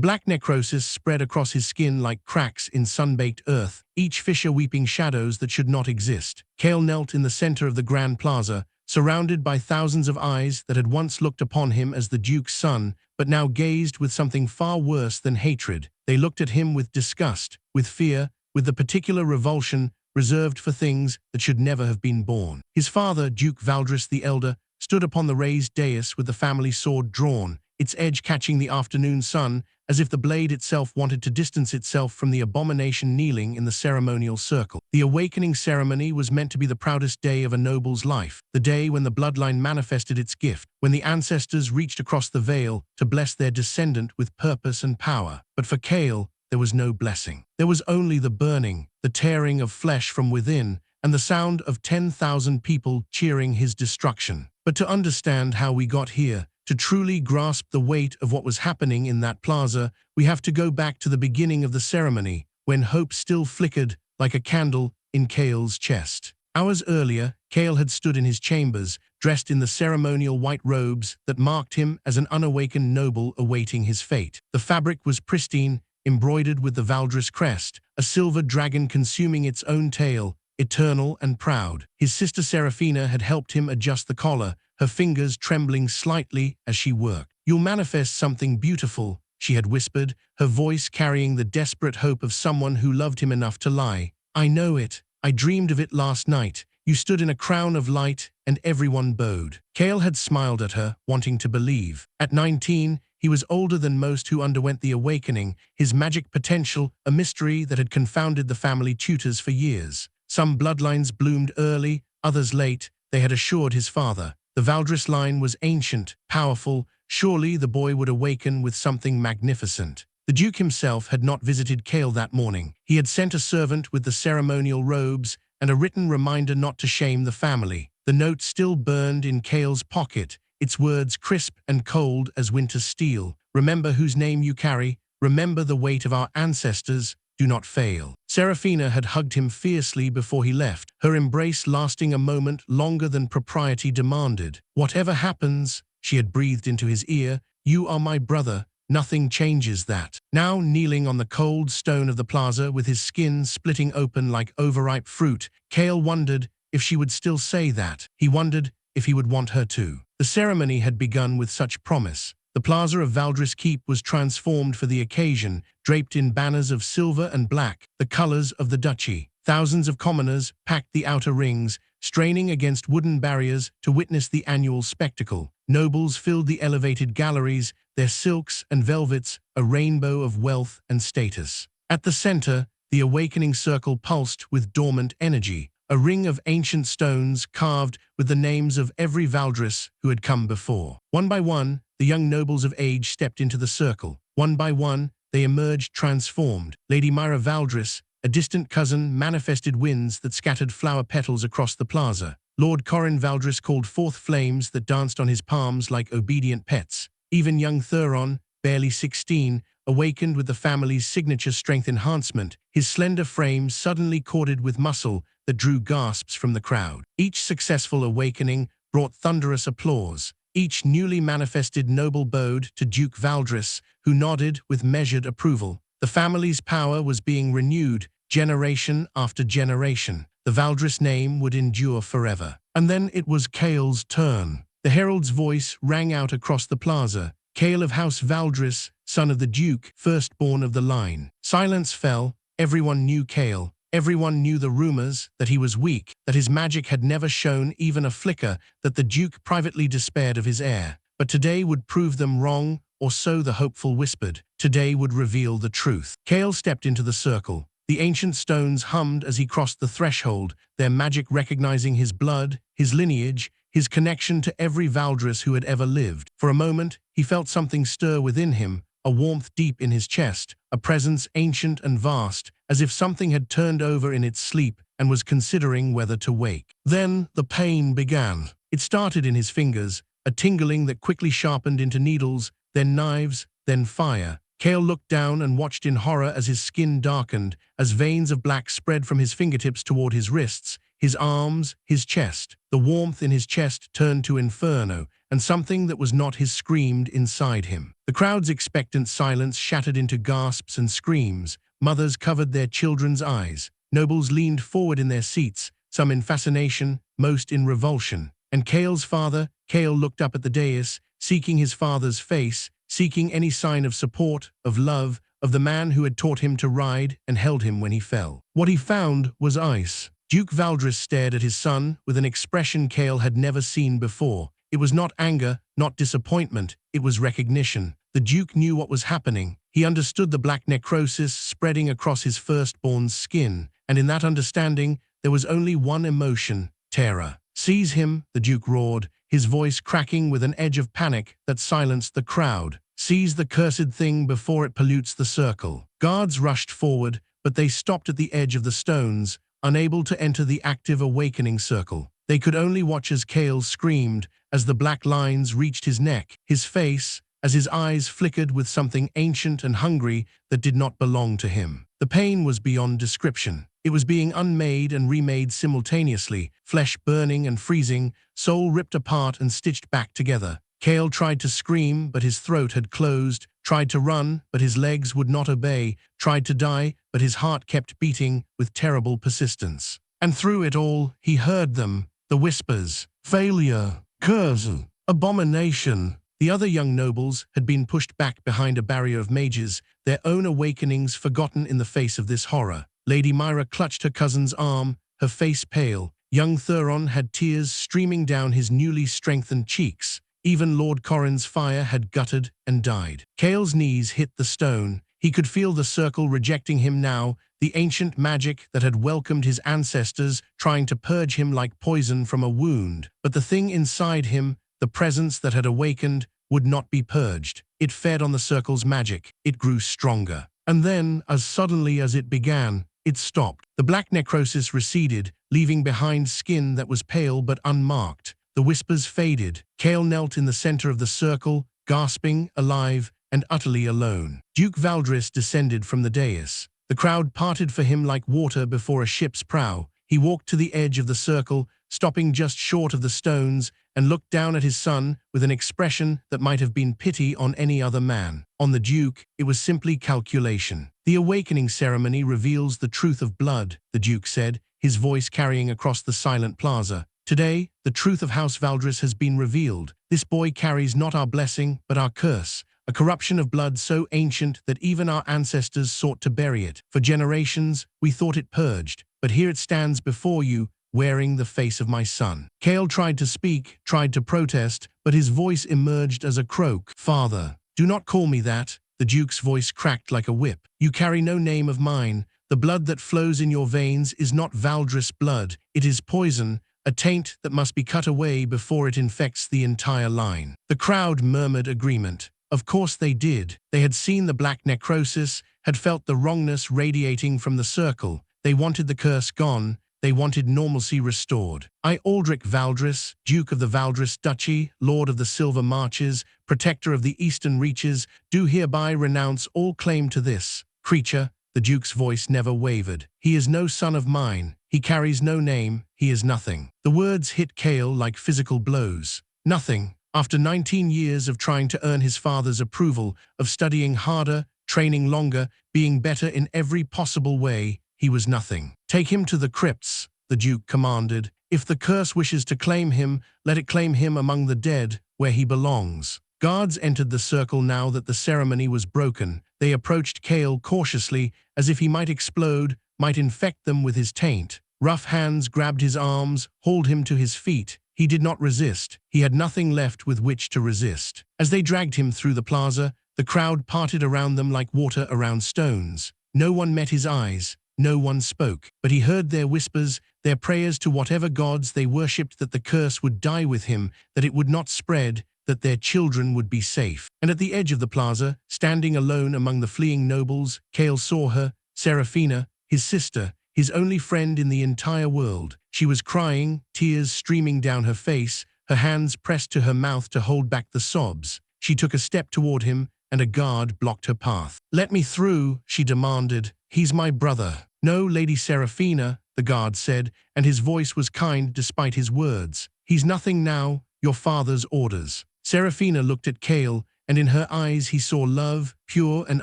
black necrosis spread across his skin like cracks in sun-baked earth, each fissure weeping shadows that should not exist. Kael knelt in the center of the grand plaza, surrounded by thousands of eyes that had once looked upon him as the Duke's son, but now gazed with something far worse than hatred. They looked at him with disgust, with fear, with the particular revulsion reserved for things that should never have been born. His father, Duke Valdrion the Elder, stood upon the raised dais with the family sword drawn, its edge catching the afternoon sun, as if the blade itself wanted to distance itself from the abomination kneeling in the ceremonial circle. The awakening ceremony was meant to be the proudest day of a noble's life, the day when the bloodline manifested its gift, when the ancestors reached across the veil to bless their descendant with purpose and power. But for Kael, there was no blessing. There was only the burning, the tearing of flesh from within, and the sound of 10,000 people cheering his destruction. But to understand how we got here, to truly grasp the weight of what was happening in that plaza, we have to go back to the beginning of the ceremony, when hope still flickered like a candle in Kael's chest. Hours earlier, Kael had stood in his chambers, dressed in the ceremonial white robes that marked him as an unawakened noble awaiting his fate. The fabric was pristine, embroidered with the Valdrion crest, a silver dragon consuming its own tail, eternal and proud. His sister Seraphina had helped him adjust the collar, her fingers trembling slightly as she worked. "You'll manifest something beautiful," she had whispered, her voice carrying the desperate hope of someone who loved him enough to lie. "I know it. I dreamed of it last night. You stood in a crown of light, and everyone bowed." Kael had smiled at her, wanting to believe. At 19, he was older than most who underwent the awakening, his magic potential a mystery that had confounded the family tutors for years. Some bloodlines bloomed early, others late, they had assured his father. The Valdrion line was ancient, powerful. Surely the boy would awaken with something magnificent. The Duke himself had not visited Kael that morning. He had sent a servant with the ceremonial robes and a written reminder not to shame the family. The note still burned in Kael's pocket, its words crisp and cold as winter's steel. "Remember whose name you carry. Remember the weight of our ancestors. Do not fail." Seraphina had hugged him fiercely before he left, her embrace lasting a moment longer than propriety demanded. "Whatever happens," she had breathed into his ear, "you are my brother. Nothing changes that." Now kneeling on the cold stone of the plaza with his skin splitting open like overripe fruit, Kael wondered if she would still say that. He wondered if he would want her to. The ceremony had begun with such promise. The plaza of Valdrion Keep was transformed for the occasion, draped in banners of silver and black, the colors of the duchy. Thousands of commoners packed the outer rings, straining against wooden barriers to witness the annual spectacle. Nobles filled the elevated galleries, their silks and velvets a rainbow of wealth and status. At the center, the awakening circle pulsed with dormant energy, a ring of ancient stones carved with the names of every Valdrion who had come before. One by one, the young nobles of age stepped into the circle. One by one, they emerged transformed. Lady Myra Valdrion, a distant cousin, manifested winds that scattered flower petals across the plaza. Lord Corin Valdrion called forth flames that danced on his palms like obedient pets. Even young Thuron, barely 16, awakened with the family's signature strength enhancement, his slender frame suddenly corded with muscle that drew gasps from the crowd. Each successful awakening brought thunderous applause. Each newly manifested noble bowed to Duke Valdrion, who nodded with measured approval. The family's power was being renewed, generation after generation. The Valdrion name would endure forever. And then it was Kael's turn. The herald's voice rang out across the plaza. "Kael of House Valdrion, son of the Duke, firstborn of the line." Silence fell. Everyone knew Kael. Everyone knew the rumors that he was weak, that his magic had never shown even a flicker, that the Duke privately despaired of his heir. But today would prove them wrong, or so the hopeful whispered. Today would reveal the truth. Kael stepped into the circle. The ancient stones hummed as he crossed the threshold, their magic recognizing his blood, his lineage, his connection to every Valdrion who had ever lived. For a moment, he felt something stir within him, a warmth deep in his chest, a presence ancient and vast, as if something had turned over in its sleep and was considering whether to wake. Then the pain began. It started in his fingers, a tingling that quickly sharpened into needles, then knives, then fire. Kael looked down and watched in horror as his skin darkened, as veins of black spread from his fingertips toward his wrists, his arms, his chest. The warmth in his chest turned to inferno, and something that was not his screamed inside him. The crowd's expectant silence shattered into gasps and screams. Mothers covered their children's eyes. Nobles leaned forward in their seats, some in fascination, most in revulsion. And Kael's father, Kael looked up at the dais, seeking his father's face, seeking any sign of support, of love, of the man who had taught him to ride and held him when he fell. What he found was ice. Duke Valdrion stared at his son with an expression Kael had never seen before. It was not anger, not disappointment, it was recognition. The Duke knew what was happening. He understood the black necrosis spreading across his firstborn's skin, and in that understanding, there was only one emotion: terror. "Seize him," the Duke roared, his voice cracking with an edge of panic that silenced the crowd. "Seize the cursed thing before it pollutes the circle." Guards rushed forward, but they stopped at the edge of the stones, unable to enter the active awakening circle. They could only watch as Kael screamed, as the black lines reached his neck, his face, as his eyes flickered with something ancient and hungry that did not belong to him. The pain was beyond description. It was being unmade and remade simultaneously, flesh burning and freezing, soul ripped apart and stitched back together. Kael tried to scream, but his throat had closed, tried to run, but his legs would not obey, tried to die, but his heart kept beating with terrible persistence. And through it all, he heard them, the whispers: "Failure, curse, abomination." The other young nobles had been pushed back behind a barrier of mages, their own awakenings forgotten in the face of this horror. Lady Myra clutched her cousin's arm, her face pale. Young Thuron had tears streaming down his newly strengthened cheeks. Even Lord Corrin's fire had guttered and died. Kael's knees hit the stone. He could feel the circle rejecting him now, the ancient magic that had welcomed his ancestors, trying to purge him like poison from a wound. But the thing inside him, the presence that had awakened, would not be purged. It fed on the circle's magic. It grew stronger. And then, as suddenly as it began, it stopped. The black necrosis receded, leaving behind skin that was pale but unmarked. The whispers faded. Kael knelt in the center of the circle, gasping, alive, and utterly alone. Duke Valdrion descended from the dais. The crowd parted for him like water before a ship's prow. He walked to the edge of the circle, stopping just short of the stones, and looked down at his son with an expression that might have been pity on any other man. On the Duke, it was simply calculation. "The awakening ceremony reveals the truth of blood," the Duke said, his voice carrying across the silent plaza. "Today, the truth of House Valdrion has been revealed. This boy carries not our blessing, but our curse. A corruption of blood so ancient that even our ancestors sought to bury it. For generations, we thought it purged, but here it stands before you, wearing the face of my son." Kael tried to speak, tried to protest, but his voice emerged as a croak. "Father, do not call me that." The Duke's voice cracked like a whip. "You carry no name of mine. The blood that flows in your veins is not Valdrion blood. It is poison, a taint that must be cut away before it infects the entire line." The crowd murmured agreement. Of course they did. They had seen the black necrosis, had felt the wrongness radiating from the circle. They wanted the curse gone. They wanted normalcy restored. "I, Aldrich Valdrion, Duke of the Valdrion Duchy, Lord of the Silver Marches, Protector of the Eastern Reaches, do hereby renounce all claim to this creature." The Duke's voice never wavered. "He is no son of mine. He carries no name. He is nothing." The words hit Kael like physical blows. Nothing. After 19 years of trying to earn his father's approval, of studying harder, training longer, being better in every possible way, he was nothing. "Take him to the crypts," the Duke commanded. "If the curse wishes to claim him, let it claim him among the dead, where he belongs." Guards entered the circle now that the ceremony was broken. They approached Kael cautiously, as if he might explode, might infect them with his taint. Rough hands grabbed his arms, hauled him to his feet. He did not resist. He had nothing left with which to resist. As they dragged him through the plaza, the crowd parted around them like water around stones. No one met his eyes. No one spoke. But he heard their whispers, their prayers to whatever gods they worshipped, that the curse would die with him, that it would not spread, that their children would be safe. And at the edge of the plaza, standing alone among the fleeing nobles, Kael saw her, Seraphina, his sister, his only friend in the entire world. She was crying, tears streaming down her face, her hands pressed to her mouth to hold back the sobs. She took a step toward him, and a guard blocked her path. "Let me through," she demanded. "He's my brother." "No, Lady Seraphina," the guard said, and his voice was kind despite his words. "He's nothing now. your father's orders. Seraphina looked at Kael, and in her eyes he saw love, pure and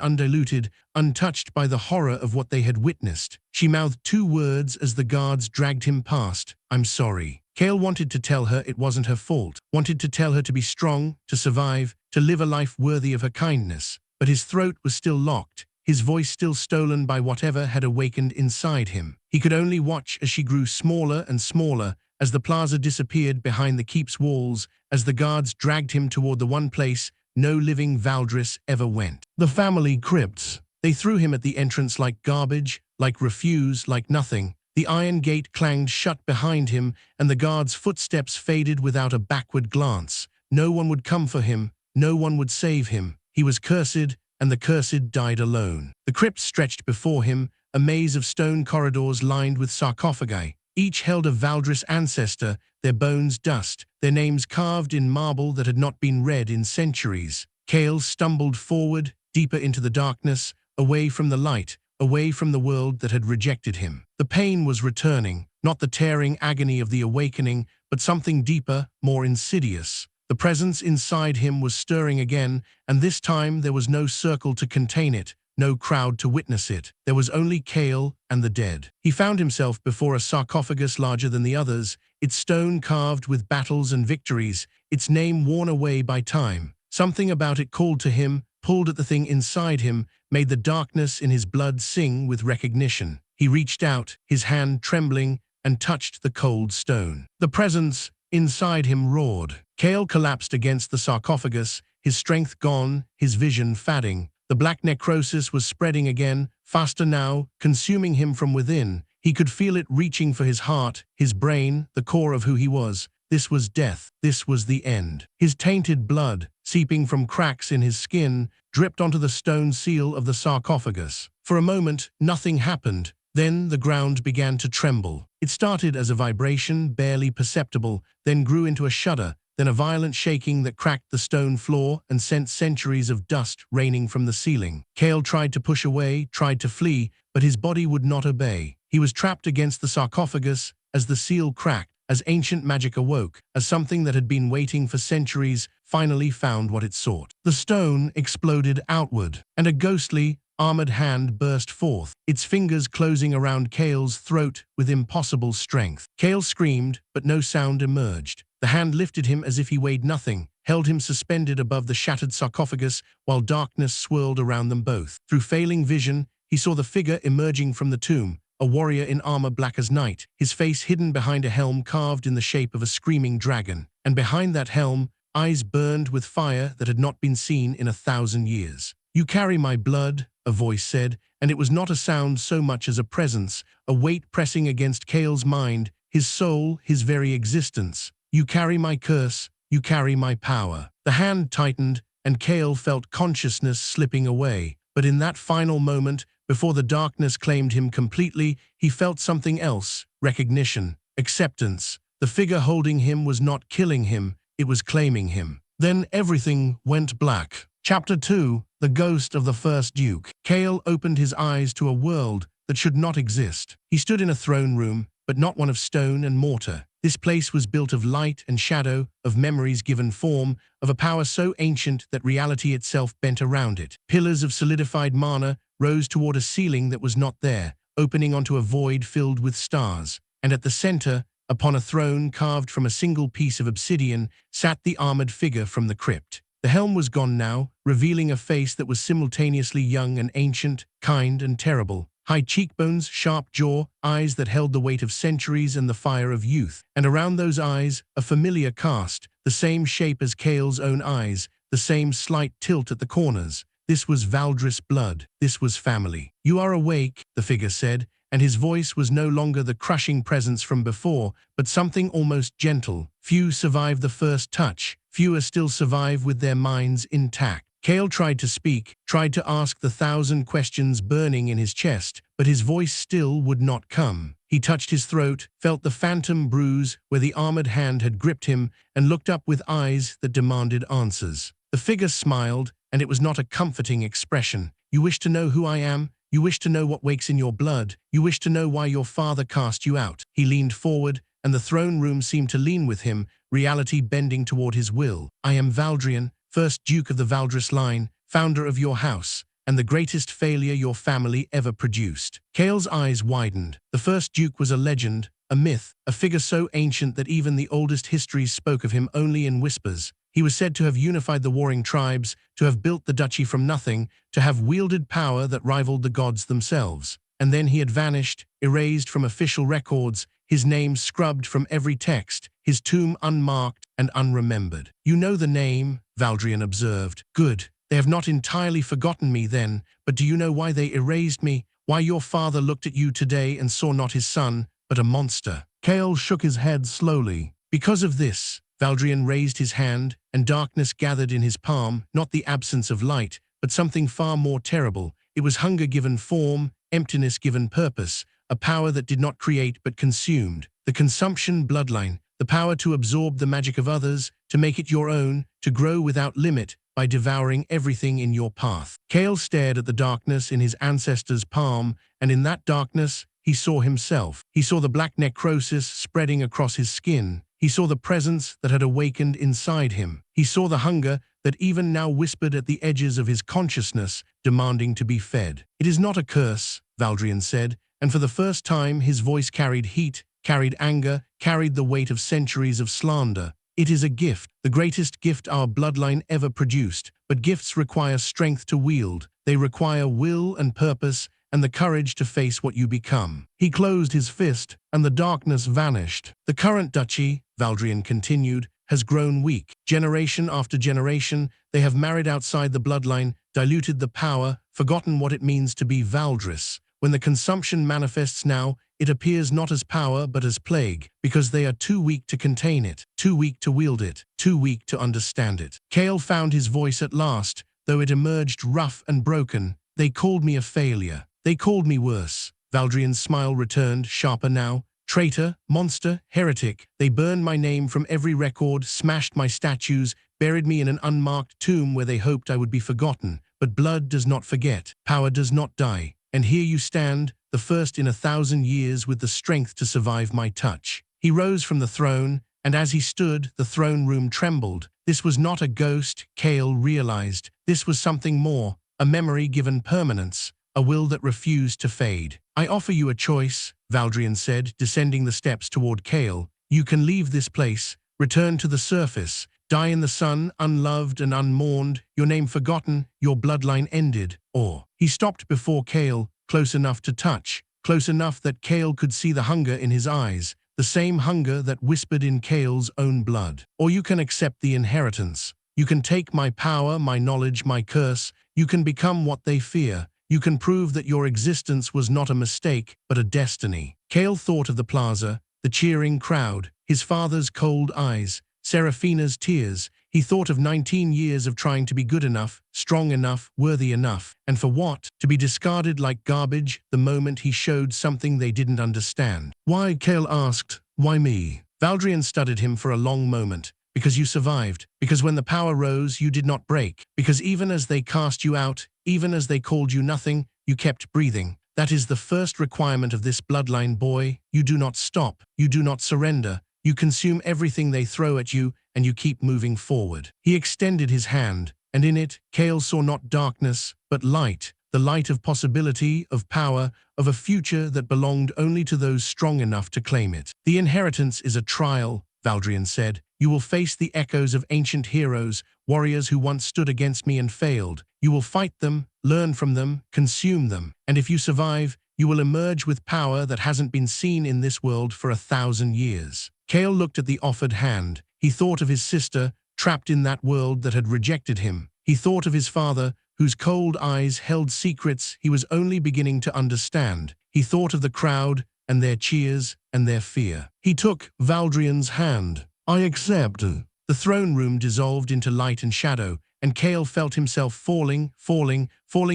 undiluted, untouched by the horror of what they had witnessed. She mouthed 2 words as the guards dragged him past. I'm sorry. Kael wanted to tell her it wasn't her fault, wanted to tell her to be strong, to survive, to live a life worthy of her kindness. But his throat was still locked, his voice still stolen by whatever had awakened inside him. He could only watch as she grew smaller and smaller, as the plaza disappeared behind the keep's walls, as the guards dragged him toward the one place no living Valdrion ever went. The family crypts. They threw him at the entrance like garbage, like refuse, like nothing. The iron gate clanged shut behind him, and the guards' footsteps faded without a backward glance. No one would come for him, no one would save him. He was cursed, and the cursed died alone. The crypt stretched before him, a maze of stone corridors lined with sarcophagi. Each held a Valdrion ancestor, their bones dust, their names carved in marble that had not been read in centuries. Kael stumbled forward, deeper into the darkness, away from the light, away from the world that had rejected him. The pain was returning, not the tearing agony of the awakening, but something deeper, more insidious. The presence inside him was stirring again, and this time there was no circle to contain it, no crowd to witness it. There was only Kael and the dead. He found himself before a sarcophagus larger than the others, its stone carved with battles and victories, its name worn away by time. Something about it called to him, pulled at the thing inside him, made the darkness in his blood sing with recognition. He reached out, his hand trembling, and touched the cold stone. The presence inside him roared. Kael collapsed against the sarcophagus, his strength gone, his vision fading. The black necrosis was spreading again, faster now, consuming him from within. He could feel it reaching for his heart, his brain, the core of who he was. This was death. This was the end. His tainted blood, seeping from cracks in his skin, dripped onto the stone seal of the sarcophagus. For a moment, nothing happened. Then the ground began to tremble. It started as a vibration, barely perceptible, then grew into a shudder, then a violent shaking that cracked the stone floor and sent centuries of dust raining from the ceiling. Kael tried to push away, tried to flee, but his body would not obey. He was trapped against the sarcophagus as the seal cracked, as ancient magic awoke, as something that had been waiting for centuries finally found what it sought. The stone exploded outward, and a ghostly, armored hand burst forth, its fingers closing around Kael's throat with impossible strength. Kael screamed, but no sound emerged. The hand lifted him as if he weighed nothing, held him suspended above the shattered sarcophagus while darkness swirled around them both. Through failing vision, he saw the figure emerging from the tomb, a warrior in armor black as night, his face hidden behind a helm carved in the shape of a screaming dragon. And behind that helm, eyes burned with fire that had not been seen in 1,000 years. "You carry my blood," a voice said, and it was not a sound so much as a presence, a weight pressing against Kael's mind, his soul, his very existence. "You carry my curse, you carry my power." The hand tightened, and Kael felt consciousness slipping away. But in that final moment, before the darkness claimed him completely, he felt something else, recognition, acceptance. The figure holding him was not killing him, it was claiming him. Then everything went black. Chapter 2, The Ghost of the First Duke. Kael opened his eyes to a world that should not exist. He stood in a throne room, but not one of stone and mortar. This place was built of light and shadow, of memories given form, of a power so ancient that reality itself bent around it. Pillars of solidified mana rose toward a ceiling that was not there, opening onto a void filled with stars. And at the center, upon a throne carved from a single piece of obsidian, sat the armored figure from the crypt. The helm was gone now, revealing a face that was simultaneously young and ancient, kind and terrible. High cheekbones, sharp jaw, eyes that held the weight of centuries and the fire of youth. And around those eyes, a familiar cast, the same shape as Kael's own eyes, the same slight tilt at the corners. This was Valdrion blood. This was family. "You are awake," the figure said, and his voice was no longer the crushing presence from before, but something almost gentle. "Few survive the first touch. Fewer still survive with their minds intact." Kael tried to speak, tried to ask the 1,000 questions burning in his chest, but his voice still would not come. He touched his throat, felt the phantom bruise where the armored hand had gripped him, and looked up with eyes that demanded answers. The figure smiled, and it was not a comforting expression. "You wish to know who I am? You wish to know what wakes in your blood? You wish to know why your father cast you out?" He leaned forward, and the throne room seemed to lean with him, reality bending toward his will. I am Valdrion, first Duke of the Valdris line, founder of your house, and the greatest failure your family ever produced. Kael's eyes widened. The first Duke was a legend, a myth, a figure so ancient that even the oldest histories spoke of him only in whispers. He was said to have unified the warring tribes, to have built the duchy from nothing, to have wielded power that rivaled the gods themselves. And then he had vanished, erased from official records, his name scrubbed from every text, his tomb unmarked and unremembered. You know the name, Valdrion observed. Good. They have not entirely forgotten me then, but do you know why they erased me? Why your father looked at you today and saw not his son, but a monster? Kael shook his head slowly. Because of this, Valdrion raised his hand, and darkness gathered in his palm, not the absence of light, but something far more terrible. It was hunger given form, emptiness given purpose, a power that did not create but consumed. The Consumption Bloodline, the power to absorb the magic of others, to make it your own, to grow without limit by devouring everything in your path. Kael stared at the darkness in his ancestor's palm, and in that darkness, he saw himself. He saw the black necrosis spreading across his skin. He saw the presence that had awakened inside him. He saw the hunger that even now whispered at the edges of his consciousness, demanding to be fed. It is not a curse, Valdrion said, and for the first time his voice carried heat, carried anger, carried the weight of centuries of slander. It is a gift, the greatest gift our bloodline ever produced. But gifts require strength to wield. They require will and purpose, and the courage to face what you become. He closed his fist, and the darkness vanished. The current duchy, Valdrion continued, has grown weak. Generation after generation, they have married outside the bloodline, diluted the power, forgotten what it means to be Valdris. When the consumption manifests now, it appears not as power but as plague, because they are too weak to contain it, too weak to wield it, too weak to understand it. Kael found his voice at last, though it emerged rough and broken. They called me a failure. They called me worse. Valdrion's smile returned, sharper now. Traitor, monster, heretic. They burned my name from every record, smashed my statues, buried me in an unmarked tomb where they hoped I would be forgotten. But blood does not forget. Power does not die. And here you stand, the first in 1,000 years with the strength to survive my touch. He rose from the throne, and as he stood, the throne room trembled. This was not a ghost, Kael realized. This was something more, a memory given permanence, a will that refused to fade. I offer you a choice, Valdrion said, descending the steps toward Kael. You can leave this place, return to the surface, die in the sun, unloved and unmourned, your name forgotten, your bloodline ended. Or, he stopped before Kael, close enough to touch, close enough that Kael could see the hunger in his eyes, the same hunger that whispered in Kael's own blood. Or you can accept the inheritance. You can take my power, my knowledge, my curse. You can become what they fear. You can prove that your existence was not a mistake, but a destiny. Kael thought of the plaza, the cheering crowd, his father's cold eyes, Seraphina's tears. He thought of 19 years of trying to be good enough, strong enough, worthy enough. And for what? To be discarded like garbage the moment he showed something they didn't understand. Why? Kael asked. Why me? Valdrion studied him for a long moment. Because you survived. Because when the power rose, you did not break. Because even as they cast you out, even as they called you nothing, you kept breathing. That is the first requirement of this bloodline, boy. You do not stop. You do not surrender. You consume everything they throw at you, and you keep moving forward. He extended his hand, and in it, Kael saw not darkness, but light, the light of possibility, of power, of a future that belonged only to those strong enough to claim it. The inheritance is a trial, Valdrion said. You will face the echoes of ancient heroes, warriors who once stood against me and failed. You will fight them, learn from them, consume them. And if you survive, you will emerge with power that hasn't been seen in this world for 1,000 years. Kael looked at the offered hand. He thought of his sister, trapped in that world that had rejected him. He thought of his father, whose cold eyes held secrets he was only beginning to understand. He thought of the crowd, and their cheers, and their fear. He took Valdrion's hand. I accept. The throne room dissolved into light and shadow, and Kael felt himself falling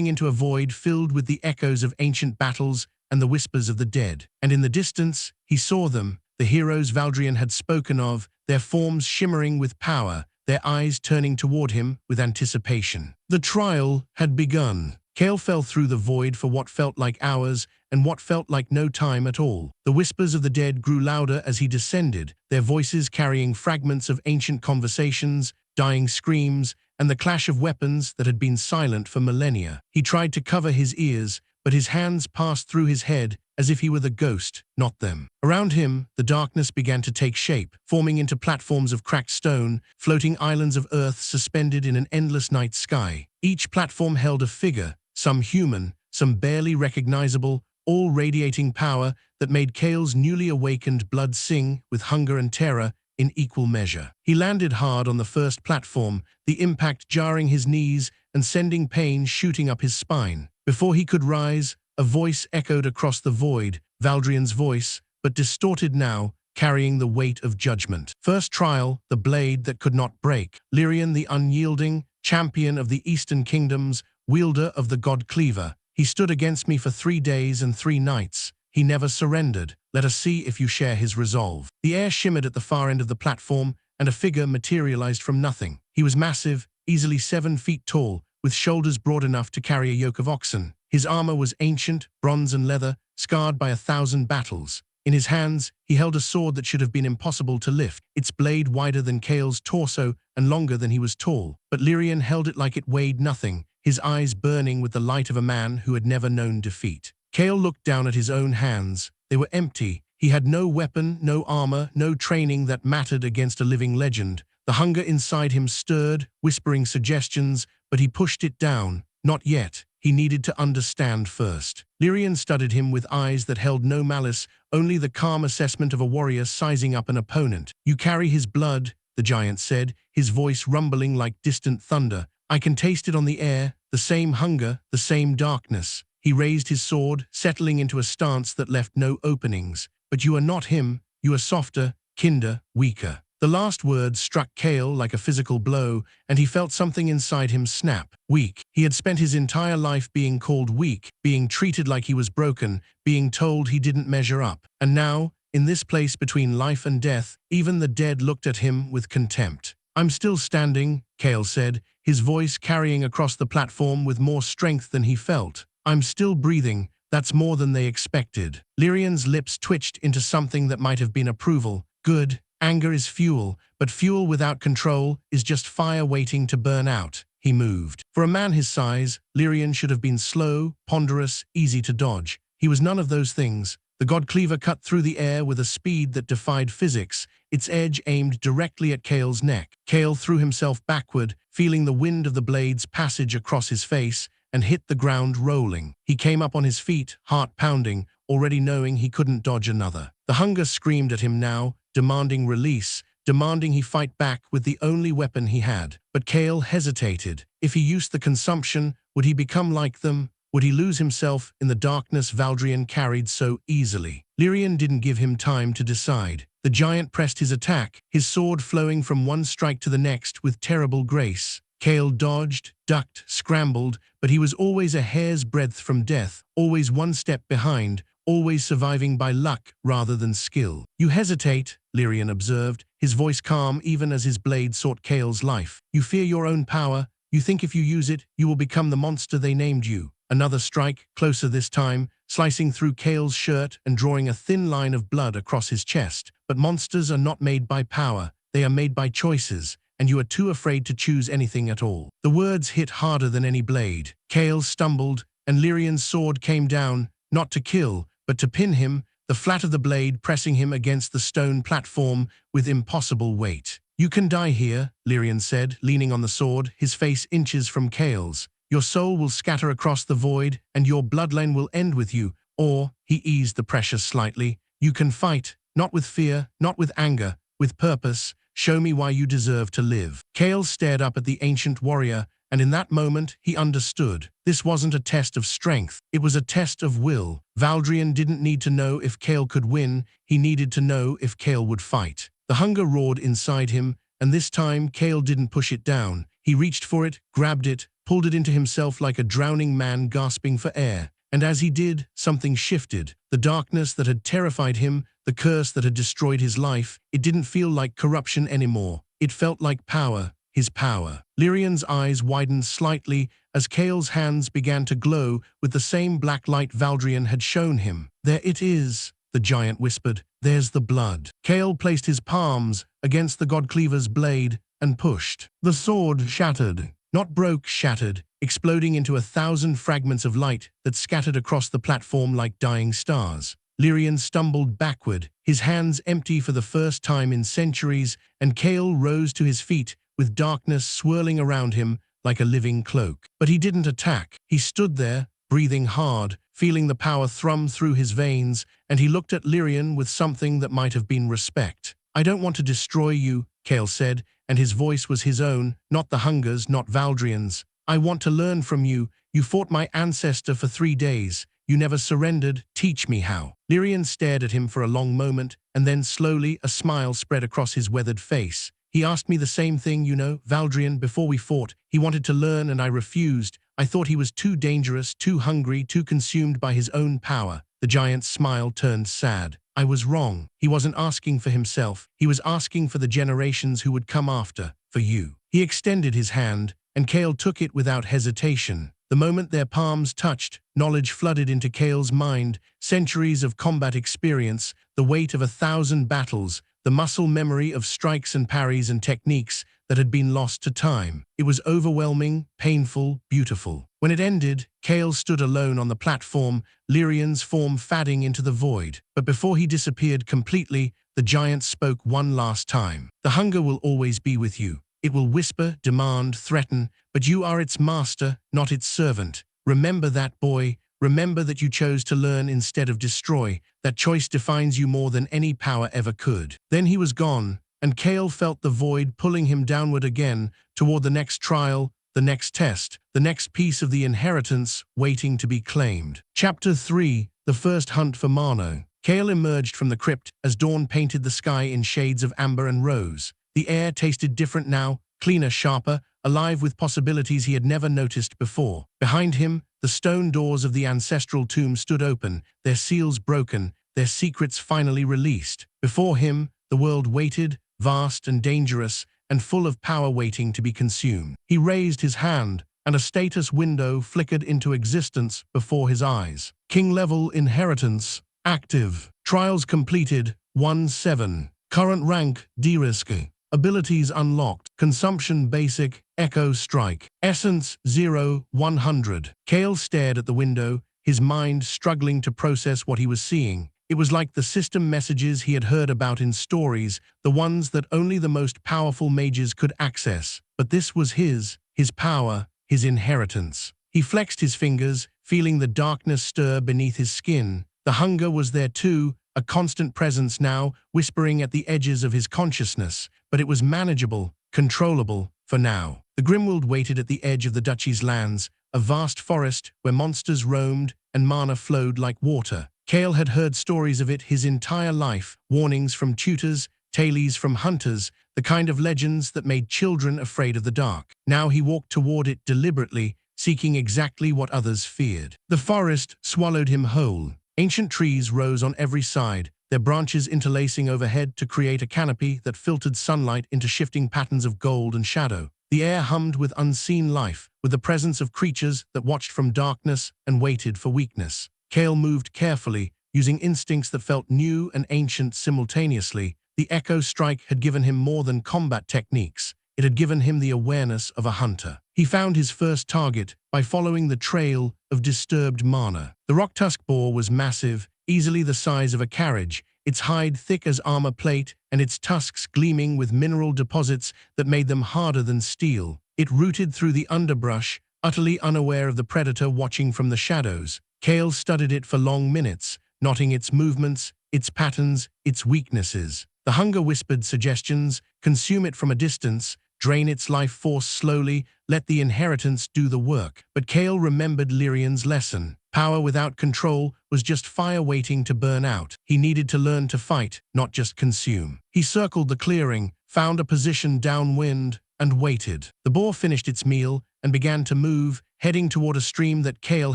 into a void filled with the echoes of ancient battles and the whispers of the dead. And in the distance, he saw them, the heroes Valdrion had spoken of, their forms shimmering with power, their eyes turning toward him with anticipation. The trial had begun. Kael fell through the void for what felt like hours, and what felt like no time at all. The whispers of the dead grew louder as he descended, their voices carrying fragments of ancient conversations, dying screams, and the clash of weapons that had been silent for millennia. He tried to cover his ears, but his hands passed through his head as if he were the ghost, not them. Around him, the darkness began to take shape, forming into platforms of cracked stone, floating islands of earth suspended in an endless night sky. Each platform held a figure, some human, some barely recognizable, all radiating power that made Kael's newly awakened blood sing with hunger and terror in equal measure. He landed hard on the first platform, the impact jarring his knees and sending pain shooting up his spine. Before he could rise, a voice echoed across the void, Valdrion's voice, but distorted now, carrying the weight of judgment. First trial, the blade that could not break. Lyrian the Unyielding, champion of the Eastern Kingdoms, wielder of the God Cleaver. He stood against me for 3 days and 3 nights. He never surrendered. Let us see if you share his resolve. The air shimmered at the far end of the platform, and a figure materialized from nothing. He was massive, easily 7 feet tall, with shoulders broad enough to carry a yoke of oxen. His armor was ancient, bronze and leather, scarred by 1,000 battles. In his hands, he held a sword that should have been impossible to lift, its blade wider than Kael's torso and longer than he was tall. But Lyrian held it like it weighed nothing, his eyes burning with the light of a man who had never known defeat. Kael looked down at his own hands. They were empty. He had no weapon, no armor, no training that mattered against a living legend. The hunger inside him stirred, whispering suggestions, but he pushed it down. Not yet. He needed to understand first. Lyrian studied him with eyes that held no malice, only the calm assessment of a warrior sizing up an opponent. "You carry his blood," the giant said, his voice rumbling like distant thunder. "I can taste it on the air, the same hunger, the same darkness." He raised his sword, settling into a stance that left no openings. "But you are not him. You are softer, kinder, weaker." The last word struck Kael like a physical blow, and he felt something inside him snap. Weak. He had spent his entire life being called weak, being treated like he was broken, being told he didn't measure up. And now, in this place between life and death, even the dead looked at him with contempt. "I'm still standing," Kael said, his voice carrying across the platform with more strength than he felt. "I'm still breathing. That's more than they expected." Lyrian's lips twitched into something that might have been approval. "Good. Anger is fuel, but fuel without control is just fire waiting to burn out." He moved. For a man his size, Lyrian should have been slow, ponderous, easy to dodge. He was none of those things. The God Cleaver cut through the air with a speed that defied physics, its edge aimed directly at Kael's neck. Kael threw himself backward, feeling the wind of the blade's passage across his face, and hit the ground rolling. He came up on his feet, heart pounding, already knowing he couldn't dodge another. The hunger screamed at him now, demanding release, demanding he fight back with the only weapon he had. But Kael hesitated. If he used the consumption, would he become like them? Would he lose himself in the darkness Valdrion carried so easily? Lyrian didn't give him time to decide. The giant pressed his attack, his sword flowing from one strike to the next with terrible grace. Kael dodged, ducked, scrambled, but he was always a hair's breadth from death, always one step behind, always surviving by luck rather than skill. "You hesitate," Lyrian observed, his voice calm even as his blade sought Kael's life. "You fear your own power. You think if you use it, you will become the monster they named you." Another strike, closer this time, slicing through Kael's shirt and drawing a thin line of blood across his chest. "But monsters are not made by power. They are made by choices, and you are too afraid to choose anything at all." The words hit harder than any blade. Kael stumbled, and Lyrian's sword came down, not to kill, but to pin him, the flat of the blade pressing him against the stone platform with impossible weight. "You can die here," Lyrian said, leaning on the sword, his face inches from Kael's. "Your soul will scatter across the void, and your bloodline will end with you." Or, he eased the pressure slightly, "You can fight, not with fear, not with anger, with purpose. Show me why you deserve to live." Kael stared up at the ancient warrior, and in that moment, he understood. This wasn't a test of strength, it was a test of will. Valdrion didn't need to know if Kael could win, he needed to know if Kael would fight. The hunger roared inside him, and this time Kael didn't push it down. He reached for it, grabbed it, pulled it into himself like a drowning man gasping for air. And as he did, something shifted. The darkness that had terrified him, the curse that had destroyed his life, it didn't feel like corruption anymore. It felt like power, his power. Lyrian's eyes widened slightly as Kael's hands began to glow with the same black light Valdrion had shown him. "There it is," the giant whispered. "There's the blood." Kael placed his palms against the Godcleaver's blade and pushed. The sword shattered. Not broke, shattered, exploding into 1,000 fragments of light that scattered across the platform like dying stars. Lyrian stumbled backward, his hands empty for the first time in centuries, and Kael rose to his feet with darkness swirling around him like a living cloak. But he didn't attack. He stood there, breathing hard, feeling the power thrum through his veins, and he looked at Lyrian with something that might have been respect. "I don't want to destroy you," Kael said, and his voice was his own, not the Hunger's, not Valdrion's. "I want to learn from you. You fought my ancestor for 3 days. You never surrendered. Teach me how." Lyrian stared at him for a long moment, and then slowly a smile spread across his weathered face. "He asked me the same thing, Valdrion, before we fought. He wanted to learn and I refused. I thought he was too dangerous, too hungry, too consumed by his own power." The giant's smile turned sad. "I was wrong. He wasn't asking for himself. He was asking for the generations who would come after, for you." He extended his hand, and Kael took it without hesitation. The moment their palms touched, knowledge flooded into Kael's mind, centuries of combat experience, the weight of 1,000 battles, the muscle memory of strikes and parries and techniques that had been lost to time. It was overwhelming, painful, beautiful. When it ended, Kael stood alone on the platform, Lyrian's form fading into the void. But before he disappeared completely, the giant spoke one last time. "The hunger will always be with you. It will whisper, demand, threaten, but you are its master, not its servant. Remember that, boy. Remember that you chose to learn instead of destroy. That choice defines you more than any power ever could." Then he was gone, and Kael felt the void pulling him downward again, toward the next trial, the next test, the next piece of the inheritance waiting to be claimed. Chapter 3: The First Hunt for Manhwa. Kael emerged from the crypt as dawn painted the sky in shades of amber and rose. The air tasted different now, cleaner, sharper, alive with possibilities he had never noticed before. Behind him, the stone doors of the ancestral tomb stood open, their seals broken, their secrets finally released. Before him, the world waited, vast and dangerous, and full of power waiting to be consumed. He raised his hand, and a status window flickered into existence before his eyes. King-level inheritance, active. Trials completed, 1-7. Current rank, D-risk. Abilities unlocked. Consumption basic, Echo Strike. Essence 0-100. Kael stared at the window, his mind struggling to process what he was seeing. It was like the system messages he had heard about in stories, the ones that only the most powerful mages could access. But this was his power, his inheritance. He flexed his fingers, feeling the darkness stir beneath his skin. The hunger was there too, a constant presence now, whispering at the edges of his consciousness, but it was manageable, controllable, for now. The Grimmwild waited at the edge of the duchy's lands, a vast forest where monsters roamed and mana flowed like water. Kael had heard stories of it his entire life, warnings from tutors, tales from hunters, the kind of legends that made children afraid of the dark. Now he walked toward it deliberately, seeking exactly what others feared. The forest swallowed him whole. Ancient trees rose on every side, their branches interlacing overhead to create a canopy that filtered sunlight into shifting patterns of gold and shadow. The air hummed with unseen life, with the presence of creatures that watched from darkness and waited for weakness. Kael moved carefully, using instincts that felt new and ancient simultaneously. The Echo Strike had given him more than combat techniques. It had given him the awareness of a hunter. He found his first target by following the trail of disturbed mana. The Rock-Tusk boar was massive, easily the size of a carriage, its hide thick as armor plate and its tusks gleaming with mineral deposits that made them harder than steel. It rooted through the underbrush, utterly unaware of the predator watching from the shadows. Kael studied it for long minutes, noting its movements, its patterns, its weaknesses. The hunger whispered suggestions: consume it from a distance, drain its life force slowly, let the inheritance do the work. But Kael remembered Lyrian's lesson. Power without control was just fire waiting to burn out. He needed to learn to fight, not just consume. He circled the clearing, found a position downwind, and waited. The boar finished its meal and began to move, heading toward a stream that Kael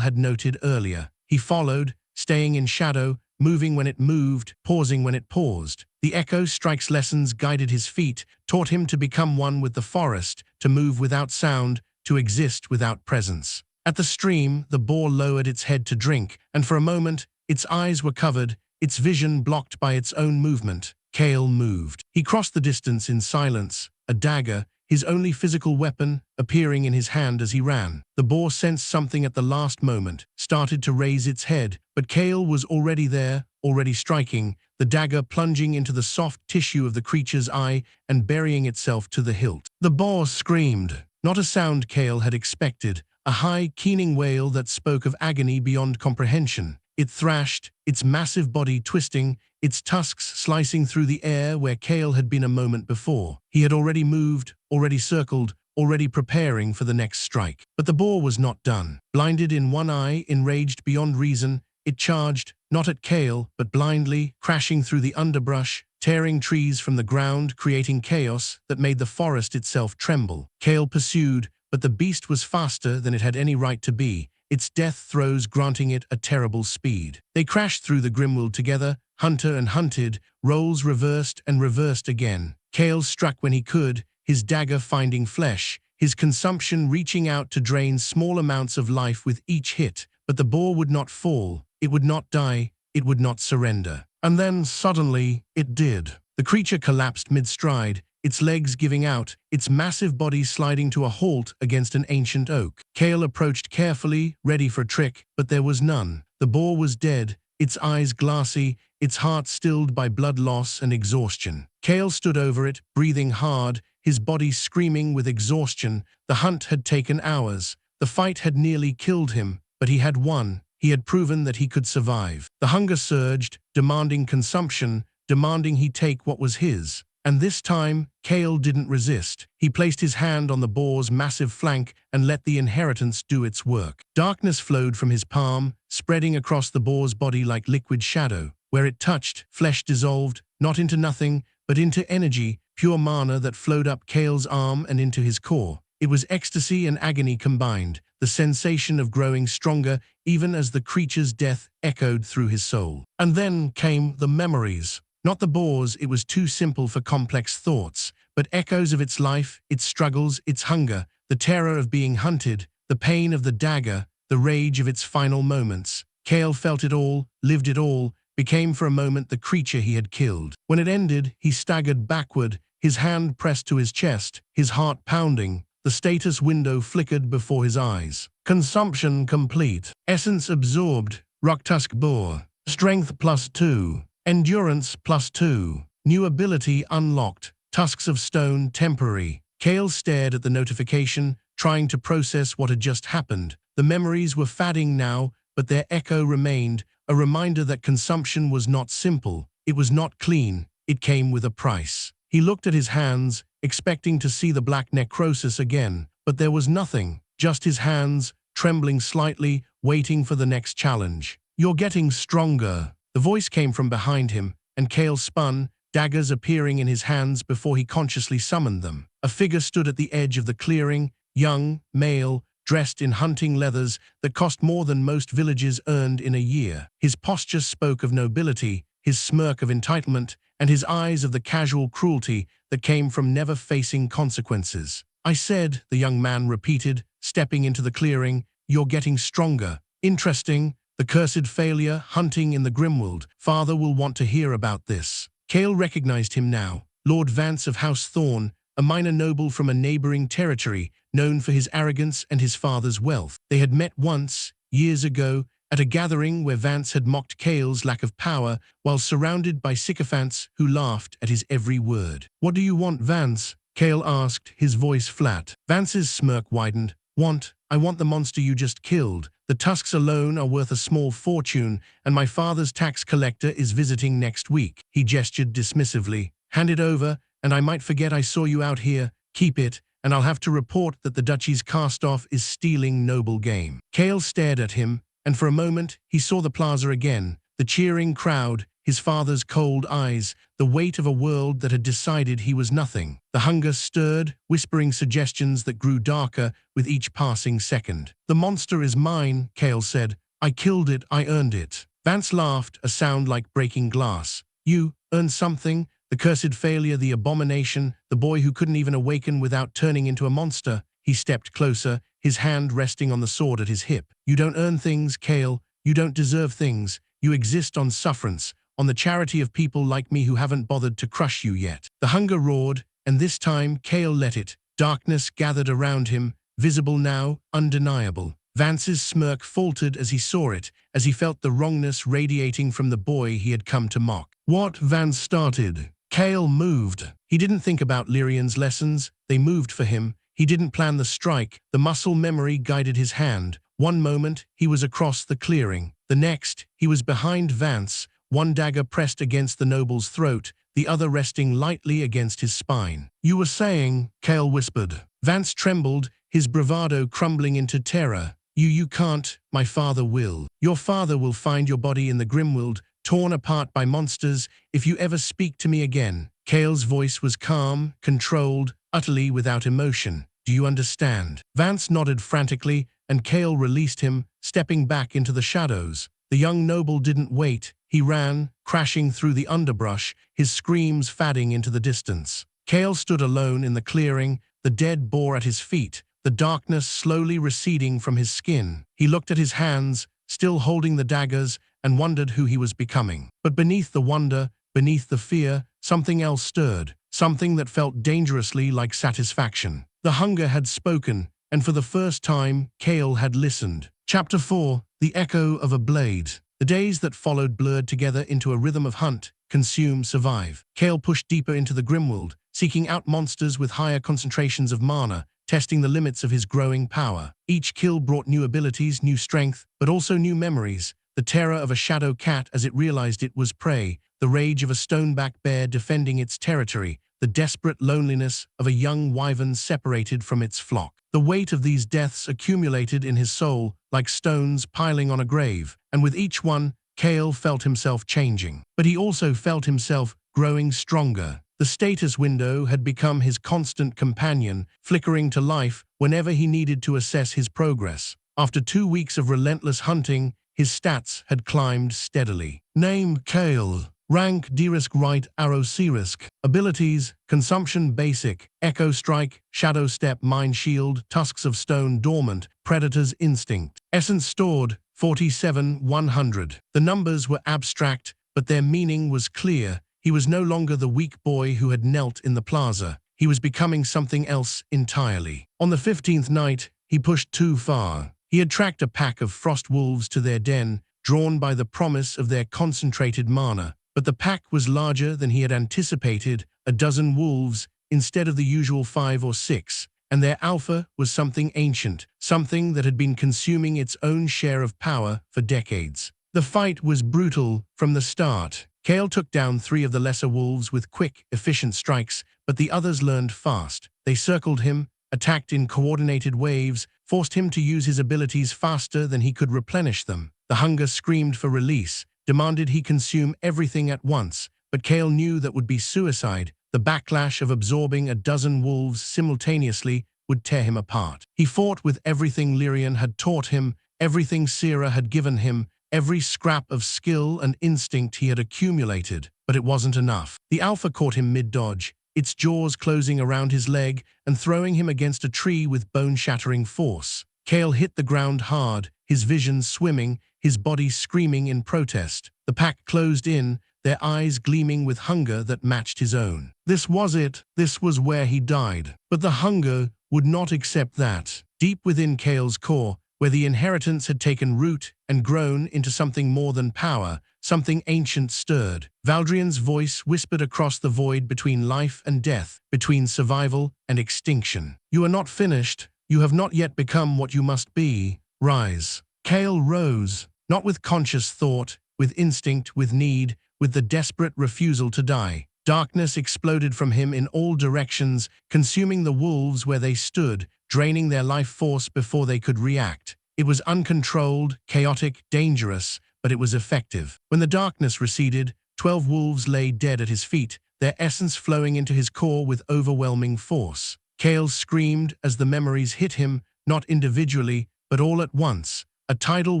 had noted earlier. He followed, staying in shadow, moving when it moved, pausing when it paused. The echo strike's lessons guided his feet, taught him to become one with the forest, to move without sound, to exist without presence. At the stream, the boar lowered its head to drink, and for a moment, its eyes were covered, its vision blocked by its own movement. Kael moved. He crossed the distance in silence, a dagger, his only physical weapon, appearing in his hand as he ran. The boar sensed something at the last moment, started to raise its head, but Kael was already there, already striking, the dagger plunging into the soft tissue of the creature's eye and burying itself to the hilt. The boar screamed, not a sound Kael had expected, a high, keening wail that spoke of agony beyond comprehension. It thrashed, its massive body twisting, its tusks slicing through the air where Kael had been a moment before. He had already moved, already circled, already preparing for the next strike. But the boar was not done. Blinded in one eye, enraged beyond reason, it charged, not at Kael, but blindly, crashing through the underbrush, tearing trees from the ground, creating chaos that made the forest itself tremble. Kael pursued, but the beast was faster than it had any right to be, its death throes granting it a terrible speed. They crashed through the Grimmwild together, hunter and hunted, roles reversed and reversed again. Kael struck when he could, his dagger finding flesh, his consumption reaching out to drain small amounts of life with each hit, but the boar would not fall, it would not die, it would not surrender. And then, suddenly, it did. The creature collapsed mid-stride, its legs giving out, its massive body sliding to a halt against an ancient oak. Kael approached carefully, ready for a trick, but there was none. The boar was dead, its eyes glassy, its heart stilled by blood loss and exhaustion. Kael stood over it, breathing hard, his body screaming with exhaustion. The hunt had taken hours. The fight had nearly killed him, but he had won. He had proven that he could survive. The hunger surged, demanding consumption, demanding he take what was his. And this time, Kael didn't resist. He placed his hand on the boar's massive flank and let the inheritance do its work. Darkness flowed from his palm, spreading across the boar's body like liquid shadow. Where it touched, flesh dissolved, not into nothing, but into energy, pure mana that flowed up Kael's arm and into his core. It was ecstasy and agony combined, the sensation of growing stronger even as the creature's death echoed through his soul. And then came the memories. Not the boar's, it was too simple for complex thoughts, but echoes of its life, its struggles, its hunger, the terror of being hunted, the pain of the dagger, the rage of its final moments. Kael felt it all, lived it all, became for a moment the creature he had killed. When it ended, he staggered backward, his hand pressed to his chest, his heart pounding. The status window flickered before his eyes. Consumption complete. Essence absorbed. Rock-Tusk Boar. Strength +2. Endurance +2. New ability unlocked. Tusks of Stone temporary. Kael stared at the notification, trying to process what had just happened. The memories were fading now, but their echo remained, a reminder that consumption was not simple. It was not clean. It came with a price. He looked at his hands, expecting to see the black necrosis again, but there was nothing, just his hands, trembling slightly, waiting for the next challenge. "You're getting stronger." The voice came from behind him, and Kael spun, daggers appearing in his hands before he consciously summoned them. A figure stood at the edge of the clearing, young, male, dressed in hunting leathers that cost more than most villages earned in a year. His posture spoke of nobility, his smirk of entitlement, and his eyes of the casual cruelty that came from never facing consequences. "I said," the young man repeated, stepping into the clearing, "you're getting stronger. Interesting. The cursed failure, hunting in the Grimmwild. Father will want to hear about this." Kael recognized him now, Lord Vance of House Thorn, a minor noble from a neighboring territory, known for his arrogance and his father's wealth. They had met once, years ago, at a gathering where Vance had mocked Kael's lack of power while surrounded by sycophants who laughed at his every word. "What do you want, Vance?" Kael asked, his voice flat. Vance's smirk widened. I want the monster you just killed. The tusks alone are worth a small fortune, and my father's tax collector is visiting next week." He gestured dismissively. "Hand it over, and I might forget I saw you out here. Keep it, and I'll have to report that the duchy's cast-off is stealing noble game." Kael stared at him, and for a moment he saw the plaza again, the cheering crowd, his father's cold eyes, the weight of a world that had decided he was nothing. The hunger stirred, whispering suggestions that grew darker with each passing second. "The monster is mine," Kael said. "I killed it, I earned it." Vance laughed, a sound like breaking glass. You earned something? The cursed failure, the abomination, the boy who couldn't even awaken without turning into a monster. He stepped closer, his hand resting on the sword at his hip. You don't earn things, Kael. You don't deserve things. You exist on sufferance, on the charity of people like me who haven't bothered to crush you yet. The hunger roared, and this time Kael let it. Darkness gathered around him, visible now, undeniable. Vance's smirk faltered as he saw it, as he felt the wrongness radiating from the boy he had come to mock. What? Vance started. Kael moved. He didn't think about Lyrian's lessons, they moved for him. He didn't plan the strike, the muscle memory guided his hand. One moment, he was across the clearing. The next, he was behind Vance, one dagger pressed against the noble's throat, the other resting lightly against his spine. You were saying, Kael whispered. Vance trembled, his bravado crumbling into terror. You can't, my father will. Your father will find your body in the Grimmwild, torn apart by monsters, if you ever speak to me again. Kael's voice was calm, controlled, utterly without emotion. Do you understand? Vance nodded frantically, and Kael released him, stepping back into the shadows. The young noble didn't wait. He ran, crashing through the underbrush, his screams fading into the distance. Kael stood alone in the clearing, the dead boar at his feet, the darkness slowly receding from his skin. He looked at his hands, still holding the daggers, and wondered who he was becoming. But beneath the wonder, beneath the fear, something else stirred, something that felt dangerously like satisfaction. The hunger had spoken, and for the first time, Kael had listened. Chapter 4, The Echo of a Blade. The days that followed blurred together into a rhythm of hunt, consume, survive. Kael pushed deeper into the Grimmwild, seeking out monsters with higher concentrations of mana, testing the limits of his growing power. Each kill brought new abilities, new strength, but also new memories. The terror of a shadow cat as it realized it was prey, the rage of a stoneback bear defending its territory, the desperate loneliness of a young wyvern separated from its flock. The weight of these deaths accumulated in his soul like stones piling on a grave, and with each one, Kael felt himself changing. But he also felt himself growing stronger. The status window had become his constant companion, flickering to life whenever he needed to assess his progress. After 2 weeks of relentless hunting, his stats had climbed steadily. Name Kael. Rank D-Risk Right Arrow C-Risk. Abilities Consumption Basic, Echo Strike, Shadow Step, Mind Shield, Tusks of Stone Dormant, Predator's Instinct. Essence Stored 47,100. The numbers were abstract, but their meaning was clear. He was no longer the weak boy who had knelt in the plaza. He was becoming something else entirely. On the 15th night, he pushed too far. He had tracked a pack of frost wolves to their den, drawn by the promise of their concentrated mana. But the pack was larger than he had anticipated, a dozen wolves instead of the usual 5 or 6, and their alpha was something ancient, something that had been consuming its own share of power for decades. The fight was brutal from the start. Kael took down 3 of the lesser wolves with quick, efficient strikes, but the others learned fast. They circled him, attacked in coordinated waves, forced him to use his abilities faster than he could replenish them. The hunger screamed for release, demanded he consume everything at once, but Kael knew that would be suicide. The backlash of absorbing a dozen wolves simultaneously would tear him apart. He fought with everything Lyrian had taught him, everything Sera had given him, every scrap of skill and instinct he had accumulated, but it wasn't enough. The alpha caught him mid-dodge, its jaws closing around his leg and throwing him against a tree with bone-shattering force. Kael hit the ground hard, his vision swimming, his body screaming in protest. The pack closed in, their eyes gleaming with hunger that matched his own. This was it. This was where he died. But the hunger would not accept that. Deep within Kael's core, where the inheritance had taken root and grown into something more than power, something ancient stirred. Valdrion's voice whispered across the void between life and death, between survival and extinction. You are not finished. You have not yet become what you must be. Rise. Kael rose, not with conscious thought, with instinct, with need, with the desperate refusal to die. Darkness exploded from him in all directions, consuming the wolves where they stood, draining their life force before they could react. It was uncontrolled, chaotic, dangerous, but it was effective. When the darkness receded, 12 wolves lay dead at his feet, their essence flowing into his core with overwhelming force. Kael screamed as the memories hit him, not individually, but all at once. a tidal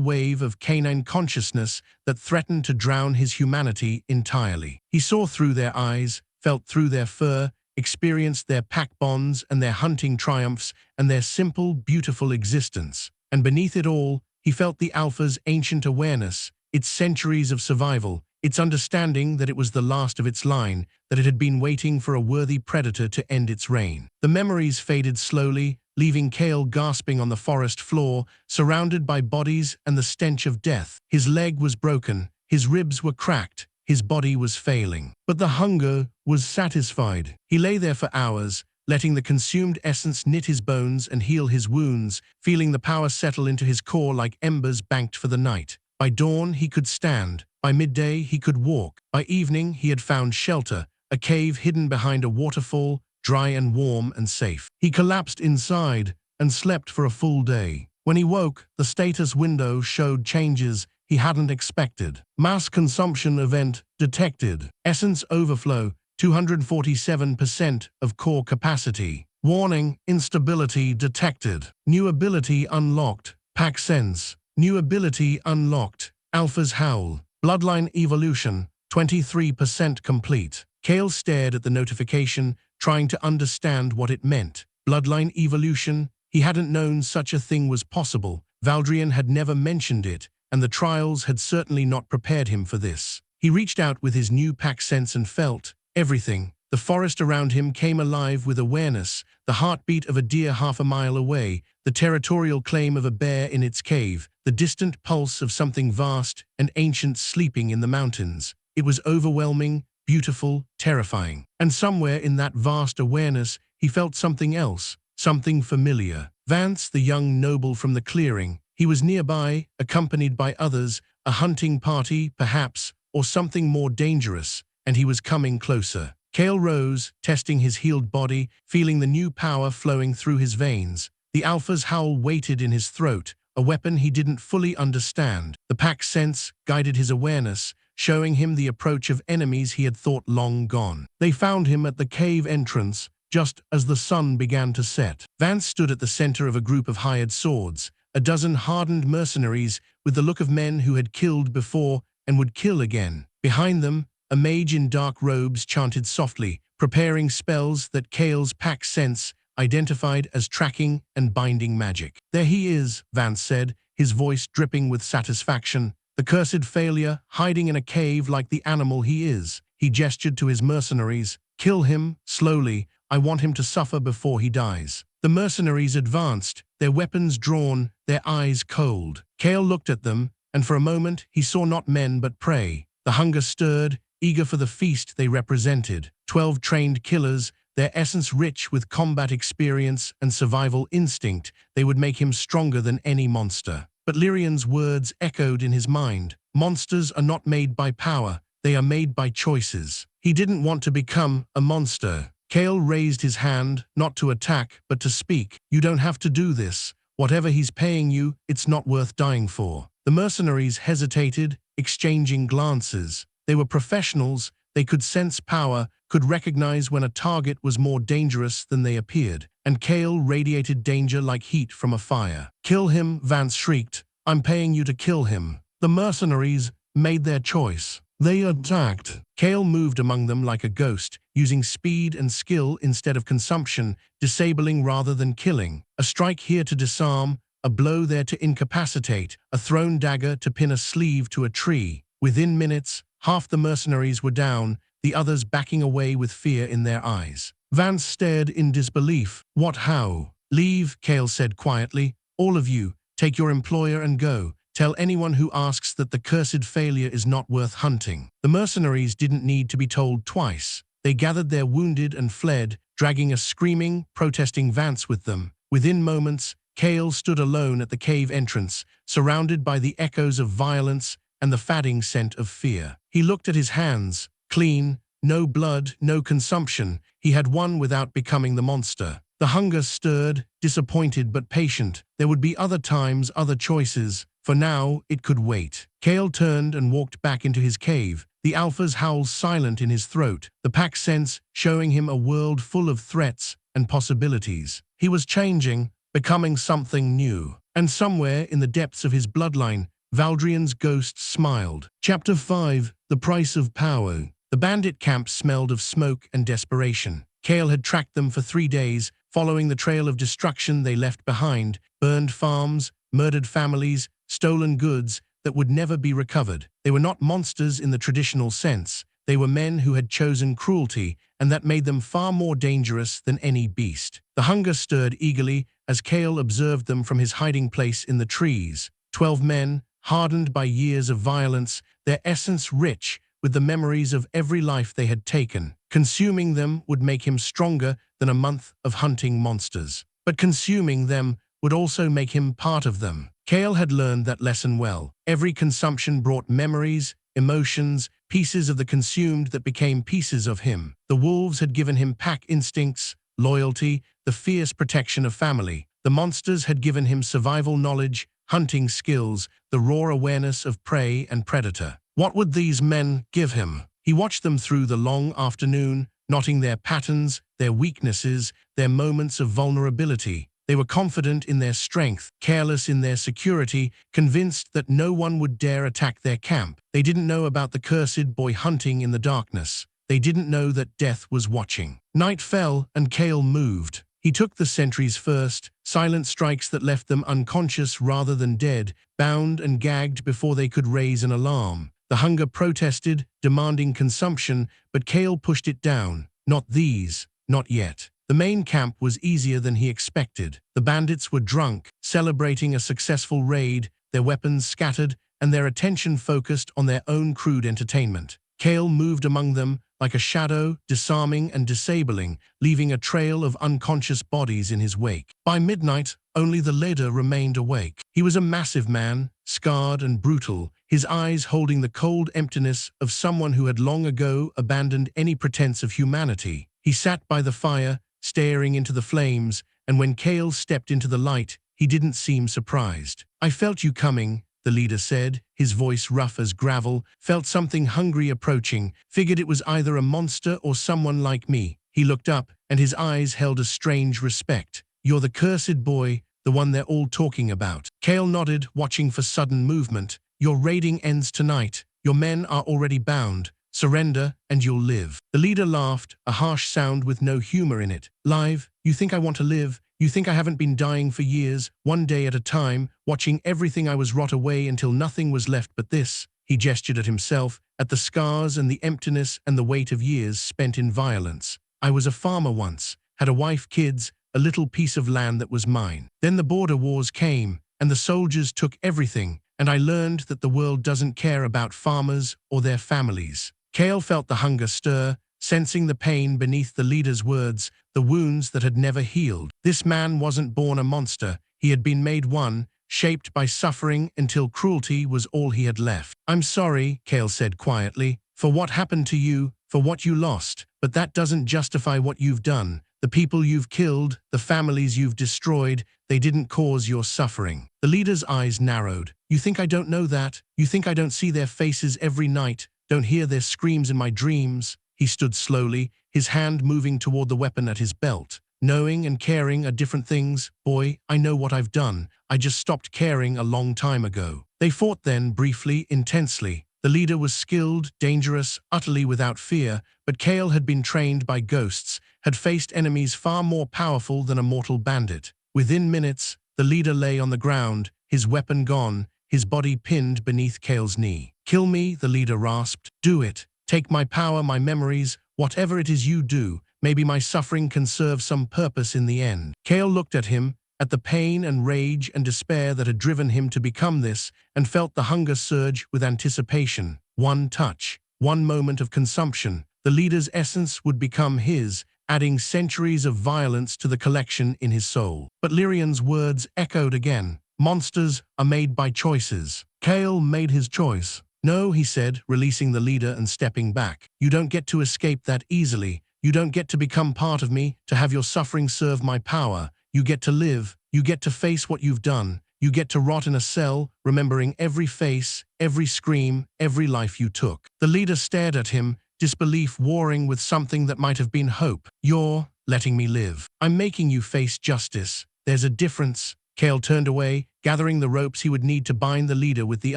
wave of canine consciousness that threatened to drown his humanity entirely. He saw through their eyes, felt through their fur, experienced their pack bonds and their hunting triumphs and their simple, beautiful existence. And beneath it all, he felt the Alpha's ancient awareness, its centuries of survival, its understanding that it was the last of its line, that it had been waiting for a worthy predator to end its reign. The memories faded slowly, leaving Kael gasping on the forest floor, surrounded by bodies and the stench of death. His leg was broken, his ribs were cracked, his body was failing. But the hunger was satisfied. He lay there for hours, letting the consumed essence knit his bones and heal his wounds, feeling the power settle into his core like embers banked for the night. By dawn, he could stand. By midday, he could walk. By evening, he had found shelter, a cave hidden behind a waterfall, dry and warm and safe. He collapsed inside and slept for a full day. When he woke, the status window showed changes he hadn't expected. Mass consumption event detected. Essence overflow, 247% of core capacity. Warning, instability detected. New ability unlocked. Pack sense. New ability unlocked. Alpha's howl. Bloodline evolution, 23% complete. Kael stared at the notification, trying to understand what it meant. Bloodline evolution? He hadn't known such a thing was possible. Valdrion had never mentioned it, and the trials had certainly not prepared him for this. He reached out with his new pack sense and felt everything. The forest around him came alive with awareness, the heartbeat of a deer half a mile away, the territorial claim of a bear in its cave, the distant pulse of something vast and ancient sleeping in the mountains. It was overwhelming, beautiful, terrifying. And somewhere in that vast awareness, he felt something else, something familiar. Vance, the young noble from the clearing. He was nearby, accompanied by others, a hunting party, perhaps, or something more dangerous, and he was coming closer. Kael rose, testing his healed body, feeling the new power flowing through his veins. The Alpha's howl waited in his throat, a weapon he didn't fully understand. The pack sense guided his awareness, showing him the approach of enemies he had thought long gone. They found him at the cave entrance, just as the sun began to set. Vance stood at the center of a group of hired swords, a dozen hardened mercenaries with the look of men who had killed before and would kill again. Behind them, a mage in dark robes chanted softly, preparing spells that Kael's pack sense identified as tracking and binding magic. "There he is," Vance said, his voice dripping with satisfaction. "The cursed failure, hiding in a cave like the animal he is." He gestured to his mercenaries. "Kill him, slowly. I want him to suffer before he dies." The mercenaries advanced, their weapons drawn, their eyes cold. Kael looked at them, and for a moment he saw not men but prey. The hunger stirred, eager for the feast they represented. 12 trained killers, their essence rich with combat experience and survival instinct, they would make him stronger than any monster. But Lyrian's words echoed in his mind. Monsters are not made by power, they are made by choices. He didn't want to become a monster. Kael raised his hand, not to attack, but to speak. "You don't have to do this. Whatever he's paying you, it's not worth dying for." The mercenaries hesitated, exchanging glances. They were professionals, they could sense power, could recognize when a target was more dangerous than they appeared, and Kael radiated danger like heat from a fire. "Kill him," Vance shrieked. "I'm paying you to kill him." The mercenaries made their choice. They attacked. Kael moved among them like a ghost, using speed and skill instead of consumption, disabling rather than killing. A strike here to disarm, a blow there to incapacitate, a thrown dagger to pin a sleeve to a tree. Within minutes, half the mercenaries were down, the others backing away with fear in their eyes. Vance stared in disbelief. "What, how?" "Leave," Kael said quietly. "All of you, take your employer and go. Tell anyone who asks that the cursed failure is not worth hunting." The mercenaries didn't need to be told twice. They gathered their wounded and fled, dragging a screaming, protesting Vance with them. Within moments, Kael stood alone at the cave entrance, surrounded by the echoes of violence and the fading scent of fear. He looked at his hands, clean, no blood, no consumption. He had won without becoming the monster. The hunger stirred, disappointed but patient. There would be other times, other choices. For now, it could wait. Kael turned and walked back into his cave, the Alpha's howl silent in his throat, the pack sense showing him a world full of threats and possibilities. He was changing, becoming something new. And somewhere in the depths of his bloodline, Valdrion's ghost smiled. Chapter 5: The Price of Power. The bandit camp smelled of smoke and desperation. Kael had tracked them for 3 days, following the trail of destruction they left behind: burned farms, murdered families, stolen goods that would never be recovered. They were not monsters in the traditional sense. They were men who had chosen cruelty, and that made them far more dangerous than any beast. The hunger stirred eagerly as Kael observed them from his hiding place in the trees. 12 men, hardened by years of violence, their essence rich with the memories of every life they had taken. Consuming them would make him stronger than a month of hunting monsters. But consuming them would also make him part of them. Kael had learned that lesson well. Every consumption brought memories, emotions, pieces of the consumed that became pieces of him. The wolves had given him pack instincts, loyalty, the fierce protection of family. The monsters had given him survival knowledge, hunting skills, the raw awareness of prey and predator. What would these men give him? He watched them through the long afternoon, noting their patterns, their weaknesses, their moments of vulnerability. They were confident in their strength, careless in their security, convinced that no one would dare attack their camp. They didn't know about the cursed boy hunting in the darkness. They didn't know that death was watching. Night fell and Kael moved. He took the sentries first, silent strikes that left them unconscious rather than dead, bound and gagged before they could raise an alarm. The hunger protested, demanding consumption, but Kael pushed it down. Not these, not yet. The main camp was easier than he expected. The bandits were drunk, celebrating a successful raid, their weapons scattered, and their attention focused on their own crude entertainment. Kael moved among them like a shadow, disarming and disabling, leaving a trail of unconscious bodies in his wake. By midnight, only the leader remained awake. He was a massive man, scarred and brutal, his eyes holding the cold emptiness of someone who had long ago abandoned any pretense of humanity. He sat by the fire, staring into the flames, and when Kael stepped into the light, he didn't seem surprised. "I felt you coming," the leader said, his voice rough as gravel. "Felt something hungry approaching, figured it was either a monster or someone like me." He looked up, and his eyes held a strange respect. "You're the cursed boy, the one they're all talking about." Kael nodded, watching for sudden movement. "Your raiding ends tonight. Your men are already bound. Surrender, and you'll live." The leader laughed, a harsh sound with no humor in it. "Live? You think I want to live? You think I haven't been dying for years, one day at a time, watching everything I was rot away until nothing was left but this?" He gestured at himself, at the scars and the emptiness and the weight of years spent in violence. "I was a farmer once, had a wife, kids, a little piece of land that was mine. Then the border wars came, and the soldiers took everything, and I learned that the world doesn't care about farmers or their families." Kael felt the hunger stir, sensing the pain beneath the leader's words, the wounds that had never healed. This man wasn't born a monster, he had been made one, shaped by suffering until cruelty was all he had left. "I'm sorry," Kael said quietly, "for what happened to you, for what you lost, but that doesn't justify what you've done. The people you've killed, the families you've destroyed, they didn't cause your suffering." The leader's eyes narrowed. "You think I don't know that? You think I don't see their faces every night? Don't hear their screams in my dreams?" He stood slowly, his hand moving toward the weapon at his belt. "Knowing and caring are different things, boy. I know what I've done. I just stopped caring a long time ago." They fought then, briefly, intensely. The leader was skilled, dangerous, utterly without fear, but Kael had been trained by ghosts, had faced enemies far more powerful than a mortal bandit. Within minutes, the leader lay on the ground, his weapon gone, his body pinned beneath Kael's knee. "Kill me," the leader rasped. "Do it. Take my power, my memories, whatever it is you do. Maybe my suffering can serve some purpose in the end." Kael looked at him, at the pain and rage and despair that had driven him to become this, and felt the hunger surge with anticipation. One touch, one moment of consumption, the leader's essence would become his, adding centuries of violence to the collection in his soul. But Lyrian's words echoed again. "Monsters are made by choices." Kael made his choice. "No," he said, releasing the leader and stepping back. "You don't get to escape that easily. You don't get to become part of me, to have your suffering serve my power. You get to live. You get to face what you've done. You get to rot in a cell, remembering every face, every scream, every life you took." The leader stared at him, disbelief warring with something that might have been hope. "You're letting me live. I'm making you face justice. There's a difference." Kael turned away, gathering the ropes he would need to bind the leader with the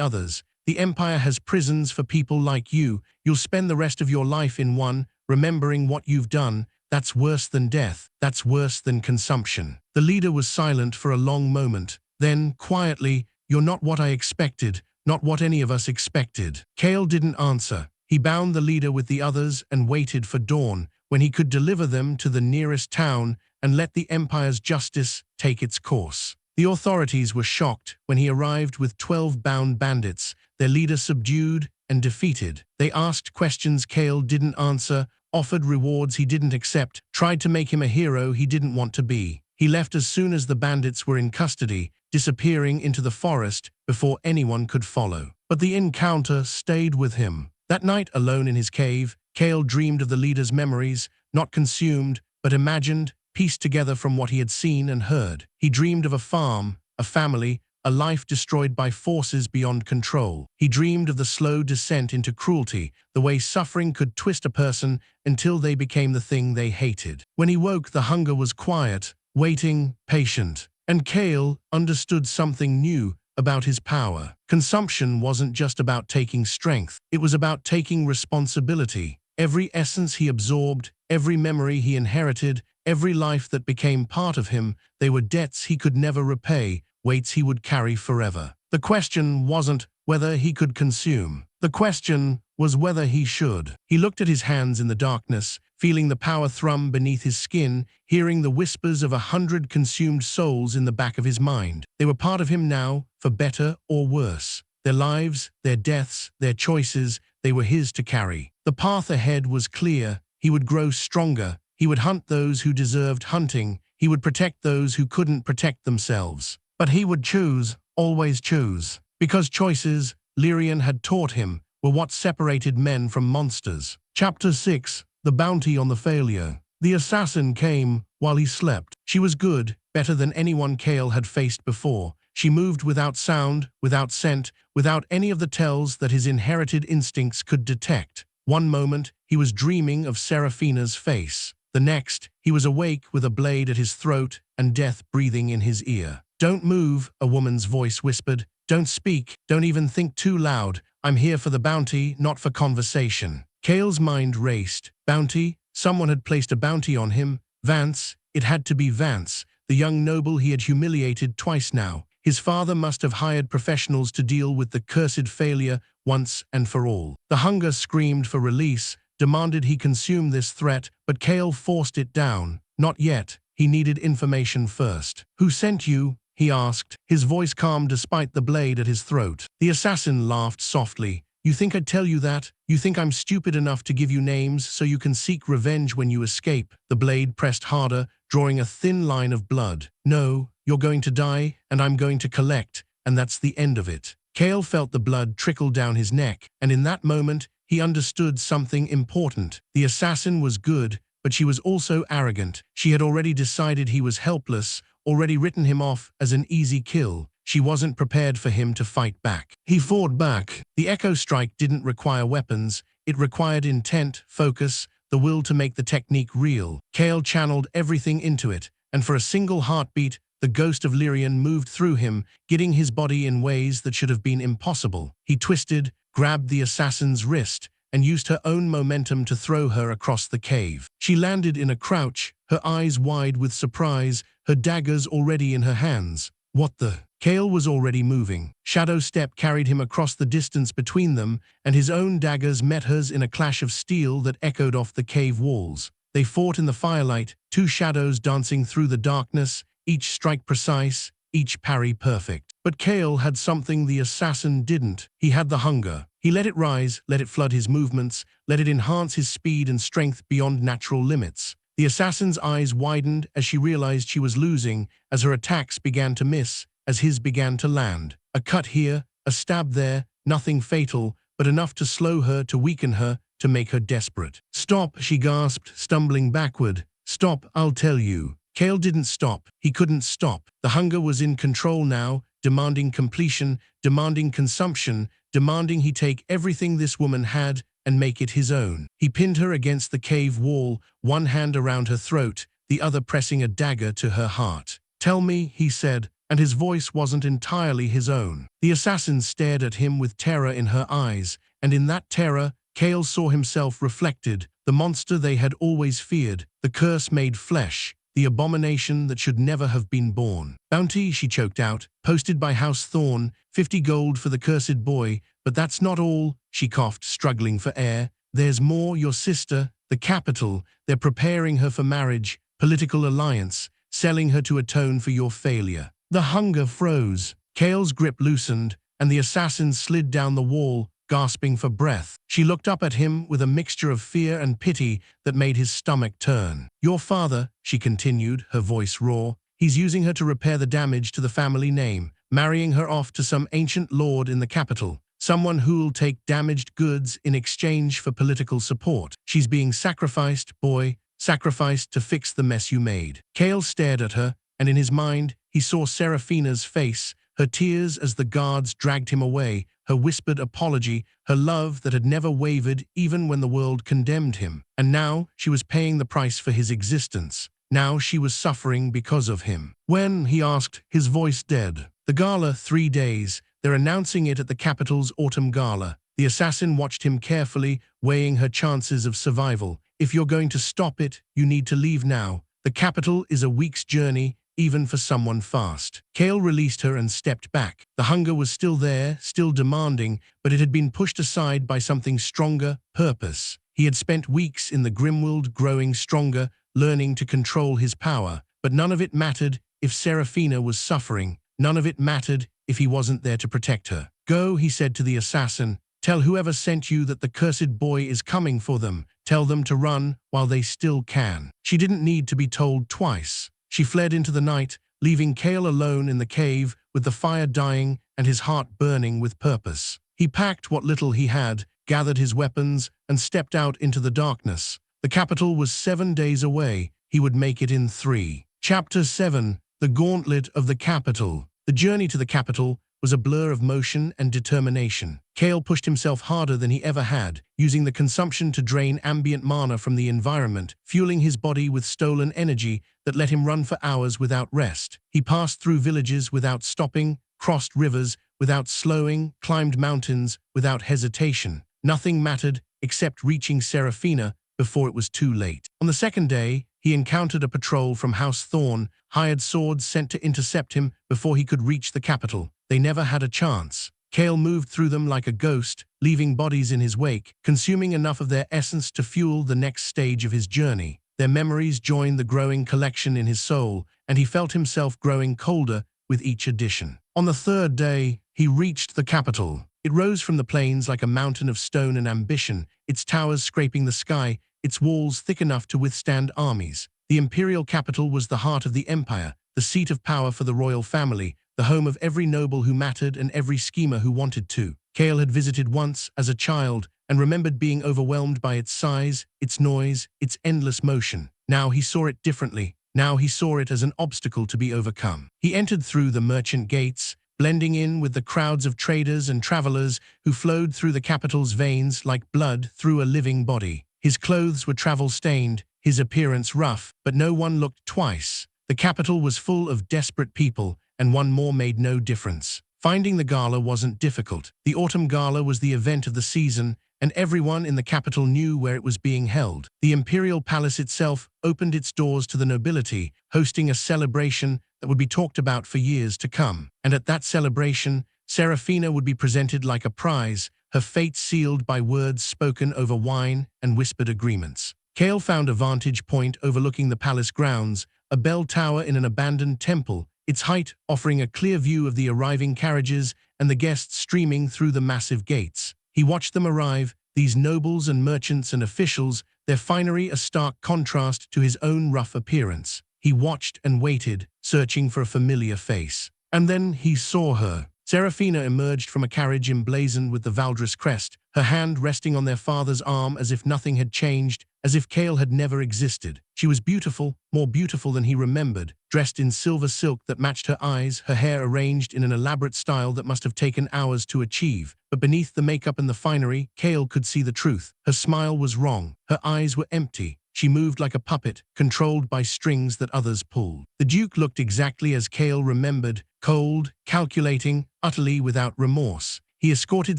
others. The Empire has prisons for people like you. You'll spend the rest of your life in one, remembering what you've done. That's worse than death. That's worse than consumption. The leader was silent for a long moment. Then, quietly, "You're not what I expected, not what any of us expected." Kael didn't answer. He bound the leader with the others and waited for dawn, when he could deliver them to the nearest town and let the Empire's justice take its course. The authorities were shocked when he arrived with 12 bound bandits, their leader subdued and defeated. They asked questions Kael didn't answer, offered rewards he didn't accept, tried to make him a hero he didn't want to be. He left as soon as the bandits were in custody, disappearing into the forest before anyone could follow. But the encounter stayed with him. That night, alone in his cave, Kael dreamed of the leader's memories, not consumed, but imagined, pieced together from what he had seen and heard. He dreamed of a farm, a family, a life destroyed by forces beyond control. He dreamed of the slow descent into cruelty, the way suffering could twist a person until they became the thing they hated. When he woke, the hunger was quiet, waiting, patient. And Kael understood something new about his power. Consumption wasn't just about taking strength. It was about taking responsibility. Every essence he absorbed, every memory he inherited, every life that became part of him, they were debts he could never repay, weights he would carry forever. The question wasn't whether he could consume. The question was whether he should. He looked at his hands in the darkness, feeling the power thrum beneath his skin, hearing the whispers of 100 consumed souls in the back of his mind. They were part of him now, for better or worse. Their lives, their deaths, their choices, they were his to carry. The path ahead was clear. He would grow stronger. He would hunt those who deserved hunting. He would protect those who couldn't protect themselves. But he would choose, always choose. Because choices, Lyrian had taught him, were what separated men from monsters. Chapter 6. The Bounty on the Failure. The assassin came while he slept. She was good, better than anyone Kael had faced before. She moved without sound, without scent, without any of the tells that his inherited instincts could detect. One moment, he was dreaming of Seraphina's face. The next, he was awake with a blade at his throat and death breathing in his ear. "Don't move," a woman's voice whispered. "Don't speak, don't even think too loud. I'm here for the bounty, not for conversation." Kael's mind raced. Bounty? Someone had placed a bounty on him. Vance? It had to be Vance, the young noble he had humiliated twice now. His father must have hired professionals to deal with the cursed failure once and for all. The hunger screamed for release, demanded he consume this threat, but Kael forced it down. Not yet. He needed information first. "Who sent you?" he asked, his voice calm despite the blade at his throat. The assassin laughed softly. "You think I'd tell you that? You think I'm stupid enough to give you names so you can seek revenge when you escape?" The blade pressed harder, drawing a thin line of blood. "No, you're going to die, and I'm going to collect, and that's the end of it." Kael felt the blood trickle down his neck, and in that moment, he understood something important. The assassin was good, but she was also arrogant. She had already decided he was helpless, already written him off as an easy kill. She wasn't prepared for him to fight back. He fought back. The echo strike didn't require weapons. It required intent, focus, the will to make the technique real. Kael channeled everything into it, and for a single heartbeat, the ghost of Lyrian moved through him, getting his body in ways that should have been impossible. He twisted, grabbed the assassin's wrist, and used her own momentum to throw her across the cave. She landed in a crouch, her eyes wide with surprise, her daggers already in her hands. What the? Kael was already moving. Shadow Step carried him across the distance between them, and his own daggers met hers in a clash of steel that echoed off the cave walls. They fought in the firelight, two shadows dancing through the darkness, each strike precise, each parry perfect. But Kael had something the assassin didn't. He had the hunger. He let it rise, let it flood his movements, let it enhance his speed and strength beyond natural limits. The assassin's eyes widened as she realized she was losing, as her attacks began to miss, as his began to land. A cut here, a stab there, nothing fatal, but enough to slow her, to weaken her, to make her desperate. "Stop," she gasped, stumbling backward. "Stop, I'll tell you." Kael didn't stop. He couldn't stop. The hunger was in control now, demanding completion, demanding consumption, demanding he take everything this woman had and make it his own. He pinned her against the cave wall, one hand around her throat, the other pressing a dagger to her heart. "Tell me," he said, and his voice wasn't entirely his own. The assassin stared at him with terror in her eyes, and in that terror, Kael saw himself reflected, the monster they had always feared, the curse made flesh, the abomination that should never have been born. "Bounty," she choked out, "posted by House Thorn, 50 gold for the cursed boy, but that's not all," she coughed, struggling for air. "There's more, your sister, the capital, they're preparing her for marriage, political alliance, selling her to atone for your failure." The hunger froze. Kael's grip loosened, and the assassin slid down the wall, gasping for breath. She looked up at him with a mixture of fear and pity that made his stomach turn. "Your father," she continued, her voice raw, "he's using her to repair the damage to the family name, marrying her off to some ancient lord in the capital, someone who'll take damaged goods in exchange for political support. She's being sacrificed, boy, sacrificed to fix the mess you made." Kael stared at her, and in his mind, he saw Seraphina's face, her tears as the guards dragged him away, her whispered apology, her love that had never wavered even when the world condemned him. And now she was paying the price for his existence. Now she was suffering because of him. "When?" he asked, his voice dead. "The gala, 3 days. They're announcing it at the capital's autumn gala." The assassin watched him carefully, weighing her chances of survival. "If you're going to stop it, you need to leave now. The capital is a week's journey, even for someone fast." Kael released her and stepped back. The hunger was still there, still demanding, but it had been pushed aside by something stronger, purpose. He had spent weeks in the Grimmwild growing stronger, learning to control his power, but none of it mattered if Seraphina was suffering. None of it mattered if he wasn't there to protect her. "Go," he said to the assassin. "Tell whoever sent you that the cursed boy is coming for them. Tell them to run while they still can." She didn't need to be told twice. She fled into the night, leaving Kael alone in the cave with the fire dying and his heart burning with purpose. He packed what little he had, gathered his weapons, and stepped out into the darkness. The capital was 7 days away. He would make it in 3. Chapter 7: The Gauntlet of the Capital. The journey to the capital was a blur of motion and determination. Kael pushed himself harder than he ever had, using the consumption to drain ambient mana from the environment, fueling his body with stolen energy that let him run for hours without rest. He passed through villages without stopping, crossed rivers without slowing, climbed mountains without hesitation. Nothing mattered except reaching Seraphina before it was too late. On the second day, he encountered a patrol from House Thorn, hired swords sent to intercept him before he could reach the capital. They never had a chance. Kael moved through them like a ghost, leaving bodies in his wake, consuming enough of their essence to fuel the next stage of his journey. Their memories joined the growing collection in his soul, and he felt himself growing colder with each addition. On the third day, he reached the capital. It rose from the plains like a mountain of stone and ambition, its towers scraping the sky, its walls thick enough to withstand armies. The imperial capital was the heart of the empire, the seat of power for the royal family, the home of every noble who mattered and every schemer who wanted to. Kael had visited once as a child and remembered being overwhelmed by its size, its noise, its endless motion. Now he saw it differently. Now he saw it as an obstacle to be overcome. He entered through the merchant gates, blending in with the crowds of traders and travelers who flowed through the capital's veins like blood through a living body. His clothes were travel-stained, his appearance rough, but no one looked twice. The capital was full of desperate people, and one more made no difference. Finding the gala wasn't difficult. The autumn gala was the event of the season, and everyone in the capital knew where it was being held. The imperial palace itself opened its doors to the nobility, hosting a celebration that would be talked about for years to come. And at that celebration, Seraphina would be presented like a prize, her fate sealed by words spoken over wine and whispered agreements. Kael found a vantage point overlooking the palace grounds, a bell tower in an abandoned temple, its height offering a clear view of the arriving carriages and the guests streaming through the massive gates. He watched them arrive, these nobles and merchants and officials, their finery a stark contrast to his own rough appearance. He watched and waited, searching for a familiar face. And then he saw her. Seraphina emerged from a carriage emblazoned with the Valdrion crest, her hand resting on their father's arm as if nothing had changed, as if Kael had never existed. She was beautiful, more beautiful than he remembered, dressed in silver silk that matched her eyes, her hair arranged in an elaborate style that must have taken hours to achieve. But beneath the makeup and the finery, Kael could see the truth. Her smile was wrong. Her eyes were empty. she moved like a puppet, controlled by strings that others pulled. The Duke looked exactly as Kael remembered, cold, calculating, utterly without remorse. He escorted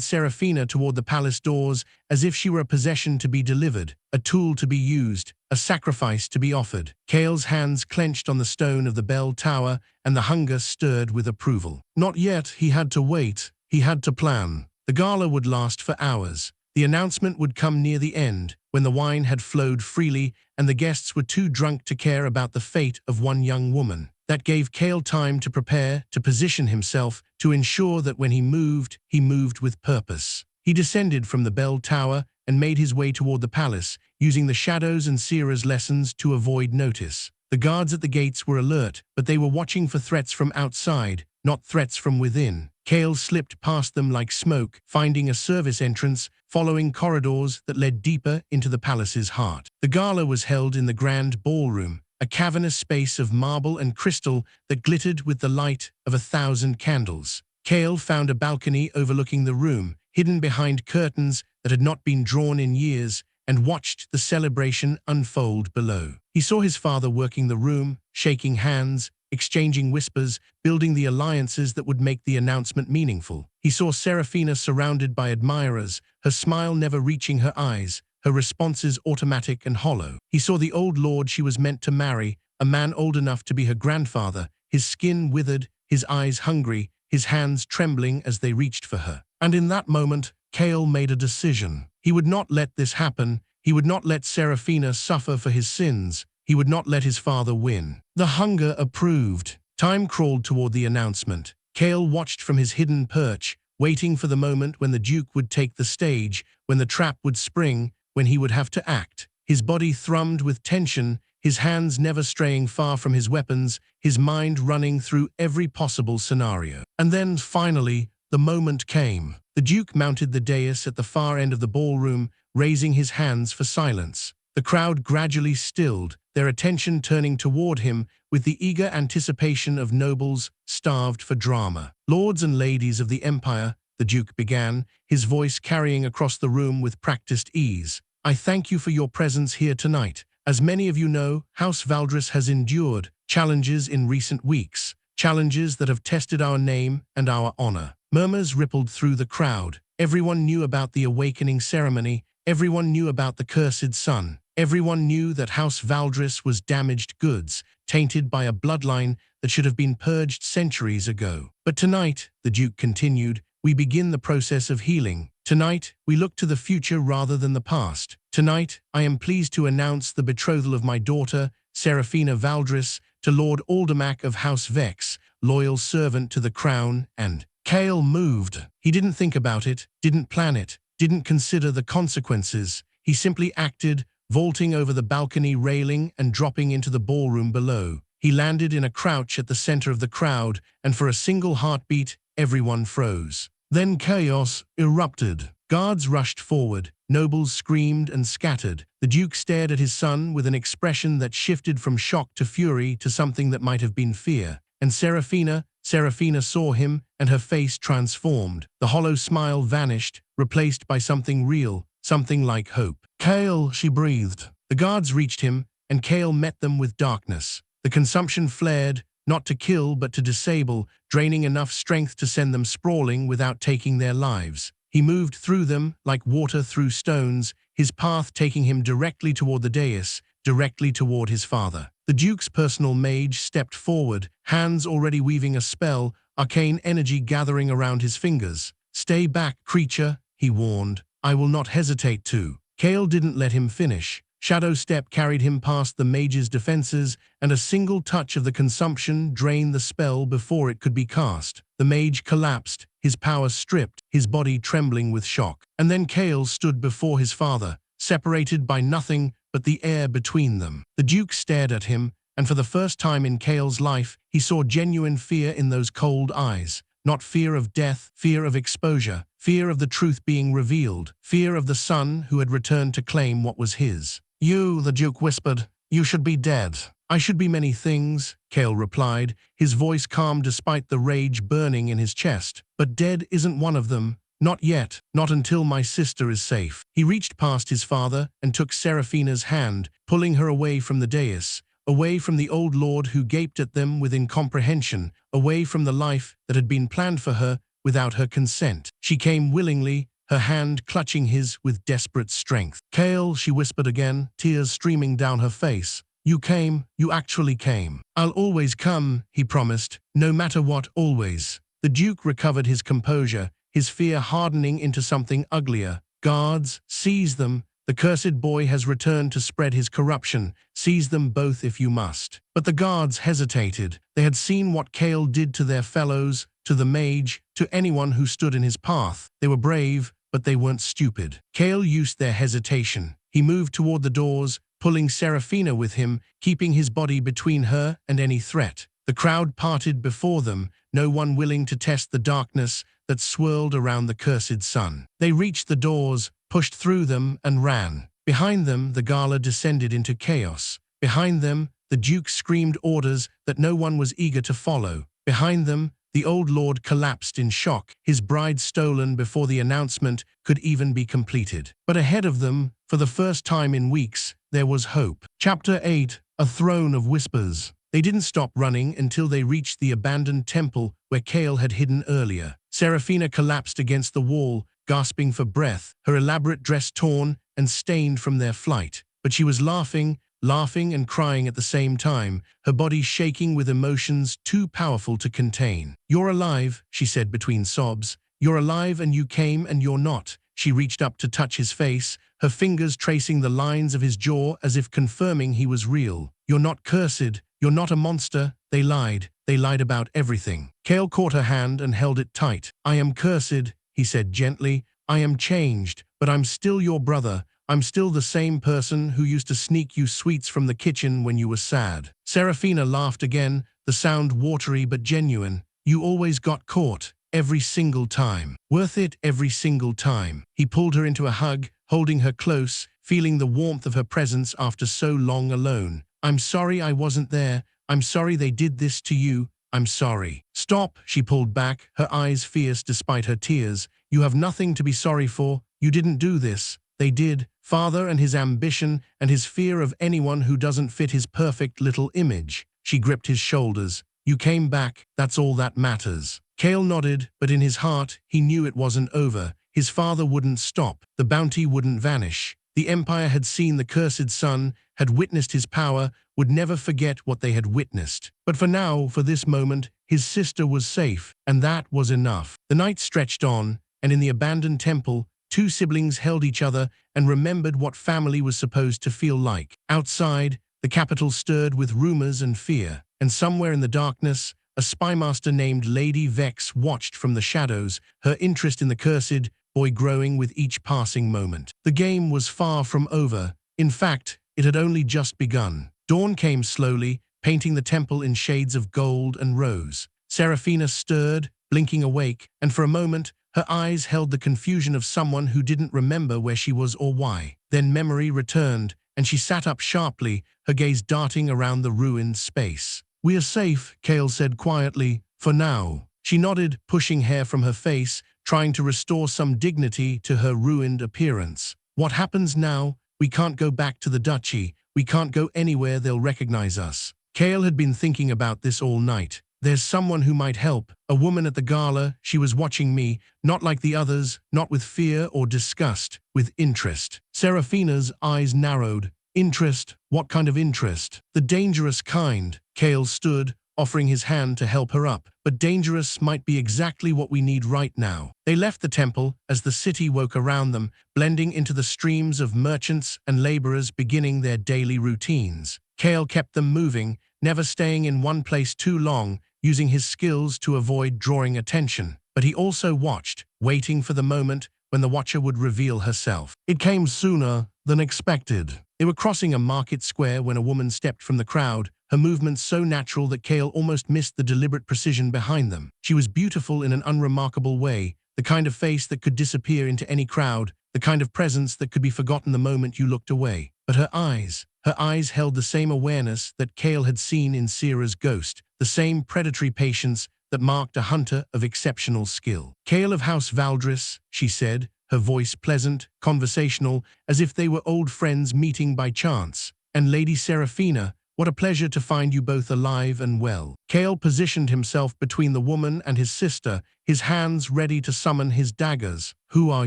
Seraphina toward the palace doors as if she were a possession to be delivered, a tool to be used, a sacrifice to be offered. Kael's hands clenched on the stone of the bell tower, and the hunger stirred with approval. Not yet, he had to wait, he had to plan. The gala would last for hours. The announcement would come near the end, when the wine had flowed freely and the guests were too drunk to care about the fate of one young woman. That gave Kael time to prepare, to position himself, to ensure that when he moved with purpose. He descended from the bell tower and made his way toward the palace, using the shadows and Sera's lessons to avoid notice. The guards at the gates were alert, but they were watching for threats from outside, not threats from within. Kael slipped past them like smoke, finding a service entrance, following corridors that led deeper into the palace's heart. The gala was held in the grand ballroom, a cavernous space of marble and crystal that glittered with the light of 1,000 candles. Kael found a balcony overlooking the room, hidden behind curtains that had not been drawn in years, and watched the celebration unfold below. He saw his father working the room, shaking hands, exchanging whispers, building the alliances that would make the announcement meaningful. He saw Seraphina surrounded by admirers, her smile never reaching her eyes, her responses automatic and hollow. He saw the old lord she was meant to marry, a man old enough to be her grandfather, his skin withered, his eyes hungry, his hands trembling as they reached for her. And in that moment, Kael made a decision. He would not let this happen. He would not let Seraphina suffer for his sins. He would not let his father win. The hunger approved. Time crawled toward the announcement. Kael watched from his hidden perch, waiting for the moment when the Duke would take the stage, when the trap would spring, when he would have to act. His body thrummed with tension, his hands never straying far from his weapons, his mind running through every possible scenario. And then, finally, the moment came. The Duke mounted the dais at the far end of the ballroom, raising his hands for silence. The crowd gradually stilled, their attention turning toward him with the eager anticipation of nobles starved for drama. Lords and ladies of the Empire, the Duke began, his voice carrying across the room with practiced ease. I thank you for your presence here tonight. As many of you know, House Valdrion has endured challenges in recent weeks, challenges that have tested our name and our honor. Murmurs rippled through the crowd. Everyone knew about the awakening ceremony. Everyone knew about the cursed sun. Everyone knew that House Valdrion was damaged goods, tainted by a bloodline that should have been purged centuries ago. But tonight, the Duke continued, we begin the process of healing. Tonight, we look to the future rather than the past. Tonight, I am pleased to announce the betrothal of my daughter, Seraphina Valdrion, to Lord Aldermac of House Vex, loyal servant to the crown, and Kael moved. He didn't think about it, didn't plan it, didn't consider the consequences. He simply acted, vaulting over the balcony railing and dropping into the ballroom below. He landed in a crouch at the center of the crowd, and for a single heartbeat, everyone froze. Then chaos erupted. Guards rushed forward, nobles screamed and scattered. The Duke stared at his son with an expression that shifted from shock to fury to something that might have been fear. And Seraphina saw him, and her face transformed. The hollow smile vanished, replaced by something real, something like hope. Kael, she breathed. The guards reached him, and Kael met them with darkness. The consumption flared, not to kill but to disable, draining enough strength to send them sprawling without taking their lives. He moved through them like water through stones, his path taking him directly toward the dais, directly toward his father. The Duke's personal mage stepped forward, hands already weaving a spell, arcane energy gathering around his fingers. Stay back, creature, he warned. I will not hesitate to. Kael didn't let him finish. Shadow Step carried him past the mage's defenses, and a single touch of the consumption drained the spell before it could be cast. The mage collapsed, his power stripped, his body trembling with shock. And then Kael stood before his father, separated by nothing but the air between them. The Duke stared at him, and for the first time in Kael's life, he saw genuine fear in those cold eyes. Not fear of death, fear of exposure, fear of the truth being revealed, fear of the son who had returned to claim what was his. You, the Duke whispered, you should be dead. I should be many things, Kael replied, his voice calm despite the rage burning in his chest. But dead isn't one of them. Not yet, not until my sister is safe. He reached past his father and took Seraphina's hand, pulling her away from the dais, away from the old lord who gaped at them with incomprehension, away from the life that had been planned for her without her consent. She came willingly, her hand clutching his with desperate strength. "Kael," she whispered again, tears streaming down her face. "You came, you actually came." "I'll always come," he promised, "no matter what, always." The Duke recovered his composure, his fear hardening into something uglier. "Guards, seize them. The cursed boy has returned to spread his corruption. Seize them both if you must." But the guards hesitated. They had seen what Kael did to their fellows, to the mage, to anyone who stood in his path. They were brave, but they weren't stupid. Kael used their hesitation. He moved toward the doors, pulling Seraphina with him, keeping his body between her and any threat. The crowd parted before them, no one willing to test the darkness that swirled around the cursed sun. They reached the doors, pushed through them, and ran. Behind them, the Gala descended into chaos. Behind them, the Duke screamed orders that no one was eager to follow. Behind them, the old lord collapsed in shock, his bride stolen before the announcement could even be completed. But ahead of them, for the first time in weeks, there was hope. Chapter 8, A Throne of Whispers. They didn't stop running until they reached the abandoned temple where Kael had hidden earlier. Seraphina collapsed against the wall, gasping for breath, her elaborate dress torn and stained from their flight. But she was laughing and crying at the same time, her body shaking with emotions too powerful to contain. "You're alive," she said between sobs. "You're alive and you came and you're not." She reached up to touch his face, her fingers tracing the lines of his jaw as if confirming he was real. "You're not cursed. You're not a monster." They lied. They lied about everything. Kael caught her hand and held it tight. "I am cursed," he said gently. "I am changed, but I'm still your brother. I'm still the same person who used to sneak you sweets from the kitchen when you were sad." Seraphina laughed again, the sound watery but genuine. "You always got caught. Every single time. Worth it every single time." He pulled her into a hug, holding her close, feeling the warmth of her presence after so long alone. "I'm sorry I wasn't there. I'm sorry they did this to you. I'm sorry." "Stop," she pulled back, her eyes fierce despite her tears. "You have nothing to be sorry for. You didn't do this. They did. Father and his ambition and his fear of anyone who doesn't fit his perfect little image." She gripped his shoulders. "You came back. That's all that matters." Kael nodded, but in his heart, he knew it wasn't over. His father wouldn't stop. The bounty wouldn't vanish. The Empire had seen the cursed son, had witnessed his power, would never forget what they had witnessed. But for now, for this moment, his sister was safe, and that was enough. The night stretched on, and in the abandoned temple, two siblings held each other and remembered what family was supposed to feel like. Outside, the capital stirred with rumors and fear, and somewhere in the darkness, a spymaster named Lady Vex watched from the shadows, her interest in the cursed boy growing with each passing moment. The game was far from over. In fact, it had only just begun. Dawn came slowly, painting the temple in shades of gold and rose. Seraphina stirred, blinking awake, and for a moment, her eyes held the confusion of someone who didn't remember where she was or why. Then memory returned, and she sat up sharply, her gaze darting around the ruined space. "We are safe," Kael said quietly, "for now." She nodded, pushing hair from her face, trying to restore some dignity to her ruined appearance. "What happens now? We can't go back to the duchy. We can't go anywhere they'll recognize us." Kael had been thinking about this all night. "There's someone who might help. A woman at the gala. She was watching me, not like the others, not with fear or disgust, with interest." Seraphina's eyes narrowed. "Interest? What kind of interest?" "The dangerous kind." Kael stood, offering his hand to help her up. "But dangerous might be exactly what we need right now." They left the temple as the city woke around them, blending into the streams of merchants and laborers beginning their daily routines. Kael kept them moving, never staying in one place too long, using his skills to avoid drawing attention. But he also watched, waiting for the moment when the Watcher would reveal herself. It came sooner than expected. They were crossing a market square when a woman stepped from the crowd, her movements so natural that Kael almost missed the deliberate precision behind them. She was beautiful in an unremarkable way, the kind of face that could disappear into any crowd, the kind of presence that could be forgotten the moment you looked away. But her eyes held the same awareness that Kael had seen in Sera's ghost, the same predatory patience that marked a hunter of exceptional skill. "Kael of House Valdris," she said, her voice pleasant, conversational, as if they were old friends meeting by chance. "And Lady Seraphina, what a pleasure to find you both alive and well." Kael positioned himself between the woman and his sister, his hands ready to summon his daggers. "Who are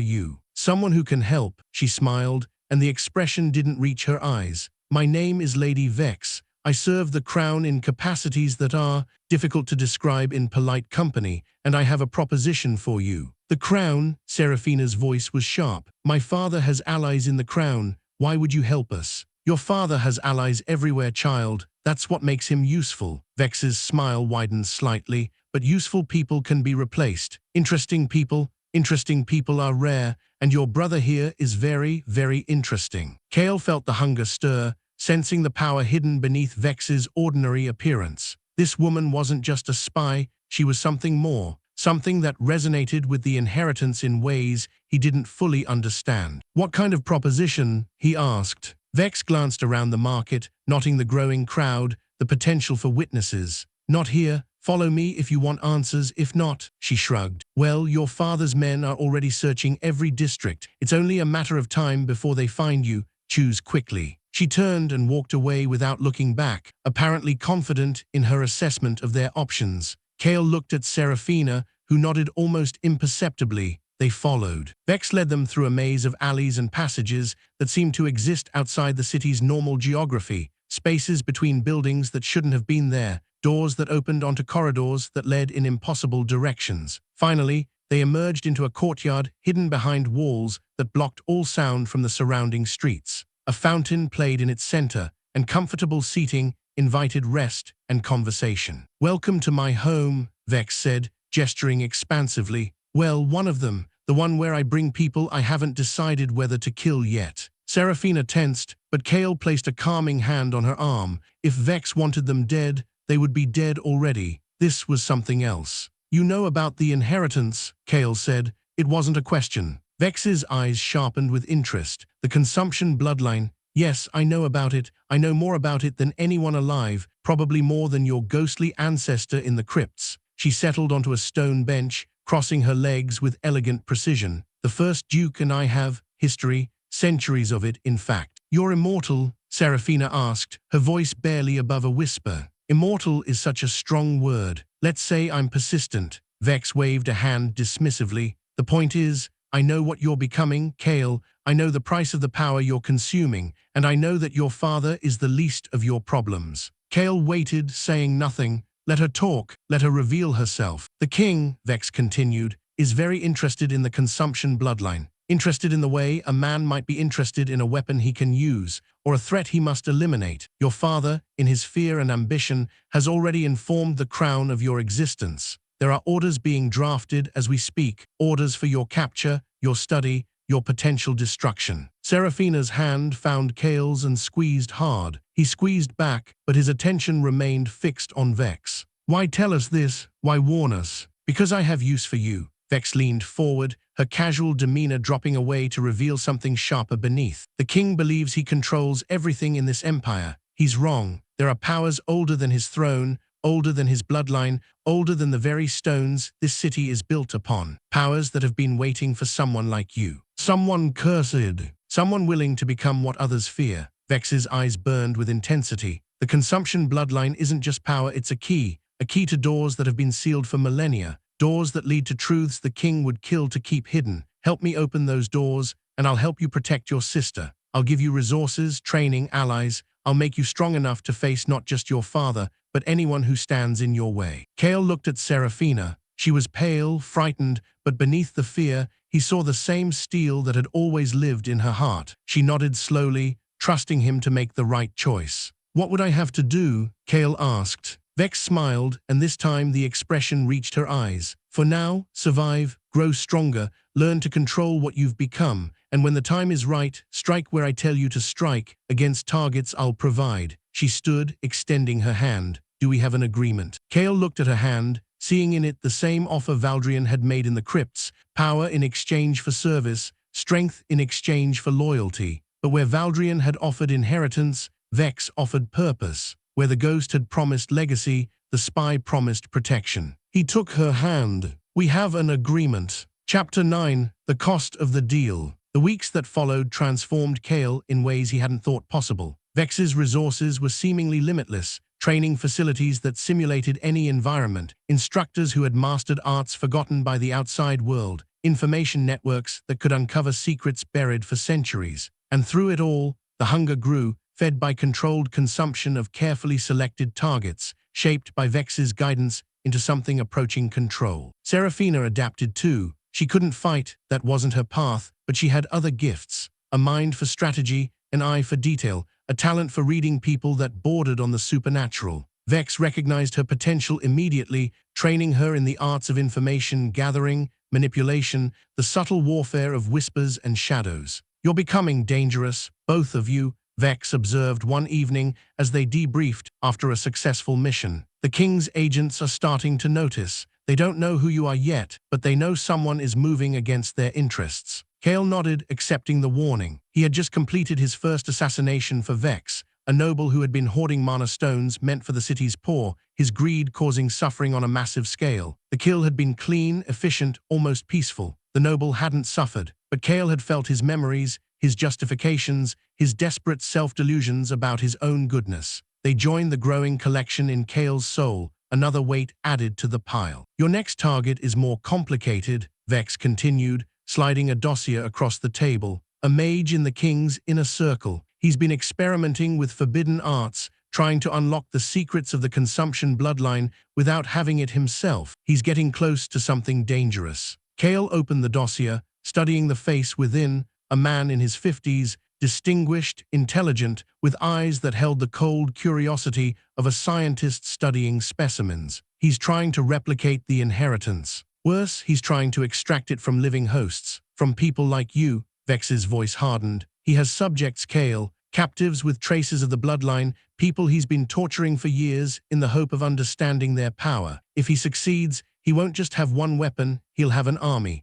you?" "Someone who can help," she smiled, and the expression didn't reach her eyes. "My name is Lady Vex. I serve the crown in capacities that are difficult to describe in polite company, and I have a proposition for you." "The crown?" Seraphina's voice was sharp. "My father has allies in the crown. Why would you help us?" "Your father has allies everywhere, child. That's what makes him useful." Vex's smile widened slightly. "But useful people can be replaced. Interesting people are rare, and your brother here is very, very interesting." Kael felt the hunger stir, sensing the power hidden beneath Vex's ordinary appearance. This woman wasn't just a spy, she was something more, something that resonated with the inheritance in ways he didn't fully understand. "What kind of proposition?" he asked. Vex glanced around the market, noting the growing crowd, the potential for witnesses. "Not here. Follow me if you want answers. If not," she shrugged. "Well, your father's men are already searching every district. It's only a matter of time before they find you. Choose quickly." She turned and walked away without looking back, apparently confident in her assessment of their options. Kael looked at Seraphina, who nodded almost imperceptibly. They followed. Vex led them through a maze of alleys and passages that seemed to exist outside the city's normal geography, spaces between buildings that shouldn't have been there, doors that opened onto corridors that led in impossible directions. Finally, they emerged into a courtyard hidden behind walls that blocked all sound from the surrounding streets. A fountain played in its center, and comfortable seating invited rest and conversation. "Welcome to my home," Vex said, gesturing expansively. "Well, one of them, the one where I bring people I haven't decided whether to kill yet." Seraphina tensed, but Kael placed a calming hand on her arm. If Vex wanted them dead, they would be dead already. This was something else. "You know about the inheritance," Kael said. It wasn't a question. Vex's eyes sharpened with interest. "The Consumption Bloodline. Yes, I know about it. I know more about it than anyone alive, probably more than your ghostly ancestor in the Crypts." She settled onto a stone bench, crossing her legs with elegant precision. "The first Duke and I have history, centuries of it, in fact." "You're immortal?" Seraphina asked, her voice barely above a whisper. "Immortal is such a strong word. Let's say I'm persistent." Vex waved a hand dismissively. "The point is, I know what you're becoming, Kael. I know the price of the power you're consuming, and I know that your father is the least of your problems." Kael waited, saying nothing. Let her talk, let her reveal herself. "The king," Vex continued, "is very interested in the Consumption Bloodline. Interested in the way a man might be interested in a weapon he can use, or a threat he must eliminate. Your father, in his fear and ambition, has already informed the crown of your existence. There are orders being drafted as we speak, orders for your capture, your study, your potential destruction." Seraphina's hand found Kael's and squeezed hard. He squeezed back, but his attention remained fixed on Vex. "Why tell us this? Why warn us?" "Because I have use for you." Vex leaned forward, her casual demeanor dropping away to reveal something sharper beneath. "The king believes he controls everything in this empire. He's wrong. There are powers older than his throne, older than his bloodline, older than the very stones this city is built upon. Powers that have been waiting for someone like you. Someone cursed. Someone willing to become what others fear." Vex's eyes burned with intensity. "The Consumption Bloodline isn't just power, it's a key to doors that have been sealed for millennia, doors that lead to truths the king would kill to keep hidden. Help me open those doors, and I'll help you protect your sister. I'll give you resources, training, allies. I'll make you strong enough to face not just your father, but anyone who stands in your way." Kael looked at Seraphina. She was pale, frightened, but beneath the fear, he saw the same steel that had always lived in her heart. She nodded slowly, trusting him to make the right choice. "What would I have to do?" Kael asked. Vex smiled, and this time the expression reached her eyes. "For now, survive, grow stronger, learn to control what you've become, and when the time is right, strike where I tell you to strike, against targets I'll provide." She stood, extending her hand. "Do we have an agreement?" Kael looked at her hand, seeing in it the same offer Valdrion had made in the Crypts, power in exchange for service, strength in exchange for loyalty. But where Valdrion had offered inheritance, Vex offered purpose. Where the ghost had promised legacy, the spy promised protection. He took her hand. "We have an agreement." Chapter 9. The Cost of the Deal. The weeks that followed transformed Kael in ways he hadn't thought possible. Vex's resources were seemingly limitless, training facilities that simulated any environment, instructors who had mastered arts forgotten by the outside world, information networks that could uncover secrets buried for centuries. And through it all, the hunger grew, fed by controlled consumption of carefully selected targets, shaped by Vex's guidance into something approaching control. Seraphina adapted too. She couldn't fight, that wasn't her path, but she had other gifts: a mind for strategy, an eye for detail, a talent for reading people that bordered on the supernatural. Vex recognized her potential immediately, training her in the arts of information gathering, manipulation, the subtle warfare of whispers and shadows. "You're becoming dangerous, both of you," Vex observed one evening as they debriefed after a successful mission. "The King's agents are starting to notice. They don't know who you are yet, but they know someone is moving against their interests." Kael nodded, accepting the warning. He had just completed his first assassination for Vex, a noble who had been hoarding mana stones meant for the city's poor, his greed causing suffering on a massive scale. The kill had been clean, efficient, almost peaceful. The noble hadn't suffered, but Kael had felt his memories, his justifications, his desperate self-delusions about his own goodness. They joined the growing collection in Kael's soul, another weight added to the pile. "Your next target is more complicated," Vex continued, sliding a dossier across the table. "A mage in the King's inner circle. He's been experimenting with forbidden arts, trying to unlock the secrets of the Consumption Bloodline without having it himself. He's getting close to something dangerous." Kael opened the dossier, studying the face within, a man in his 50s, distinguished, intelligent, with eyes that held the cold curiosity of a scientist studying specimens. "He's trying to replicate the inheritance. Worse, he's trying to extract it from living hosts, from people like you." Vex's voice hardened. "He has subjects, Kael, captives with traces of the bloodline, people he's been torturing for years in the hope of understanding their power. If he succeeds, he won't just have one weapon, he'll have an army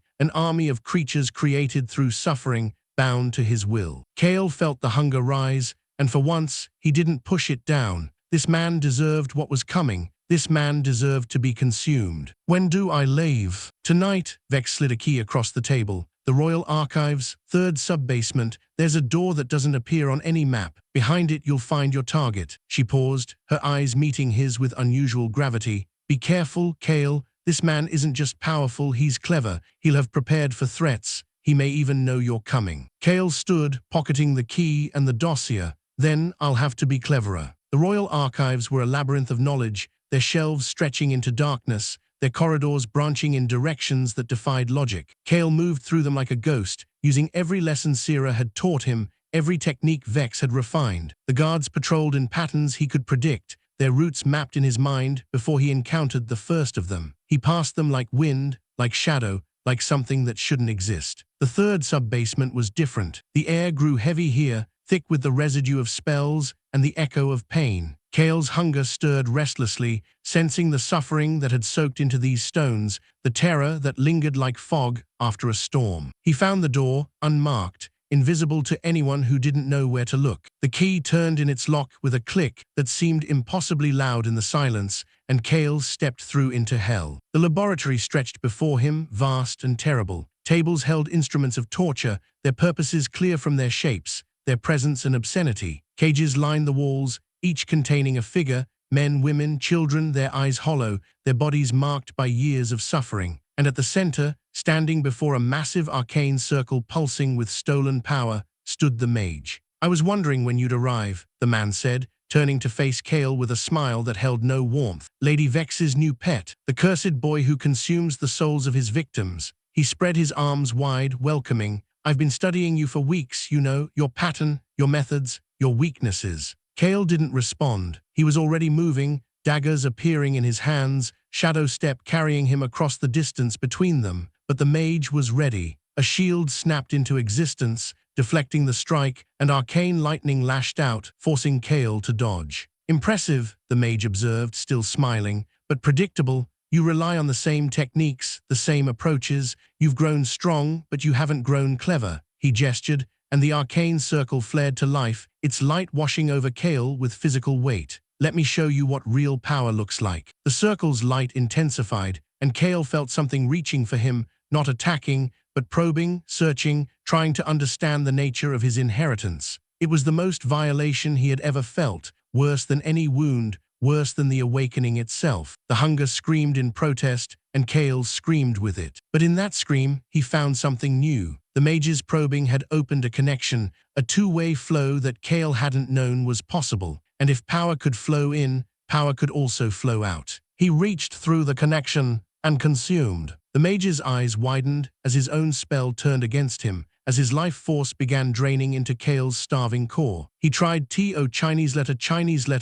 of creatures created through suffering, bound to his will." Kael felt the hunger rise, and for once, he didn't push it down. This man deserved what was coming. This man deserved to be consumed. "When do I leave?" "Tonight," Vex slid a key across the table. "The Royal Archives, 3rd sub-basement. There's a door that doesn't appear on any map. Behind it you'll find your target." She paused, her eyes meeting his with unusual gravity. "Be careful, Kael. This man isn't just powerful, he's clever. He'll have prepared for threats. He may even know you're coming." Kael stood, pocketing the key and the dossier. "Then I'll have to be cleverer." The Royal Archives were a labyrinth of knowledge, their shelves stretching into darkness, their corridors branching in directions that defied logic. Kael moved through them like a ghost, using every lesson Sera had taught him, every technique Vex had refined. The guards patrolled in patterns he could predict, their routes mapped in his mind before he encountered the first of them. He passed them like wind, like shadow, like something that shouldn't exist. The 3rd sub-basement was different. The air grew heavy here, thick with the residue of spells and the echo of pain. Kael's hunger stirred restlessly, sensing the suffering that had soaked into these stones, the terror that lingered like fog after a storm. He found the door, unmarked, invisible to anyone who didn't know where to look. The key turned in its lock with a click that seemed impossibly loud in the silence, and Kael stepped through into hell. The laboratory stretched before him, vast and terrible. Tables held instruments of torture, their purposes clear from their shapes, their presence an obscenity. Cages lined the walls, each containing a figure, men, women, children, their eyes hollow, their bodies marked by years of suffering. And at the center, standing before a massive arcane circle pulsing with stolen power, stood the Mage. "I was wondering when you'd arrive," the man said, turning to face Kael with a smile that held no warmth. "Lady Vex's new pet, the cursed boy who consumes the souls of his victims." He spread his arms wide, welcoming. "I've been studying you for weeks, you know, your pattern, your methods, your weaknesses." Kael didn't respond. He was already moving, daggers appearing in his hands, shadow step carrying him across the distance between them. But the Mage was ready. A shield snapped into existence, deflecting the strike, and arcane lightning lashed out, forcing Kael to dodge. "Impressive," the Mage observed, still smiling, "but predictable. You rely on the same techniques, the same approaches. You've grown strong, but you haven't grown clever." He gestured, and the arcane circle flared to life, its light washing over Kael with physical weight. Let me show you what real power looks like." The circle's light intensified, and Kael felt something reaching for him, not attacking, but probing, searching, trying to understand the nature of his inheritance. It was the most violation he had ever felt, worse than any wound, worse than the awakening itself. The hunger screamed in protest, and Kael screamed with it. But in that scream, he found something new. The mage's probing had opened a connection, a two-way flow that Kael hadn't known was possible. And if power could flow in, power could also flow out. He reached through the connection and consumed. The mage's eyes widened as his own spell turned against him, as his life force began draining into Kael's starving core. He tried Chinese letter,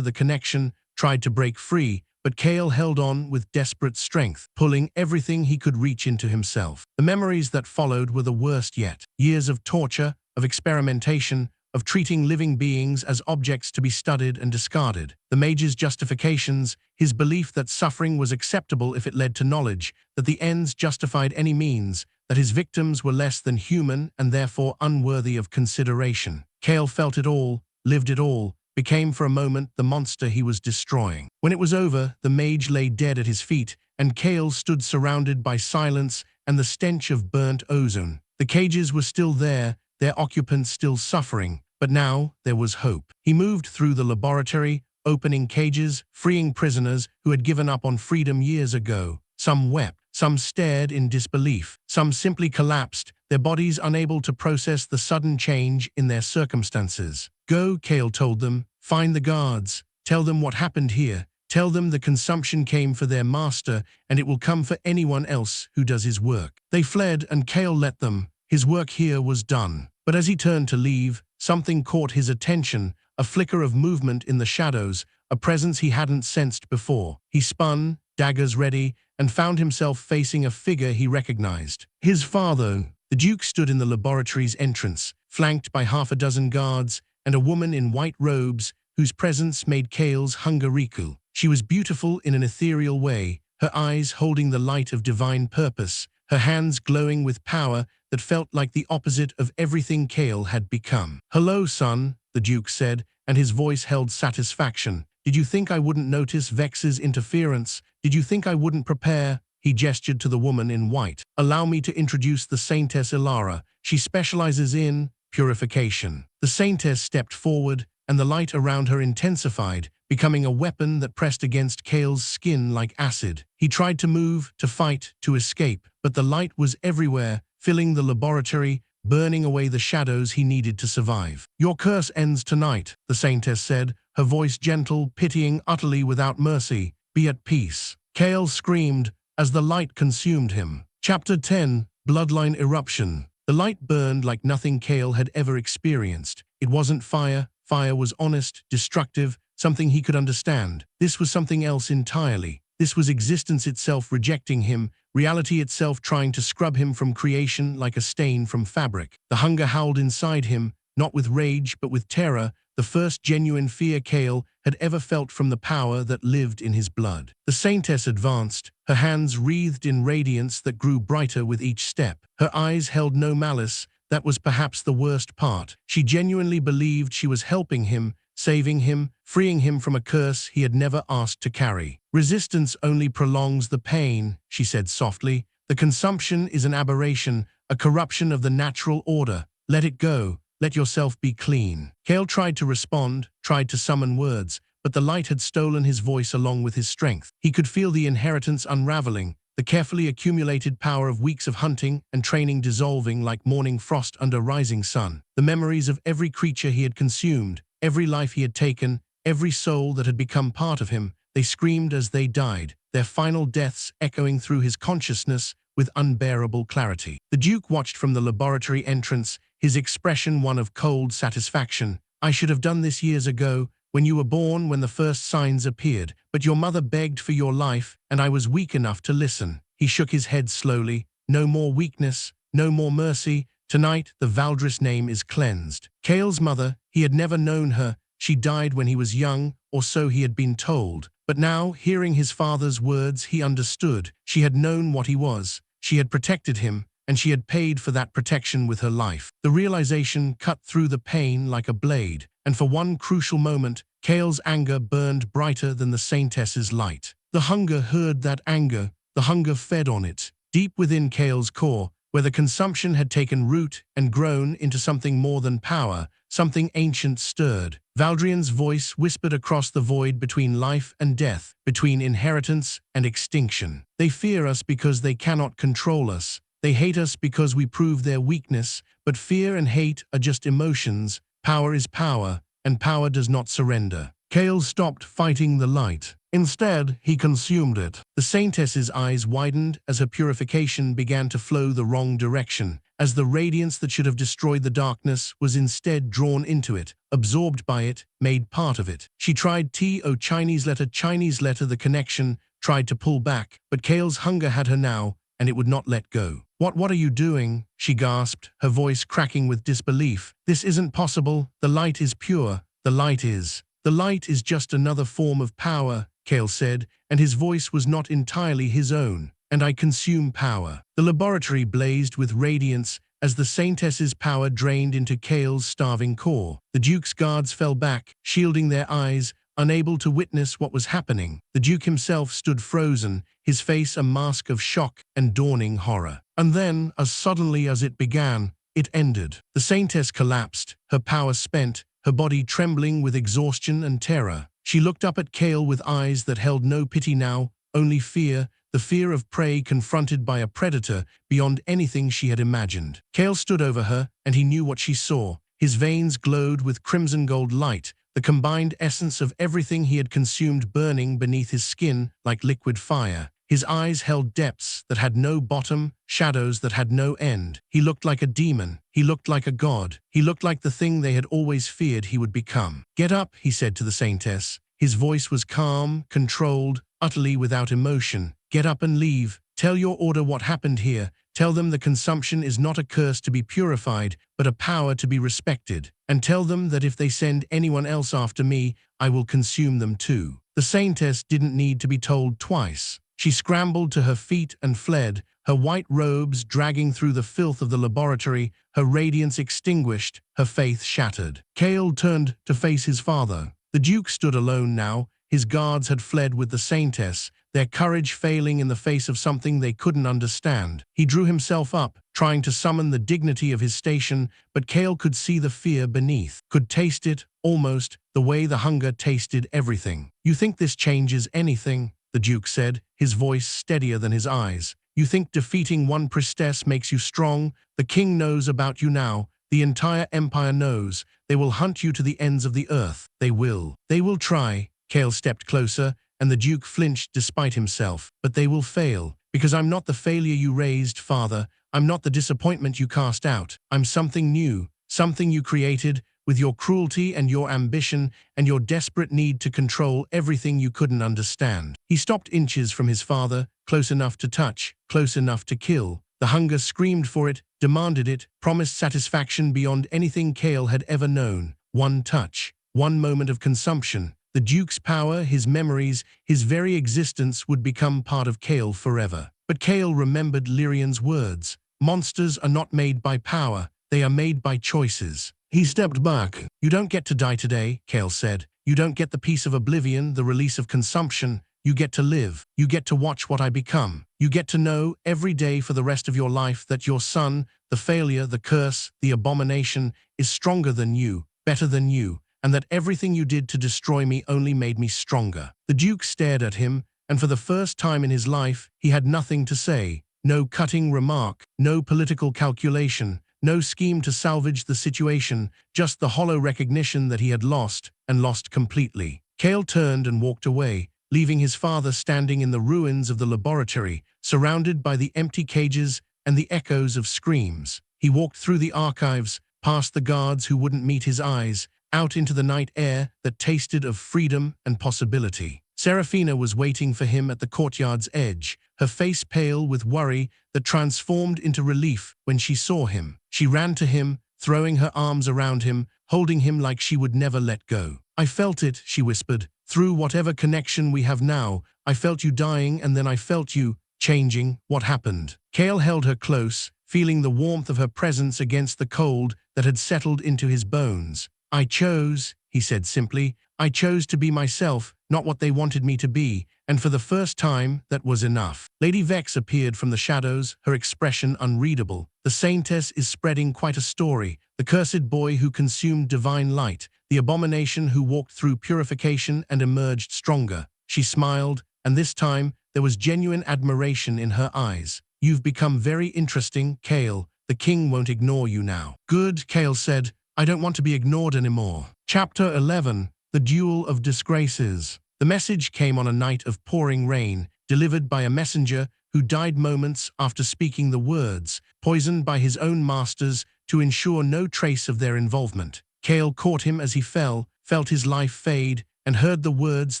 the connection, tried to break free, but Kael held on with desperate strength, pulling everything he could reach into himself. The memories that followed were the worst yet. Years of torture, of experimentation, of treating living beings as objects to be studied and discarded. The mage's justifications, his belief that suffering was acceptable if it led to knowledge, that the ends justified any means, that his victims were less than human and therefore unworthy of consideration. Kael felt it all, lived it all, became for a moment the monster he was destroying. When it was over, the mage lay dead at his feet, and Kael stood surrounded by silence and the stench of burnt ozone. The cages were still there, their occupants still suffering, but now there was hope. He moved through the laboratory, opening cages, freeing prisoners who had given up on freedom years ago. Some wept, some stared in disbelief, some simply collapsed, their bodies unable to process the sudden change in their circumstances. "Go," Kael told them, "find the guards, tell them what happened here, tell them the consumption came for their master and it will come for anyone else who does his work." They fled and Kael let them. His work here was done. But as he turned to leave, something caught his attention, a flicker of movement in the shadows, a presence he hadn't sensed before. He spun, daggers ready, and found himself facing a figure he recognized. His father. The Duke stood in the laboratory's entrance, flanked by half a dozen guards, and a woman in white robes whose presence made Kael's hunger recoil. She was beautiful in an ethereal way, her eyes holding the light of divine purpose, her hands glowing with power that felt like the opposite of everything Kael had become. "Hello, son," the Duke said, and his voice held satisfaction. "Did you think I wouldn't notice Vex's interference? Did you think I wouldn't prepare?" He gestured to the woman in white. "Allow me to introduce the Saintess Ilara. She specializes in purification." The Saintess stepped forward, and the light around her intensified, becoming a weapon that pressed against Kael's skin like acid. He tried to move, to fight, to escape, but the light was everywhere, filling the laboratory, burning away the shadows he needed to survive. "Your curse ends tonight," the Saintess said, her voice gentle, pitying, utterly without mercy. "Be at peace." Kael screamed as the light consumed him. Chapter 10, Bloodline Eruption. The light burned like nothing Kael had ever experienced. It wasn't fire. Fire was honest, destructive, something he could understand. This was something else entirely. This was existence itself rejecting him, reality itself trying to scrub him from creation like a stain from fabric. The hunger howled inside him, not with rage but with terror, the first genuine fear Kael had ever felt from the power that lived in his blood. The Saintess advanced, her hands wreathed in radiance that grew brighter with each step. Her eyes held no malice. That was perhaps the worst part. She genuinely believed she was helping him, saving him, freeing him from a curse he had never asked to carry. "Resistance only prolongs the pain," she said softly. "The consumption is an aberration, a corruption of the natural order. Let it go. Let yourself be clean." Kael tried to respond, tried to summon words, but the light had stolen his voice along with his strength. He could feel the inheritance unraveling, the carefully accumulated power of weeks of hunting and training dissolving like morning frost under rising sun. The memories of every creature he had consumed, every life he had taken, every soul that had become part of him, they screamed as they died, their final deaths echoing through his consciousness with unbearable clarity. The Duke watched from the laboratory entrance, his expression one of cold satisfaction. "I should have done this years ago, when you were born, when the first signs appeared, but your mother begged for your life, and I was weak enough to listen." He shook his head slowly. "No more weakness, no more mercy. Tonight, the Valdrion name is cleansed." Kael's mother, he had never known her. She died when he was young, or so he had been told. But now, hearing his father's words, he understood. She had known what he was. She had protected him. and she had paid for that protection with her life. The realization cut through the pain like a blade, and for one crucial moment, Kael's anger burned brighter than the Saintess's light. The hunger heard that anger, the hunger fed on it. Deep within Kael's core, where the consumption had taken root and grown into something more than power, something ancient stirred. Valdrion's voice whispered across the void between life and death, between inheritance and extinction. They fear us because they cannot control us. They hate us because we prove their weakness, but fear and hate are just emotions. Power is power, and power does not surrender. Kael stopped fighting the light. Instead, he consumed it. The Saintess's eyes widened as her purification began to flow the wrong direction, as the radiance that should have destroyed the darkness was instead drawn into it, absorbed by it, made part of it. She tried Chinese letter, the connection, tried to pull back, but Kael's hunger had her now, and it would not let go. What are you doing?" she gasped, her voice cracking with disbelief. "This isn't possible. The light is pure. The light is. The light is just another form of power," Kael said, and his voice was not entirely his own. "And I consume power." The laboratory blazed with radiance as the Saintess's power drained into Kael's starving core. The Duke's guards fell back, shielding their eyes, unable to witness what was happening. The Duke himself stood frozen, his face a mask of shock and dawning horror. And then, as suddenly as it began, it ended. The Saintess collapsed, her power spent, her body trembling with exhaustion and terror. She looked up at Kael with eyes that held no pity now, only fear, the fear of prey confronted by a predator beyond anything she had imagined. Kael stood over her, and he knew what she saw. His veins glowed with crimson-gold light, the combined essence of everything he had consumed burning beneath his skin like liquid fire. His eyes held depths that had no bottom, shadows that had no end. He looked like a demon. He looked like a god. He looked like the thing they had always feared he would become. "Get up," he said to the Saintess. His voice was calm, controlled, utterly without emotion. "Get up and leave. Tell your order what happened here. Tell them the consumption is not a curse to be purified, but a power to be respected. And tell them that if they send anyone else after me, I will consume them too." The Saintess didn't need to be told twice. She scrambled to her feet and fled, her white robes dragging through the filth of the laboratory, her radiance extinguished, her faith shattered. Kael turned to face his father. The Duke stood alone now. His guards had fled with the Saintess, their courage failing in the face of something they couldn't understand. He drew himself up, trying to summon the dignity of his station, but Kael could see the fear beneath, could taste it, almost, the way the hunger tasted everything. "You think this changes anything?" the Duke said, his voice steadier than his eyes. "You think defeating one priestess makes you strong? The king knows about you now. The entire empire knows. They will hunt you to the ends of the earth. They will. They will try." Kael stepped closer, and the Duke flinched despite himself. "But they will fail, because I'm not the failure you raised, father. I'm not the disappointment you cast out. I'm something new, something you created, with your cruelty and your ambition and your desperate need to control everything you couldn't understand." He stopped inches from his father, close enough to touch, close enough to kill. The hunger screamed for it, demanded it, promised satisfaction beyond anything Kael had ever known. One touch, one moment of consumption. The Duke's power, his memories, his very existence would become part of Kael forever. But Kael remembered Lyrian's words. "Monsters are not made by power, they are made by choices." He stepped back. "You don't get to die today," Kael said. "You don't get the peace of oblivion, the release of consumption. You get to live. You get to watch what I become. You get to know every day for the rest of your life that your son, the failure, the curse, the abomination, is stronger than you, better than you, and that everything you did to destroy me only made me stronger." The Duke stared at him, and for the first time in his life, he had nothing to say. No cutting remark, no political calculation, no scheme to salvage the situation, just the hollow recognition that he had lost, and lost completely. Kael turned and walked away, leaving his father standing in the ruins of the laboratory, surrounded by the empty cages and the echoes of screams. He walked through the archives, past the guards who wouldn't meet his eyes, out into the night air that tasted of freedom and possibility. Seraphina was waiting for him at the courtyard's edge, her face pale with worry that transformed into relief when she saw him. She ran to him, throwing her arms around him, holding him like she would never let go. "I felt it," she whispered. "Through whatever connection we have now, I felt you dying, and then I felt you changing. What happened?" Kael held her close, feeling the warmth of her presence against the cold that had settled into his bones. "I chose," he said simply. "I chose to be myself, not what they wanted me to be, and for the first time, that was enough." Lady Vex appeared from the shadows, her expression unreadable. "The Saintess is spreading quite a story. The cursed boy who consumed divine light, the abomination who walked through purification and emerged stronger." She smiled, and this time there was genuine admiration in her eyes. "You've become very interesting, Kael. The king won't ignore you now." "Good," Kael said. "I don't want to be ignored anymore." Chapter 11. The Duel of Disgraces. The message came on a night of pouring rain, delivered by a messenger who died moments after speaking the words, poisoned by his own masters to ensure no trace of their involvement. Kael caught him as he fell, felt his life fade, and heard the words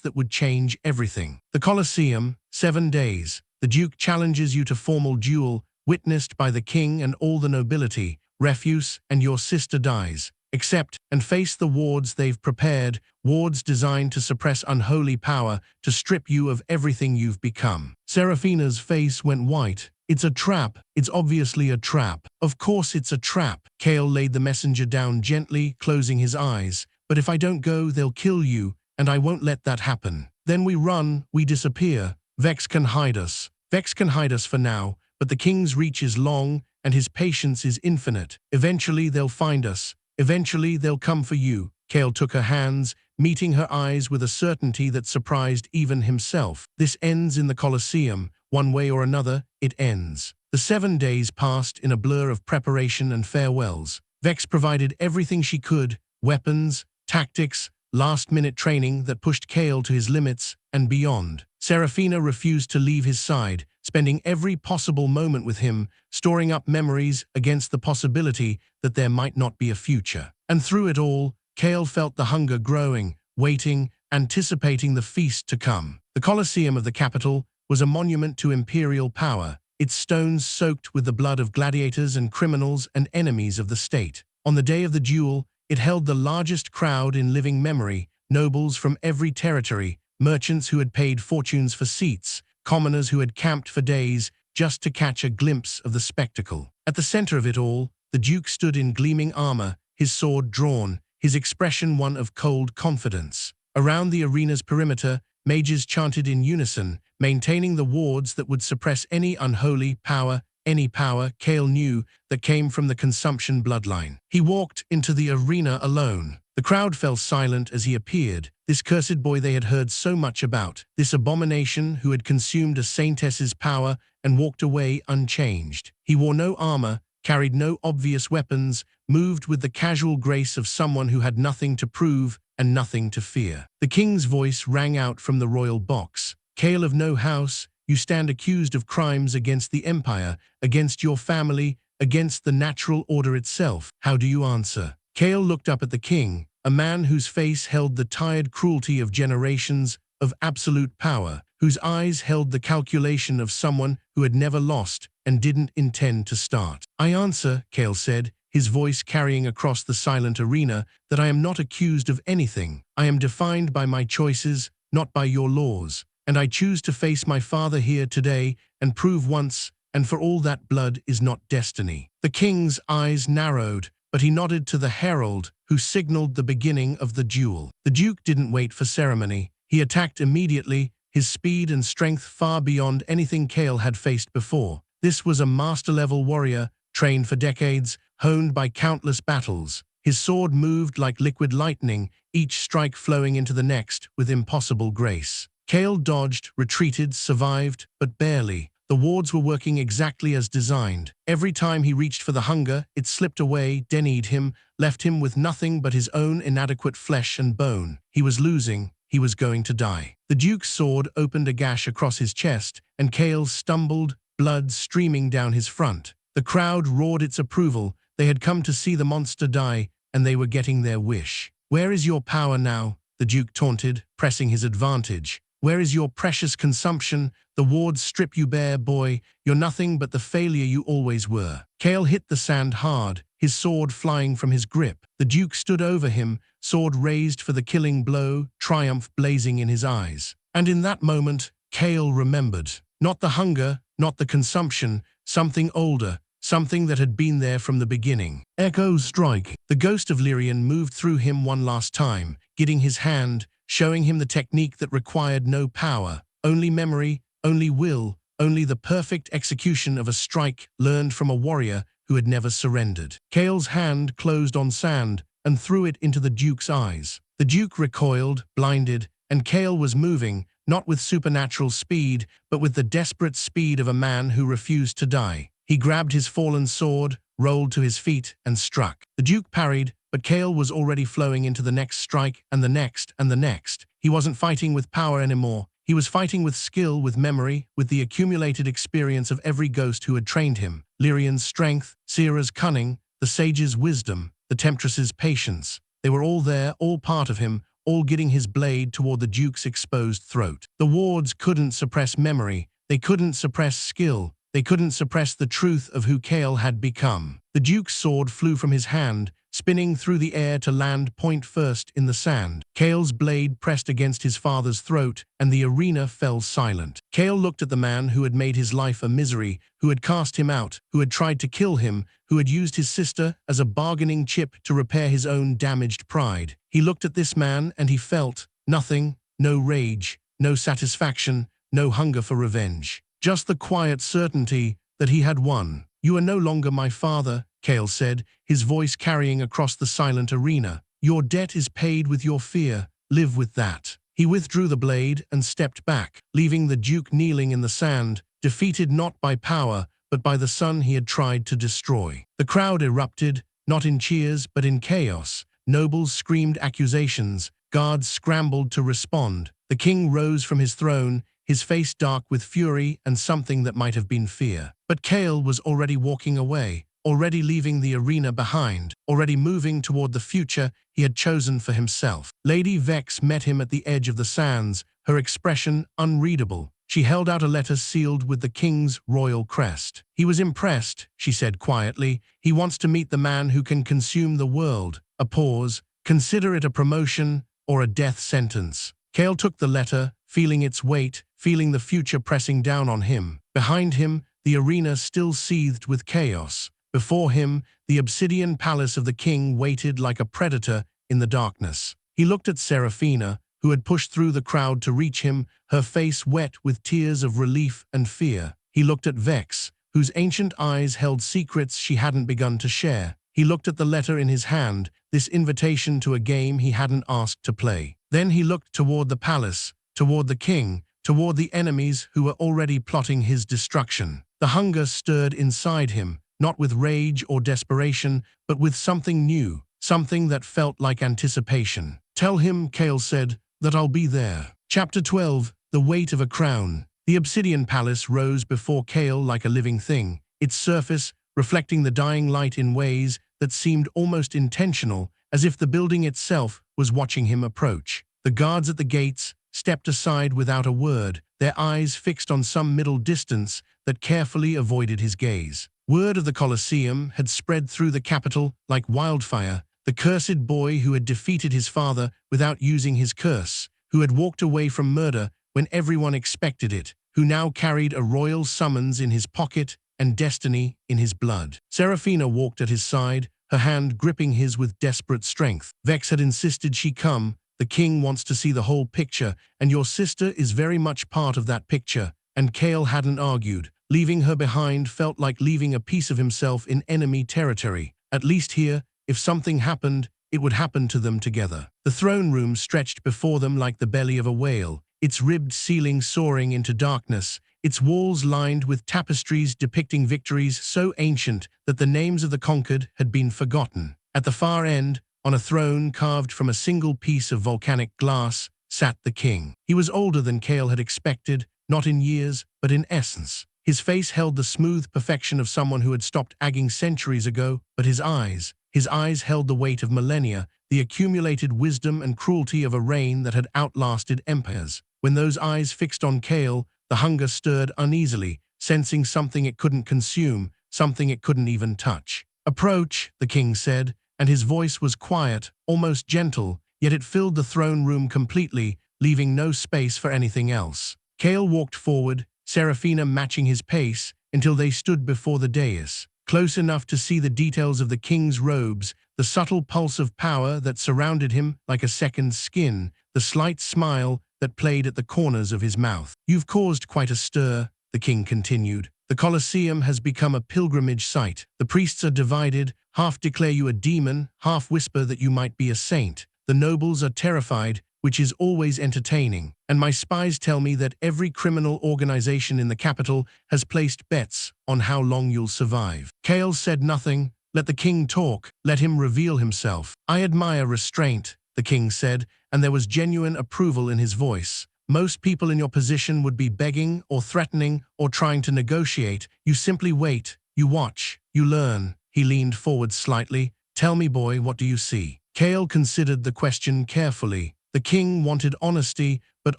that would change everything. "The Colosseum, 7 days. The Duke challenges you to formal duel, witnessed by the king and all the nobility. Refuse, and your sister dies. Accept and face the wards they've prepared, wards designed to suppress unholy power, to strip you of everything you've become." Seraphina's face went white. "It's a trap. It's obviously a trap." "Of course it's a trap." Kael laid the messenger down gently, closing his eyes. "But if I don't go, they'll kill you, and I won't let that happen. Then we run, we disappear. Vex can hide us. Vex can hide us for now, but the king's reach is long, and his patience is infinite. Eventually they'll find us. Eventually they'll come for you." Kael took her hands, meeting her eyes with a certainty that surprised even himself. "This ends in the Colosseum. One way or another, it ends." The 7 days passed in a blur of preparation and farewells. Vex provided everything she could: weapons, tactics, last-minute training that pushed Kael to his limits and beyond. Seraphina refused to leave his side, spending every possible moment with him, storing up memories against the possibility that there might not be a future. And through it all, Kael felt the hunger growing, waiting, anticipating the feast to come. The Colosseum of the capital was a monument to imperial power, its stones soaked with the blood of gladiators and criminals and enemies of the state. On the day of the duel, it held the largest crowd in living memory, nobles from every territory, merchants who had paid fortunes for seats, commoners who had camped for days just to catch a glimpse of the spectacle. At the center of it all, the Duke stood in gleaming armor, his sword drawn, his expression one of cold confidence. Around the arena's perimeter, mages chanted in unison, maintaining the wards that would suppress any unholy power, any power, Kael knew, that came from the Consumption Bloodline. He walked into the arena alone. The crowd fell silent as he appeared, this cursed boy they had heard so much about, this abomination who had consumed a saintess's power and walked away unchanged. He wore no armor, carried no obvious weapons, moved with the casual grace of someone who had nothing to prove and nothing to fear. The king's voice rang out from the royal box. "Kael of no house, you stand accused of crimes against the empire, against your family, against the natural order itself. How do you answer?" Kael looked up at the king, a man whose face held the tired cruelty of generations of absolute power, whose eyes held the calculation of someone who had never lost and didn't intend to start. "I answer," Kael said, his voice carrying across the silent arena, "that I am not accused of anything. I am defined by my choices, not by your laws. And I choose to face my father here today and prove once and for all that blood is not destiny." The king's eyes narrowed, but he nodded to the herald, who signaled the beginning of the duel. The Duke didn't wait for ceremony. He attacked immediately, his speed and strength far beyond anything Kael had faced before. This was a master-level warrior, trained for decades, honed by countless battles. His sword moved like liquid lightning, each strike flowing into the next with impossible grace. Kael dodged, retreated, survived, but barely. The wards were working exactly as designed. Every time he reached for the hunger, it slipped away, denied him, left him with nothing but his own inadequate flesh and bone. He was losing. He was going to die. The Duke's sword opened a gash across his chest, and Kael stumbled, blood streaming down his front. The crowd roared its approval. They had come to see the monster die, and they were getting their wish. "Where is your power now?" the Duke taunted, pressing his advantage. "Where is your precious consumption? The wards strip you bare, boy. You're nothing but the failure you always were." Kael hit the sand hard, his sword flying from his grip. The Duke stood over him, sword raised for the killing blow, triumph blazing in his eyes. And in that moment, Kael remembered. Not the hunger, not the consumption, something older, something that had been there from the beginning. Echo strike. The ghost of Lyrian moved through him one last time, guiding his hand, showing him the technique that required no power, only memory, only will, only the perfect execution of a strike learned from a warrior who had never surrendered. Kael's hand closed on sand and threw it into the Duke's eyes. The Duke recoiled, blinded, and Kael was moving, not with supernatural speed, but with the desperate speed of a man who refused to die. He grabbed his fallen sword, rolled to his feet, and struck. The Duke parried, but Kael was already flowing into the next strike and the next and the next. He wasn't fighting with power anymore. He was fighting with skill, with memory, with the accumulated experience of every ghost who had trained him. Lyrian's strength, Sera's cunning, the sage's wisdom, the temptress's patience. They were all there, all part of him, all guiding his blade toward the Duke's exposed throat. The wards couldn't suppress memory. They couldn't suppress skill. They couldn't suppress the truth of who Kael had become. The Duke's sword flew from his hand, spinning through the air to land point first in the sand. Kael's blade pressed against his father's throat, and the arena fell silent. Kael looked at the man who had made his life a misery, who had cast him out, who had tried to kill him, who had used his sister as a bargaining chip to repair his own damaged pride. He looked at this man and he felt nothing, no rage, no satisfaction, no hunger for revenge. Just the quiet certainty that he had won. "You are no longer my father," Kael said, his voice carrying across the silent arena. "Your debt is paid with your fear. Live with that." He withdrew the blade and stepped back, leaving the Duke kneeling in the sand, defeated not by power, but by the son he had tried to destroy. The crowd erupted, not in cheers, but in chaos. Nobles screamed accusations. Guards scrambled to respond. The king rose from his throne, his face dark with fury and something that might have been fear. But Kael was already walking away, already leaving the arena behind, already moving toward the future he had chosen for himself. Lady Vex met him at the edge of the sands, her expression unreadable. She held out a letter sealed with the king's royal crest. "He was impressed," she said quietly. "He wants to meet the man who can consume the world." A pause. "Consider it a promotion or a death sentence." Kael took the letter, feeling its weight, feeling the future pressing down on him. Behind him, the arena still seethed with chaos. Before him, the obsidian palace of the king waited like a predator in the darkness. He looked at Seraphina, who had pushed through the crowd to reach him, her face wet with tears of relief and fear. He looked at Vex, whose ancient eyes held secrets she hadn't begun to share. He looked at the letter in his hand, this invitation to a game he hadn't asked to play. Then he looked toward the palace, toward the king, toward the enemies who were already plotting his destruction. The hunger stirred inside him, not with rage or desperation, but with something new, something that felt like anticipation. "Tell him," Kael said, "that I'll be there." Chapter 12, The Weight of a Crown. The obsidian palace rose before Kael like a living thing, its surface reflecting the dying light in ways that seemed almost intentional, as if the building itself was watching him approach. The guards at the gates stepped aside without a word, their eyes fixed on some middle distance that carefully avoided his gaze. Word of the Colosseum had spread through the capital like wildfire. The cursed boy who had defeated his father without using his curse, who had walked away from murder when everyone expected it, who now carried a royal summons in his pocket and destiny in his blood. Seraphina walked at his side, her hand gripping his with desperate strength. "Vex had insisted she come. The king wants to see the whole picture, and your sister is very much part of that picture." And Kael hadn't argued. Leaving her behind felt like leaving a piece of himself in enemy territory. At least here, if something happened, it would happen to them together. The throne room stretched before them like the belly of a whale, its ribbed ceiling soaring into darkness, its walls lined with tapestries depicting victories so ancient that the names of the conquered had been forgotten. At the far end, on a throne carved from a single piece of volcanic glass, sat the king. He was older than Kael had expected, not in years, but in essence. His face held the smooth perfection of someone who had stopped aging centuries ago, but his eyes held the weight of millennia, the accumulated wisdom and cruelty of a reign that had outlasted empires. When those eyes fixed on Kael, the hunger stirred uneasily, sensing something it couldn't consume, something it couldn't even touch. "Approach," the king said, and his voice was quiet, almost gentle, yet it filled the throne room completely, leaving no space for anything else. Kael walked forward, Seraphina matching his pace, until they stood before the dais. close enough to see the details of the king's robes, the subtle pulse of power that surrounded him like a second skin, the slight smile that played at the corners of his mouth. "You've caused quite a stir," the king continued. "The Colosseum has become a pilgrimage site. The priests are divided, half declare you a demon, half whisper that you might be a saint. The nobles are terrified, which is always entertaining. And my spies tell me that every criminal organization in the capital has placed bets on how long you'll survive." Kael said nothing. Let the king talk. Let him reveal himself. "I admire restraint," the king said, and there was genuine approval in his voice. "Most people in your position would be begging or threatening or trying to negotiate. You simply wait. You watch. You learn." He leaned forward slightly. "Tell me, boy, what do you see?" Kael considered the question carefully. The king wanted honesty, but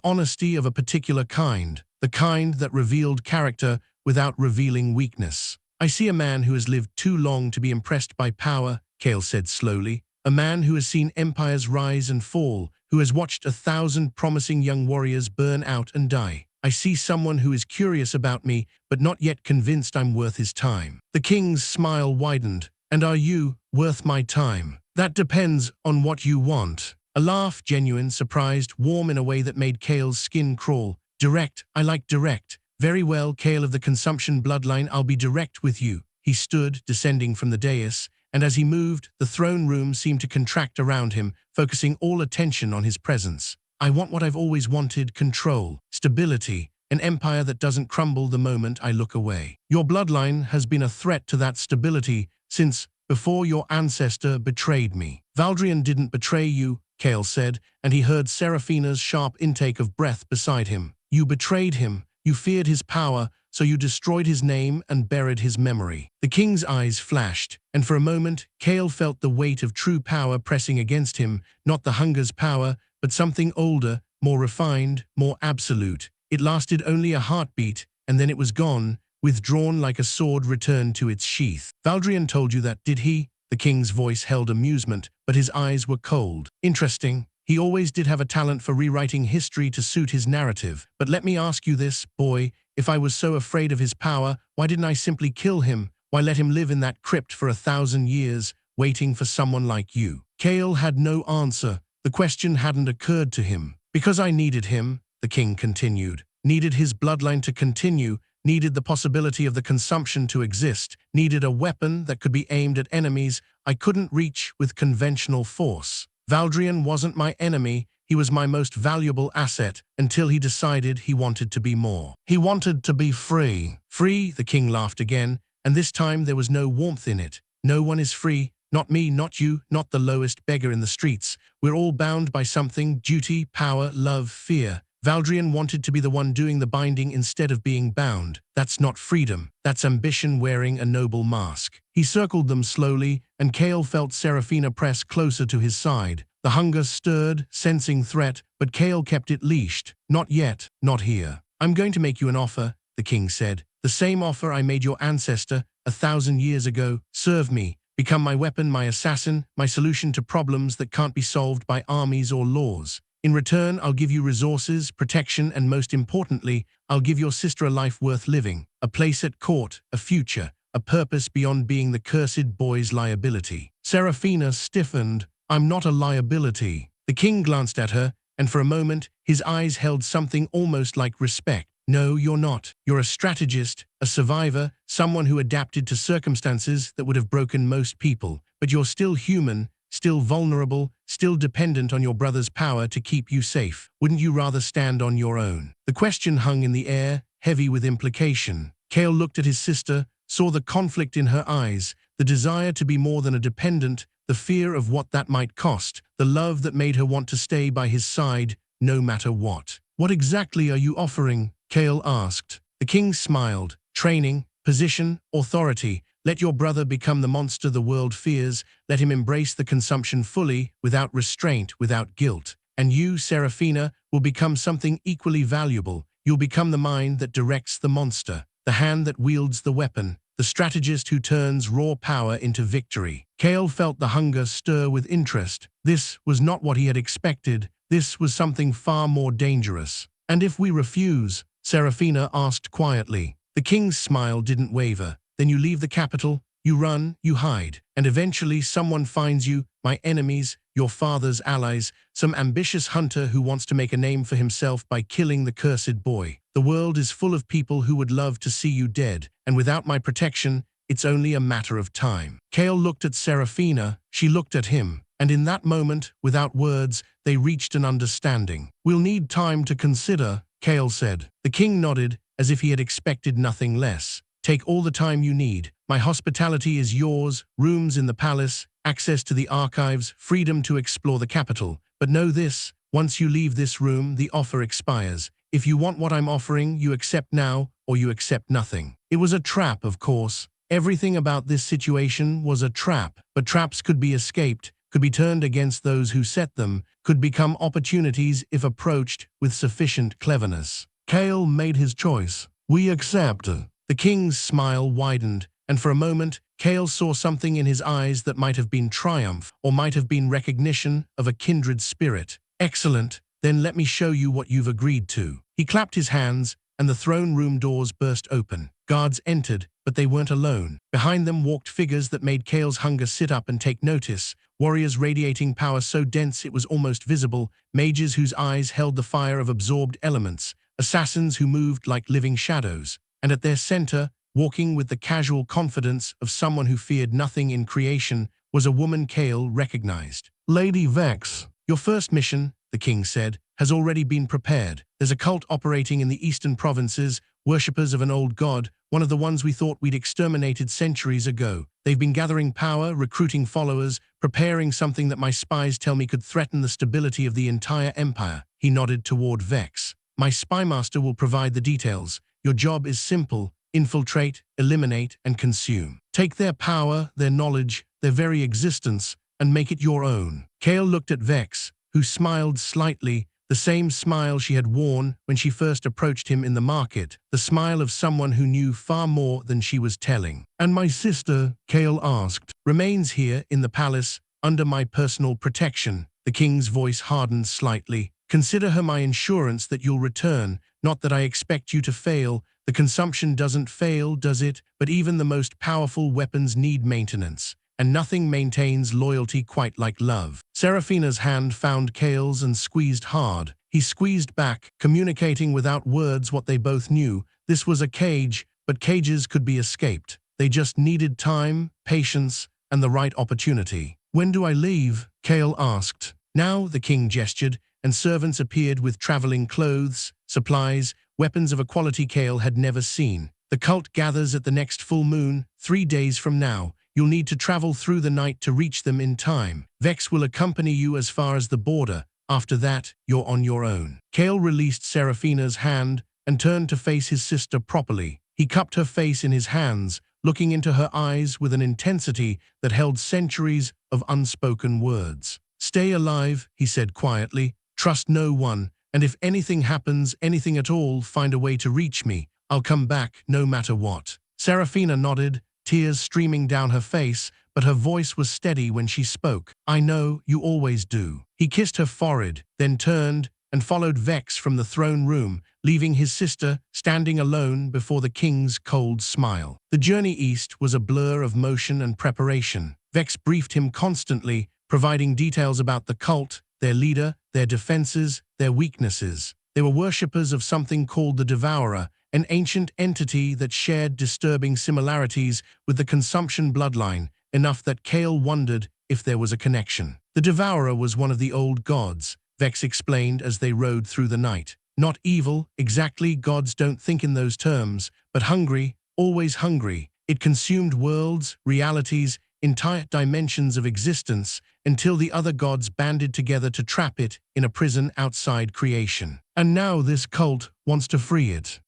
honesty of a particular kind, the kind that revealed character without revealing weakness. "I see a man who has lived too long to be impressed by power," Kael said slowly. "A man who has seen empires rise and fall, who has watched 1,000 promising young warriors burn out and die. I see someone who is curious about me, but not yet convinced I'm worth his time." The king's smile widened. "And are you worth my time?" "That depends on what you want." A laugh, genuine, surprised, warm in a way that made Kael's skin crawl. "Direct, I like direct." "Very well, Kael of the Consumption Bloodline, I'll be direct with you." He stood, descending from the dais, and as he moved, the throne room seemed to contract around him, focusing all attention on his presence. "I want what I've always wanted: control, stability, an empire that doesn't crumble the moment I look away. Your bloodline has been a threat to that stability since before your ancestor betrayed me." "Valdrion didn't betray you," Kael said, and he heard Seraphina's sharp intake of breath beside him. "You betrayed him. You feared his power, so you destroyed his name and buried his memory." The king's eyes flashed, and for a moment, Kael felt the weight of true power pressing against him, not the hunger's power, but something older, more refined, more absolute. It lasted only a heartbeat, and then it was gone, withdrawn like a sword returned to its sheath. "Valdrion told you that, did he?" The king's voice held amusement, but his eyes were cold. "Interesting. He always did have a talent for rewriting history to suit his narrative. But let me ask you this, boy. If I was so afraid of his power, why didn't I simply kill him? Why let him live in that crypt for 1,000 years, waiting for someone like you?" Kael had no answer. The question hadn't occurred to him. "Because I needed him," the king continued. "Needed his bloodline to continue, needed the possibility of the consumption to exist, needed a weapon that could be aimed at enemies I couldn't reach with conventional force. Valdrion wasn't my enemy, he was my most valuable asset, until he decided he wanted to be more. He wanted to be free." "Free?" the king laughed again, and this time there was no warmth in it. "No one is free. Not me, not you, not the lowest beggar in the streets. We're all bound by something: duty, power, love, fear. Valdrion wanted to be the one doing the binding instead of being bound. That's not freedom. That's ambition wearing a noble mask." He circled them slowly, and Kael felt Seraphina press closer to his side. The hunger stirred, sensing threat, but Kael kept it leashed. "Not yet, not here. I'm going to make you an offer," the king said. "The same offer I made your ancestor 1,000 years ago. Serve me. Become my weapon, my assassin, my solution to problems that can't be solved by armies or laws. In return, I'll give you resources, protection, and most importantly, I'll give your sister a life worth living, a place at court, a future, a purpose beyond being the cursed boy's liability." Seraphina stiffened. "I'm not a liability." The king glanced at her, and for a moment, his eyes held something almost like respect. "No, you're not. You're a strategist, a survivor, someone who adapted to circumstances that would have broken most people. But you're still human, still vulnerable, still dependent on your brother's power to keep you safe. Wouldn't you rather stand on your own?" The question hung in the air, heavy with implication. Kael looked at his sister, saw the conflict in her eyes, the desire to be more than a dependent, the fear of what that might cost, the love that made her want to stay by his side, no matter what. "What exactly are you offering?" Kael asked. The king smiled. "Training, position, authority. Let your brother become the monster the world fears. Let him embrace the consumption fully, without restraint, without guilt. And you, Seraphina, will become something equally valuable. You'll become the mind that directs the monster, the hand that wields the weapon, the strategist who turns raw power into victory." Kael felt the hunger stir with interest. This was not what he had expected. This was something far more dangerous. "And if we refuse?" Seraphina asked quietly. The king's smile didn't waver. "Then you leave the capital, You run, you hide, and eventually someone finds you, my enemies, your father's allies, some ambitious hunter who wants to make a name for himself by killing the cursed boy. The world is full of people who would love to see you dead, and without my protection, it's only a matter of time. Kael looked at Seraphina, she looked at him, and in that moment, without words, they reached an understanding. We'll need time to consider, Kael said. The king nodded, as if he had expected nothing less. Take all the time you need. My hospitality is yours, rooms in the palace, access to the archives, freedom to explore the capital. But know this, once you leave this room, the offer expires. If you want what I'm offering, you accept now, or you accept nothing. It was a trap, of course. Everything about this situation was a trap, but traps could be escaped, could be turned against those who set them, could become opportunities if approached with sufficient cleverness. Kael made his choice. We accept. The king's smile widened, and for a moment, Kael saw something in his eyes that might have been triumph, or might have been recognition of a kindred spirit. Excellent, then let me show you what you've agreed to. He clapped his hands, and the throne room doors burst open. Guards entered, but they weren't alone. Behind them walked figures that made Kael's hunger sit up and take notice, warriors radiating power so dense it was almost visible, mages whose eyes held the fire of absorbed elements, assassins who moved like living shadows, and at their center, walking with the casual confidence of someone who feared nothing in creation, was a woman Kael recognized. Lady Vex, your first mission, the king said, has already been prepared. There's a cult operating in the eastern provinces, worshippers of an old god, one of the ones we thought we'd exterminated centuries ago. They've been gathering power, recruiting followers, preparing something that my spies tell me could threaten the stability of the entire empire. He nodded toward Vex. My spymaster will provide the details. Your job is simple: infiltrate, eliminate, and consume. Take their power, their knowledge, their very existence, and make it your own. Kael looked at Vex, who smiled slightly, the same smile she had worn when she first approached him in the market, the smile of someone who knew far more than she was telling. And my sister, Kael asked, remains here in the palace, under my personal protection. The king's voice hardened slightly. Consider her my insurance that you'll return, not that I expect you to fail. The consumption doesn't fail, does it? But even the most powerful weapons need maintenance, and nothing maintains loyalty quite like love. Seraphina's hand found Kael's and squeezed hard. He squeezed back, communicating without words what they both knew. This was a cage, but cages could be escaped. They just needed time, patience, and the right opportunity. When do I leave? Kael asked. Now, the king gestured, and servants appeared with traveling clothes, supplies, weapons of a quality Kael had never seen. The cult gathers at the next full moon, 3 days from now. You'll need to travel through the night to reach them in time. Vex will accompany you as far as the border. After that, you're on your own. Kael released Seraphina's hand and turned to face his sister properly. He cupped her face in his hands, looking into her eyes with an intensity that held centuries of unspoken words. Stay alive, he said quietly. Trust no one, and if anything happens, anything at all, find a way to reach me. I'll come back, no matter what. Seraphina nodded, tears streaming down her face, but her voice was steady when she spoke. I know, you always do. He kissed her forehead, then turned and followed Vex from the throne room, leaving his sister standing alone before the king's cold smile. The journey east was a blur of motion and preparation. Vex briefed him constantly, providing details about the cult, their leader, their defenses, their weaknesses. They were worshippers of something called the Devourer, an ancient entity that shared disturbing similarities with the Consumption Bloodline, enough that Kael wondered if there was a connection. The Devourer was one of the old gods, Vex explained as they rode through the night. Not evil, exactly, gods don't think in those terms, but hungry, always hungry. It consumed worlds, realities, entire dimensions of existence, until the other gods banded together to trap it in a prison outside creation. And now this cult wants to free it.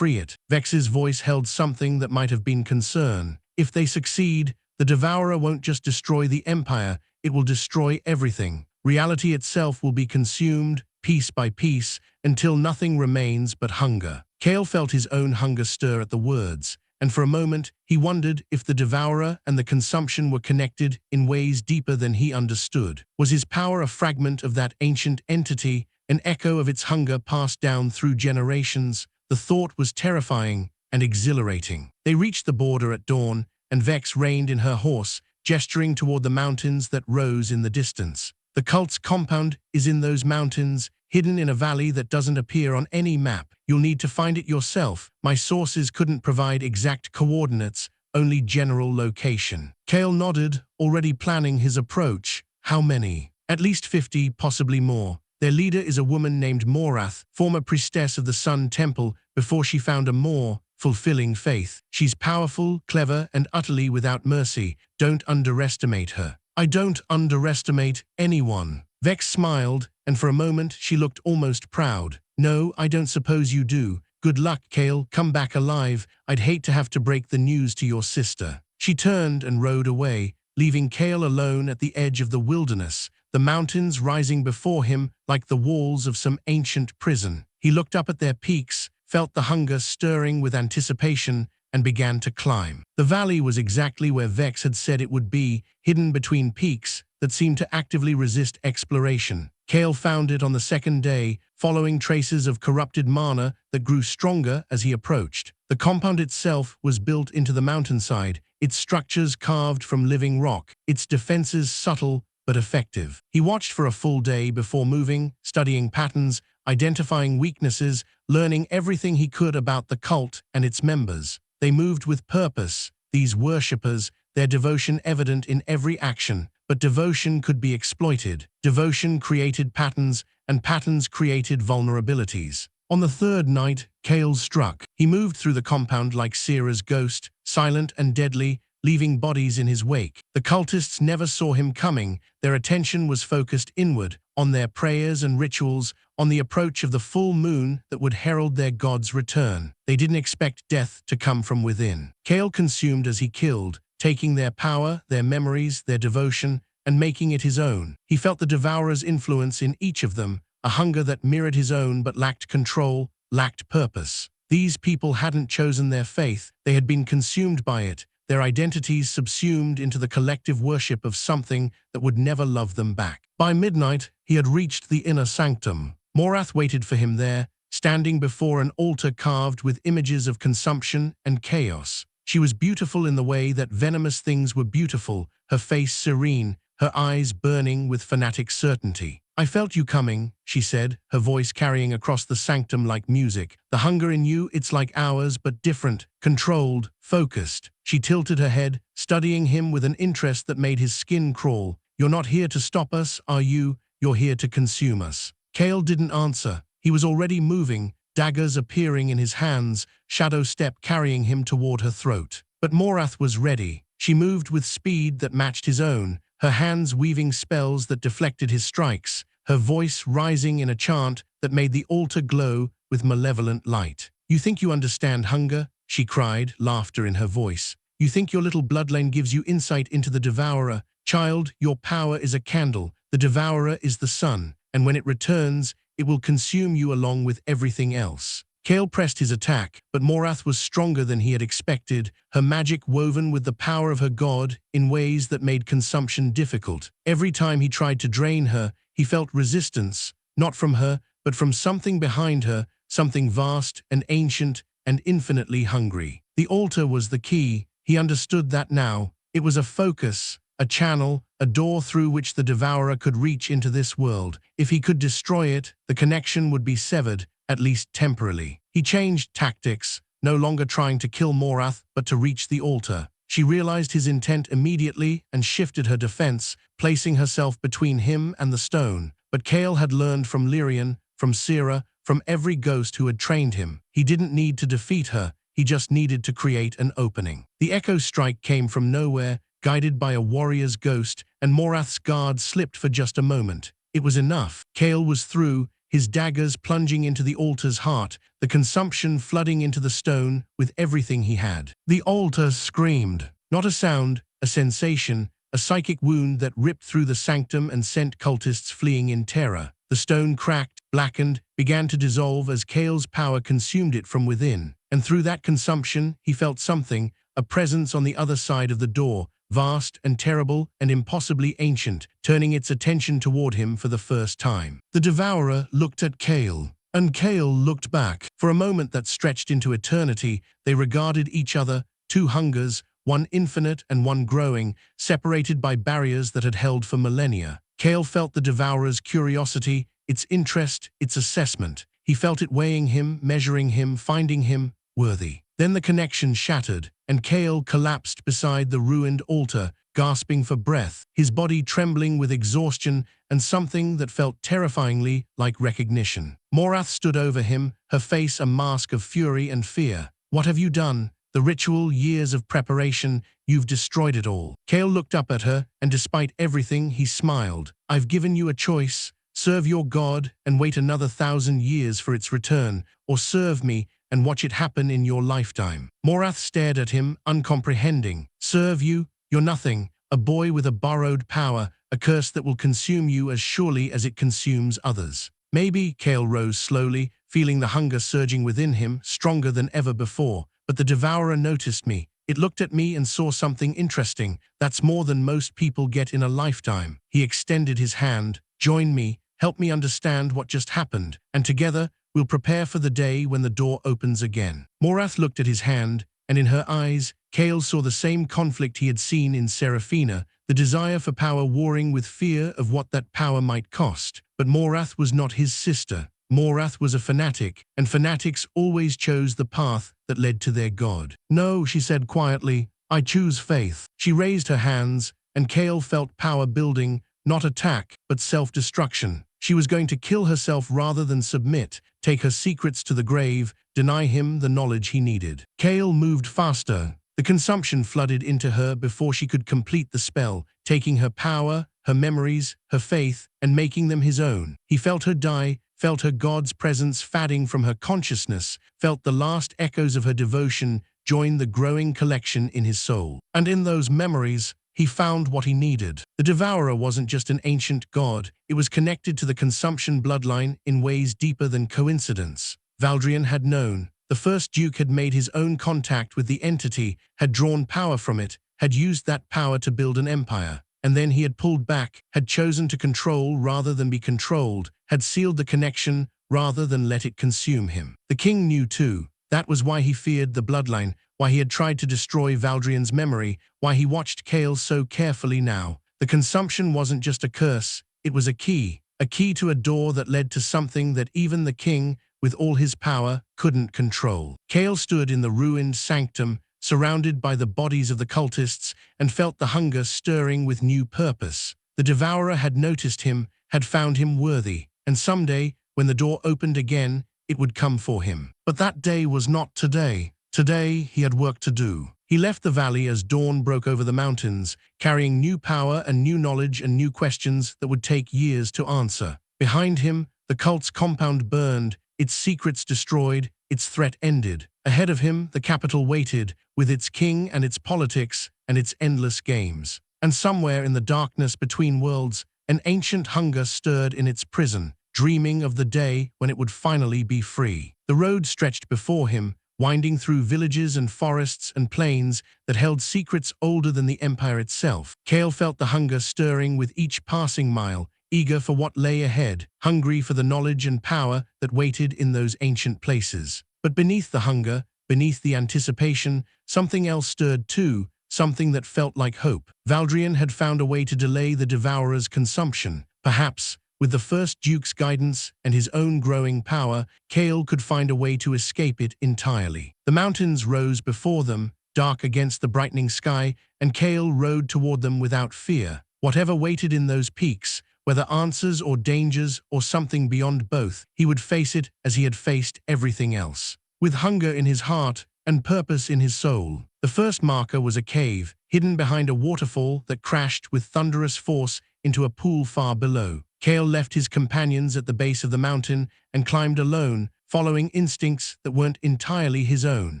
Vex's voice held something that might have been concern. If they succeed, the Devourer won't just destroy the Empire, it will destroy everything. Reality itself will be consumed, piece by piece, until nothing remains but hunger. Kael felt his own hunger stir at the words, and for a moment he wondered if the Devourer and the consumption were connected in ways deeper than he understood. Was his power a fragment of that ancient entity, an echo of its hunger passed down through generations? The thought was terrifying and exhilarating. They reached the border at dawn, and Vex reined in her horse, gesturing toward the mountains that rose in the distance. The cult's compound is in those mountains, hidden in a valley that doesn't appear on any map. You'll need to find it yourself. My sources couldn't provide exact coordinates, only general location. Kael nodded, already planning his approach. How many? At least 50, possibly more. Their leader is a woman named Morath, former priestess of the Sun Temple, before she found a more fulfilling faith. She's powerful, clever, and utterly without mercy. Don't underestimate her. I don't underestimate anyone. Vex smiled, and for a moment she looked almost proud. No, I don't suppose you do. Good luck, Kael. Come back alive. I'd hate to have to break the news to your sister. She turned and rode away, leaving Kael alone at the edge of the wilderness, the mountains rising before him like the walls of some ancient prison. He looked up at their peaks, felt the hunger stirring with anticipation, and began to climb. The valley was exactly where Vex had said it would be, hidden between peaks that seemed to actively resist exploration. Kael found it on the second day, following traces of corrupted mana that grew stronger as he approached. The compound itself was built into the mountainside, its structures carved from living rock, its defenses subtle but effective. He watched for a full day before moving, studying patterns, identifying weaknesses, learning everything he could about the cult and its members. They moved with purpose, these worshippers, their devotion evident in every action. But devotion could be exploited. Devotion created patterns, and patterns created vulnerabilities. On the third night, Kael struck. He moved through the compound like Sera's ghost, silent and deadly, leaving bodies in his wake. The cultists never saw him coming. Their attention was focused inward, on their prayers and rituals, on the approach of the full moon that would herald their god's return. They didn't expect death to come from within. Kael consumed as he killed, taking their power, their memories, their devotion, and making it his own. He felt the Devourer's influence in each of them, a hunger that mirrored his own but lacked control, lacked purpose. These people hadn't chosen their faith, they had been consumed by it, their identities subsumed into the collective worship of something that would never love them back. By midnight, he had reached the inner sanctum. Morath waited for him there, standing before an altar carved with images of consumption and chaos. She was beautiful in the way that venomous things were beautiful, her face serene, her eyes burning with fanatic certainty. I felt you coming, she said, her voice carrying across the sanctum like music. The hunger in you, it's like ours, but different, controlled, focused. She tilted her head, studying him with an interest that made his skin crawl. You're not here to stop us, are you? You're here to consume us. Kael didn't answer. He was already moving, daggers appearing in his hands, shadow step carrying him toward her throat. But Morath was ready. She moved with speed that matched his own, her hands weaving spells that deflected his strikes, her voice rising in a chant that made the altar glow with malevolent light. You think you understand hunger? She cried, laughter in her voice. You think your little bloodline gives you insight into the Devourer? Child, your power is a candle. The Devourer is the sun, and when it returns, it will consume you along with everything else. Kael pressed his attack, but Morath was stronger than he had expected, her magic woven with the power of her god in ways that made consumption difficult. Every time he tried to drain her, he felt resistance, not from her, but from something behind her, something vast and ancient and infinitely hungry. The altar was the key. He understood that now. It was a focus, a channel, a door through which the Devourer could reach into this world. If he could destroy it, the connection would be severed, at least temporarily. He changed tactics, no longer trying to kill Morath, but to reach the altar. She realized his intent immediately and shifted her defense, placing herself between him and the stone. But Kael had learned from Lyrian, from Sera, from every ghost who had trained him. He didn't need to defeat her, he just needed to create an opening. The echo strike came from nowhere, guided by a warrior's ghost, and Morath's guard slipped for just a moment. It was enough. Kael was through, his daggers plunging into the altar's heart, the consumption flooding into the stone with everything he had. The altar screamed. Not a sound, a sensation, a psychic wound that ripped through the sanctum and sent cultists fleeing in terror. The stone cracked, blackened, began to dissolve as Kael's power consumed it from within. And through that consumption, he felt something, a presence on the other side of the door, vast and terrible and impossibly ancient, turning its attention toward him for the first time. The Devourer looked at Kael, and Kael looked back. For a moment that stretched into eternity, they regarded each other, two hungers, one infinite and one growing, separated by barriers that had held for millennia. Kael felt the Devourer's curiosity, its interest, its assessment. He felt it weighing him, measuring him, finding him worthy. Then the connection shattered, and Kael collapsed beside the ruined altar, gasping for breath, his body trembling with exhaustion and something that felt terrifyingly like recognition. Morath stood over him, her face a mask of fury and fear. "What have you done? The ritual, years of preparation, you've destroyed it all." Kael looked up at her, and despite everything, he smiled. "I've given you a choice. Serve your god and wait another 1,000 years for its return, or serve me and watch it happen in your lifetime." Morath stared at him, uncomprehending. "Serve you? You're nothing, a boy with a borrowed power, a curse that will consume you as surely as it consumes others." "Maybe," Kael rose slowly, feeling the hunger surging within him, stronger than ever before. "But the Devourer noticed me. It looked at me and saw something interesting. That's more than most people get in a lifetime." He extended his hand. "Join me, help me understand what just happened, and together we'll prepare for the day when the door opens again." Morath looked at his hand, and in her eyes, Kael saw the same conflict he had seen in Seraphina, the desire for power warring with fear of what that power might cost. But Morath was not his sister. Morath was a fanatic, and fanatics always chose the path that led to their god. "No," she said quietly, "I choose faith." She raised her hands, and Kael felt power building, not attack, but self-destruction. She was going to kill herself rather than submit, take her secrets to the grave, deny him the knowledge he needed. Kael moved faster. The consumption flooded into her before she could complete the spell, taking her power, her memories, her faith, and making them his own. He felt her die, felt her god's presence fading from her consciousness, felt the last echoes of her devotion join the growing collection in his soul. And in those memories, he found what he needed. The Devourer wasn't just an ancient god, it was connected to the Consumption bloodline in ways deeper than coincidence. Valdrion had known. The first Duke had made his own contact with the entity, had drawn power from it, had used that power to build an empire. And then he had pulled back, had chosen to control rather than be controlled, had sealed the connection rather than let it consume him. The king knew too. That was why he feared the bloodline, why he had tried to destroy Valdrion's memory, why he watched Kael so carefully now. The consumption wasn't just a curse, it was a key to a door that led to something that even the king, with all his power, couldn't control. Kael stood in the ruined sanctum, surrounded by the bodies of the cultists, and felt the hunger stirring with new purpose. The Devourer had noticed him, had found him worthy, and someday, when the door opened again, it would come for him. But that day was not today. Today, he had work to do. He left the valley as dawn broke over the mountains, carrying new power and new knowledge and new questions that would take years to answer. Behind him, the cult's compound burned, its secrets destroyed, its threat ended. Ahead of him, the capital waited, with its king and its politics and its endless games. And somewhere in the darkness between worlds, an ancient hunger stirred in its prison, dreaming of the day when it would finally be free. The road stretched before him, winding through villages and forests and plains that held secrets older than the empire itself. Kael felt the hunger stirring with each passing mile, eager for what lay ahead, hungry for the knowledge and power that waited in those ancient places. But beneath the hunger, beneath the anticipation, something else stirred too, something that felt like hope. Valdrion had found a way to delay the Devourer's consumption. Perhaps, with the first Duke's guidance and his own growing power, Kael could find a way to escape it entirely. The mountains rose before them, dark against the brightening sky, and Kael rode toward them without fear. Whatever waited in those peaks, whether answers or dangers or something beyond both, he would face it as he had faced everything else. With hunger in his heart and purpose in his soul. The first marker was a cave, hidden behind a waterfall that crashed with thunderous force into a pool far below. Kael left his companions at the base of the mountain and climbed alone, following instincts that weren't entirely his own.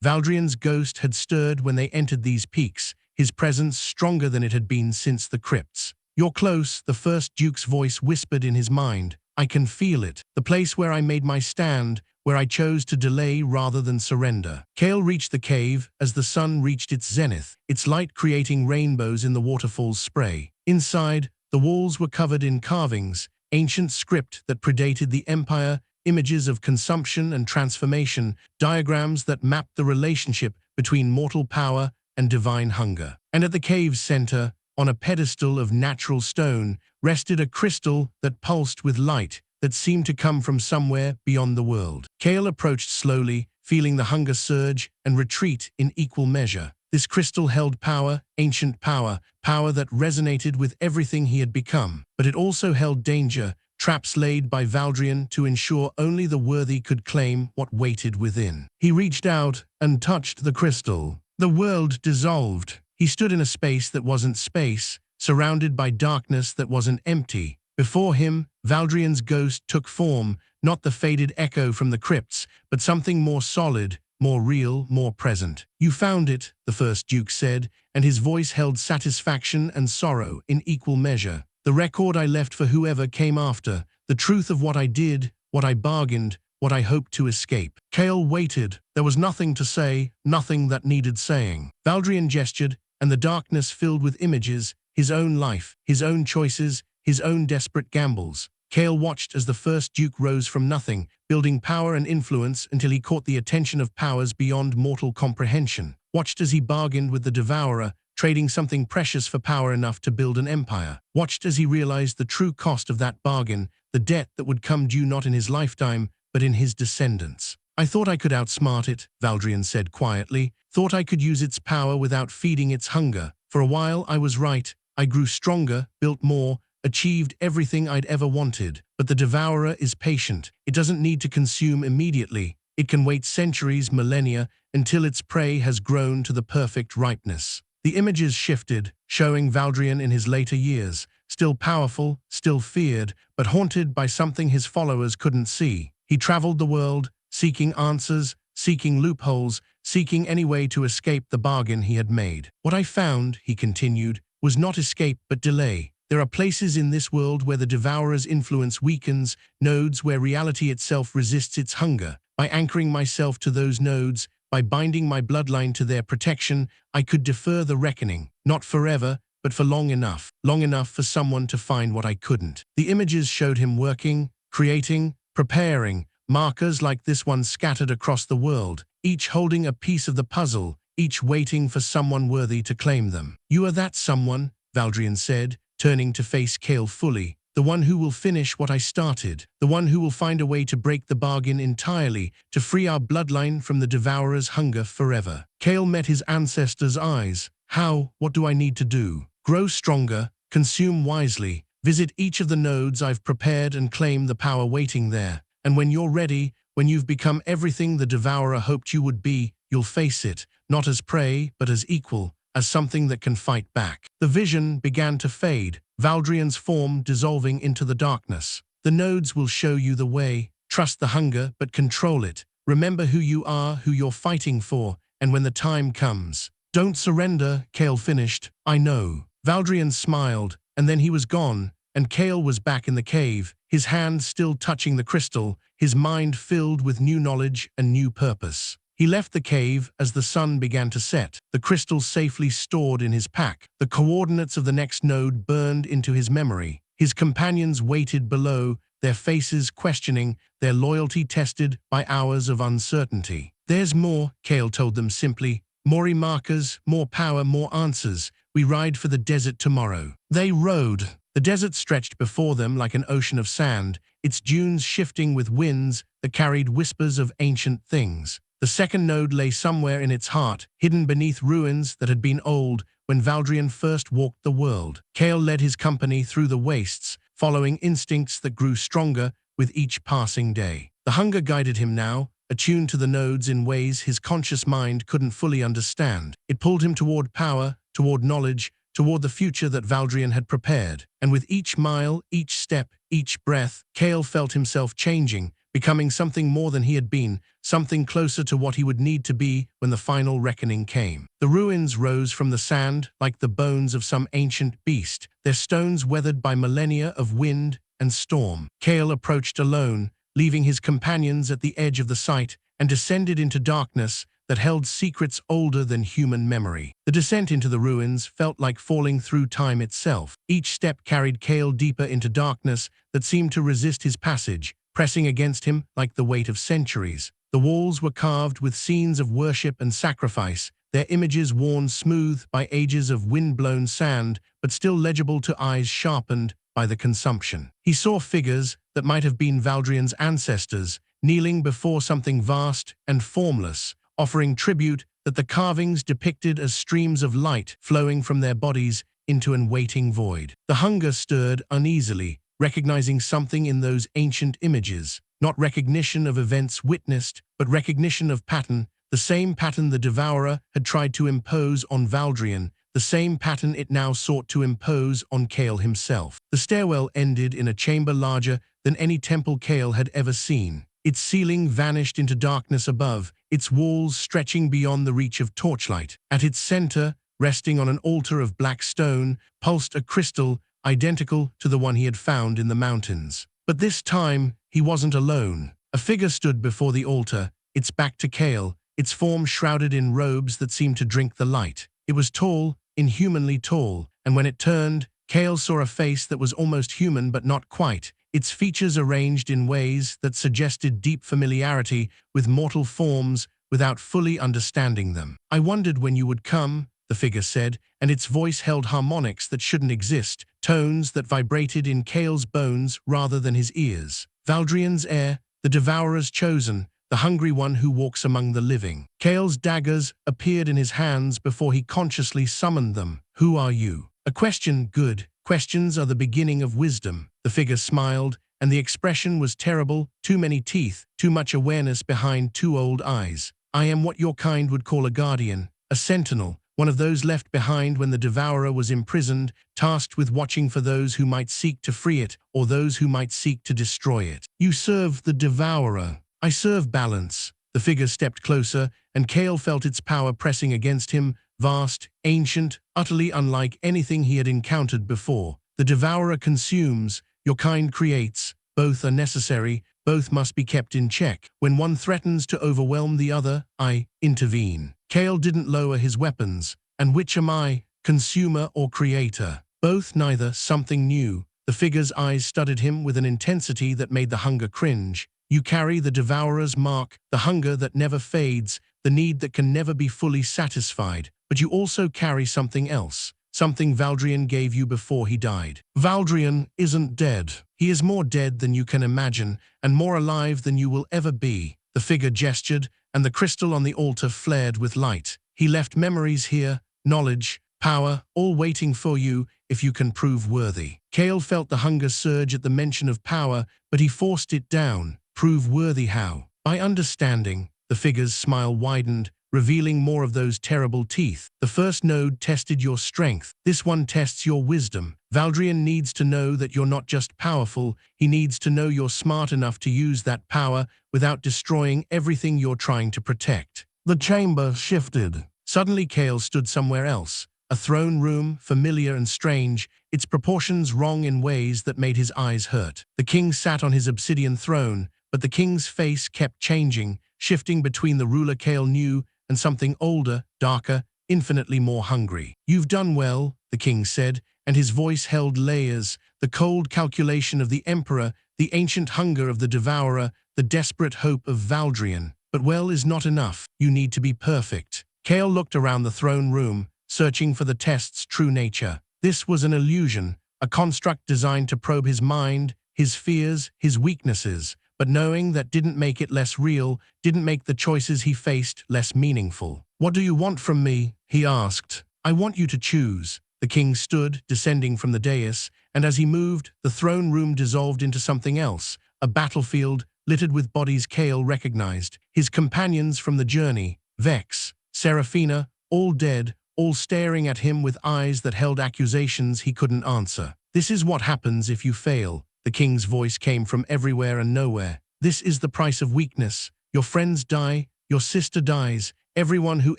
Valdrion's ghost had stirred when they entered these peaks, his presence stronger than it had been since the Crypts. "You're close," the first Duke's voice whispered in his mind. "I can feel it. The place where I made my stand, where I chose to delay rather than surrender." Kael reached the cave as the sun reached its zenith, its light creating rainbows in the waterfall's spray. Inside, the walls were covered in carvings, ancient script that predated the empire, images of consumption and transformation, diagrams that mapped the relationship between mortal power and divine hunger. And at the cave's center, on a pedestal of natural stone, rested a crystal that pulsed with light that seemed to come from somewhere beyond the world. Kael approached slowly, feeling the hunger surge and retreat in equal measure. This crystal held power, ancient power, power that resonated with everything he had become. But it also held danger, traps laid by Valdrion to ensure only the worthy could claim what waited within. He reached out and touched the crystal. The world dissolved. He stood in a space that wasn't space, surrounded by darkness that wasn't empty. Before him, Valdrion's ghost took form, not the faded echo from the crypts, but something more solid, more real, more present. "You found it," the first Duke said, and his voice held satisfaction and sorrow in equal measure. "The record I left for whoever came after, the truth of what I did, what I bargained, what I hoped to escape." Kael waited. There was nothing to say, nothing that needed saying. Valdrion gestured, and the darkness filled with images, his own life, his own choices, his own desperate gambles. Kael watched as the first Duke rose from nothing, building power and influence until he caught the attention of powers beyond mortal comprehension. Watched as he bargained with the Devourer, trading something precious for power enough to build an empire. Watched as he realized the true cost of that bargain, the debt that would come due not in his lifetime, but in his descendants. "I thought I could outsmart it," Valdrion said quietly. "Thought I could use its power without feeding its hunger. For a while I was right. I grew stronger, built more, achieved everything I'd ever wanted. But the Devourer is patient. It doesn't need to consume immediately. It can wait centuries, millennia, until its prey has grown to the perfect ripeness." The images shifted, showing Valdrion in his later years, still powerful, still feared, but haunted by something his followers couldn't see. He traveled the world, seeking answers, seeking loopholes, seeking any way to escape the bargain he had made. "What I found," he continued, "was not escape but delay. There are places in this world where the Devourer's influence weakens, nodes where reality itself resists its hunger. By anchoring myself to those nodes, by binding my bloodline to their protection, I could defer the reckoning, not forever, but for long enough for someone to find what I couldn't." The images showed him working, creating, preparing, markers like this one scattered across the world, each holding a piece of the puzzle, each waiting for someone worthy to claim them. "You are that someone," Valdrion said, turning to face Kael fully. "The one who will finish what I started. The one who will find a way to break the bargain entirely, to free our bloodline from the Devourer's hunger forever." Kael met his ancestors' eyes. "How? What do I need to do?" "Grow stronger, consume wisely, visit each of the nodes I've prepared and claim the power waiting there. And when you're ready, when you've become everything the Devourer hoped you would be, you'll face it, not as prey, but as equal, as something that can fight back." The vision began to fade, Valdrion's form dissolving into the darkness. "The nodes will show you the way. Trust the hunger, but control it. Remember who you are, who you're fighting for, and when the time comes." "Don't surrender," Kael finished. "I know." Valdrion smiled, and then he was gone, and Kael was back in the cave, his hand still touching the crystal, his mind filled with new knowledge and new purpose. He left the cave as the sun began to set, the crystal safely stored in his pack. The coordinates of the next node burned into his memory. His companions waited below, their faces questioning, their loyalty tested by hours of uncertainty. "There's more," Kael told them simply. "More markers, more power, more answers. We ride for the desert tomorrow." They rode. The desert stretched before them like an ocean of sand, its dunes shifting with winds that carried whispers of ancient things. The second node lay somewhere in its heart, hidden beneath ruins that had been old when Valdrion first walked the world. Kael led his company through the wastes, following instincts that grew stronger with each passing day. The hunger guided him now, attuned to the nodes in ways his conscious mind couldn't fully understand. It pulled him toward power, toward knowledge, toward the future that Valdrion had prepared. And with each mile, each step, each breath, Kael felt himself changing, becoming something more than he had been, something closer to what he would need to be when the final reckoning came. The ruins rose from the sand like the bones of some ancient beast, their stones weathered by millennia of wind and storm. Kael approached alone, leaving his companions at the edge of the site, and descended into darkness that held secrets older than human memory. The descent into the ruins felt like falling through time itself. Each step carried Kael deeper into darkness that seemed to resist his passage, pressing against him like the weight of centuries. The walls were carved with scenes of worship and sacrifice, their images worn smooth by ages of wind-blown sand, but still legible to eyes sharpened by the consumption. He saw figures that might have been Valdrion's ancestors, kneeling before something vast and formless, offering tribute that the carvings depicted as streams of light flowing from their bodies into an waiting void. The hunger stirred uneasily, recognizing something in those ancient images, not recognition of events witnessed, but recognition of pattern, the same pattern the Devourer had tried to impose on Valdrion, the same pattern it now sought to impose on Kael himself. The stairwell ended in a chamber larger than any temple Kael had ever seen. Its ceiling vanished into darkness above, its walls stretching beyond the reach of torchlight. At its center, resting on an altar of black stone, pulsed a crystal identical to the one he had found in the mountains. But this time, he wasn't alone. A figure stood before the altar, its back to Kael, its form shrouded in robes that seemed to drink the light. It was tall, inhumanly tall, and when it turned, Kael saw a face that was almost human but not quite, its features arranged in ways that suggested deep familiarity with mortal forms without fully understanding them. "I wondered when you would come," the figure said, and its voice held harmonics that shouldn't exist, tones that vibrated in Kael's bones rather than his ears. "Valdrion's heir, the Devourer's chosen, the hungry one who walks among the living." Kael's daggers appeared in his hands before he consciously summoned them. "Who are you?" "A question, good. Questions are the beginning of wisdom." The figure smiled, and the expression was terrible, too many teeth, too much awareness behind too old eyes. "I am what your kind would call a guardian, a sentinel, one of those left behind when the Devourer was imprisoned, tasked with watching for those who might seek to free it or those who might seek to destroy it." "You serve the Devourer." "I serve balance." The figure stepped closer, and Kael felt its power pressing against him, vast, ancient, utterly unlike anything he had encountered before. "The Devourer consumes, your kind creates. Both are necessary, both must be kept in check. When one threatens to overwhelm the other, I intervene." Kael didn't lower his weapons. "And which am I, consumer or creator?" "Both, neither, something new." The figure's eyes studied him with an intensity that made the hunger cringe. "You carry the Devourer's mark, the hunger that never fades, the need that can never be fully satisfied. But you also carry something else, something Valdrion gave you before he died." "Valdrion isn't dead. He is more dead than you can imagine, and more alive than you will ever be." The figure gestured, and the crystal on the altar flared with light. "He left memories here, knowledge, power, all waiting for you if you can prove worthy." Kael felt the hunger surge at the mention of power, but he forced it down. "Prove worthy how?" "By understanding." The figure's smile widened, revealing more of those terrible teeth. "The first node tested your strength. This one tests your wisdom. Valdrion needs to know that you're not just powerful, he needs to know you're smart enough to use that power without destroying everything you're trying to protect." The chamber shifted. Suddenly Kael stood somewhere else. A throne room, familiar and strange, its proportions wrong in ways that made his eyes hurt. The king sat on his obsidian throne, but the king's face kept changing, shifting between the ruler Kael knew and something older, darker, infinitely more hungry. "You've done well," the king said, and his voice held layers, the cold calculation of the emperor, the ancient hunger of the Devourer, the desperate hope of Valdrion. "But well is not enough. You need to be perfect." Kael looked around the throne room, searching for the test's true nature. This was an illusion, a construct designed to probe his mind, his fears, his weaknesses, but knowing that didn't make it less real, didn't make the choices he faced less meaningful. "What do you want from me?" he asked. "I want you to choose." The king stood, descending from the dais, and as he moved, the throne room dissolved into something else, a battlefield littered with bodies Kael recognized, his companions from the journey, Vex, Seraphina, all dead, all staring at him with eyes that held accusations he couldn't answer. "This is what happens if you fail." The king's voice came from everywhere and nowhere. "This is the price of weakness. Your friends die, your sister dies, everyone who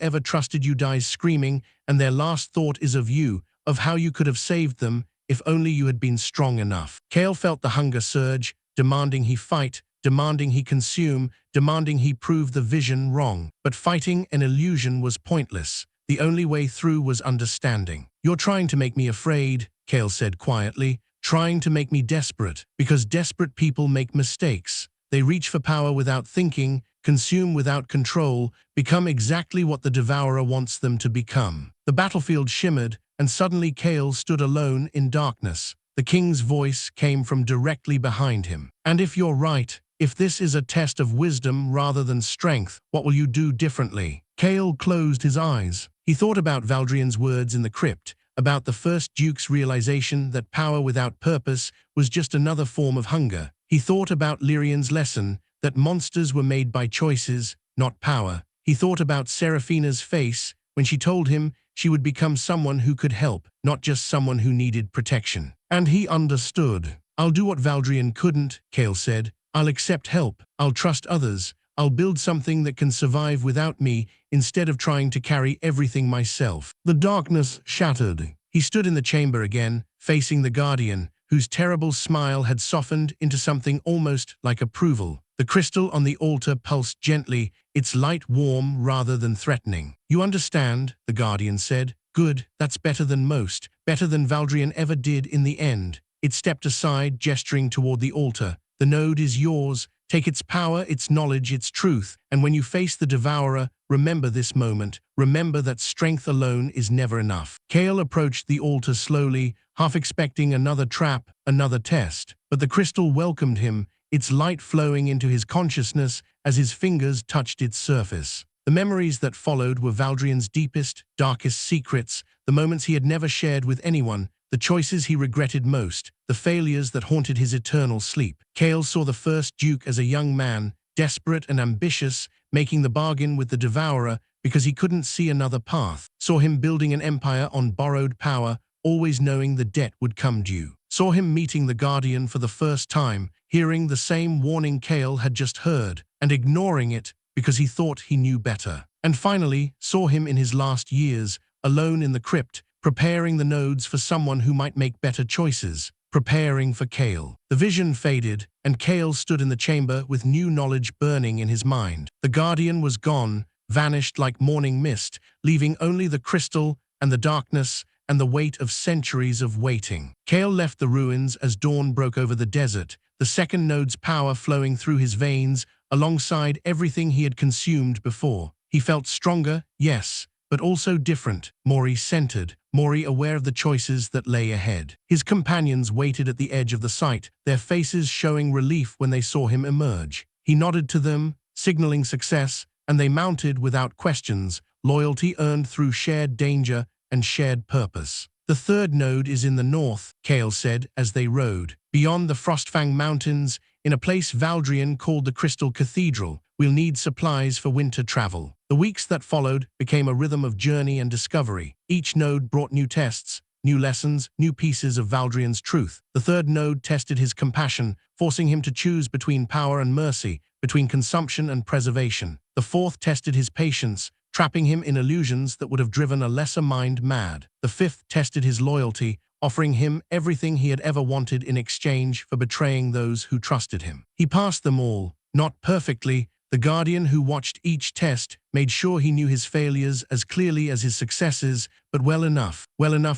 ever trusted you dies screaming, and their last thought is of you, of how you could have saved them, if only you had been strong enough." Kael felt the hunger surge, demanding he fight, demanding he consume, demanding he prove the vision wrong. But fighting an illusion was pointless. The only way through was understanding. "You're trying to make me afraid," Kael said quietly, "trying to make me desperate, because desperate people make mistakes. They reach for power without thinking, consume without control, become exactly what the Devourer wants them to become. The battlefield shimmered, and suddenly Kael stood alone in darkness. The king's voice came from directly behind him. "And if you're right, if this is a test of wisdom rather than strength, what will you do differently?" Kael closed his eyes. He thought about Valdrion's words in the crypt, about the first Duke's realization that power without purpose was just another form of hunger. He thought about Lyrian's lesson, that monsters were made by choices, not power. He thought about Seraphina's face when she told him she would become someone who could help, not just someone who needed protection. And he understood. "I'll do what Valdrion couldn't," Kael said. "I'll accept help. I'll trust others. I'll build something that can survive without me instead of trying to carry everything myself." The darkness shattered. He stood in the chamber again, facing the Guardian, whose terrible smile had softened into something almost like approval. The crystal on the altar pulsed gently, its light warm rather than threatening. "You understand," the Guardian said. "Good, that's better than most, better than Valdrion ever did in the end." It stepped aside, gesturing toward the altar. "The node is yours. Take its power, its knowledge, its truth, and when you face the Devourer, remember this moment. Remember that strength alone is never enough." Kael approached the altar slowly, half expecting another trap, another test. But the crystal welcomed him, its light flowing into his consciousness as his fingers touched its surface. The memories that followed were Valdrion's deepest, darkest secrets, the moments he had never shared with anyone, the choices he regretted most, the failures that haunted his eternal sleep. Kael saw the first Duke as a young man, desperate and ambitious, making the bargain with the Devourer because he couldn't see another path. Saw him building an empire on borrowed power, always knowing the debt would come due. Saw him meeting the Guardian for the first time, hearing the same warning Kael had just heard, and ignoring it because he thought he knew better. And finally, saw him in his last years, alone in the crypt, preparing the nodes for someone who might make better choices, preparing for Kael. The vision faded, and Kael stood in the chamber with new knowledge burning in his mind. The Guardian was gone, vanished like morning mist, leaving only the crystal and the darkness and the weight of centuries of waiting. Kael left the ruins as dawn broke over the desert, the second node's power flowing through his veins alongside everything he had consumed before. He felt stronger, yes, but also different, more centered, more aware of the choices that lay ahead. His companions waited at the edge of the site, their faces showing relief when they saw him emerge. He nodded to them, signaling success, and they mounted without questions, loyalty earned through shared danger and shared purpose. "The third node is in the north," Kael said as they rode. "Beyond the Frostfang Mountains, in a place Valdrion called the Crystal Cathedral. We'll need supplies for winter travel." The weeks that followed became a rhythm of journey and discovery. Each node brought new tests, new lessons, new pieces of Valdrion's truth. The third node tested his compassion, forcing him to choose between power and mercy, between consumption and preservation. The fourth tested his patience, trapping him in illusions that would have driven a lesser mind mad. The fifth tested his loyalty, offering him everything he had ever wanted in exchange for betraying those who trusted him. He passed them all, not perfectly. The Guardian who watched each test made sure he knew his failures as clearly as his successes, but well enough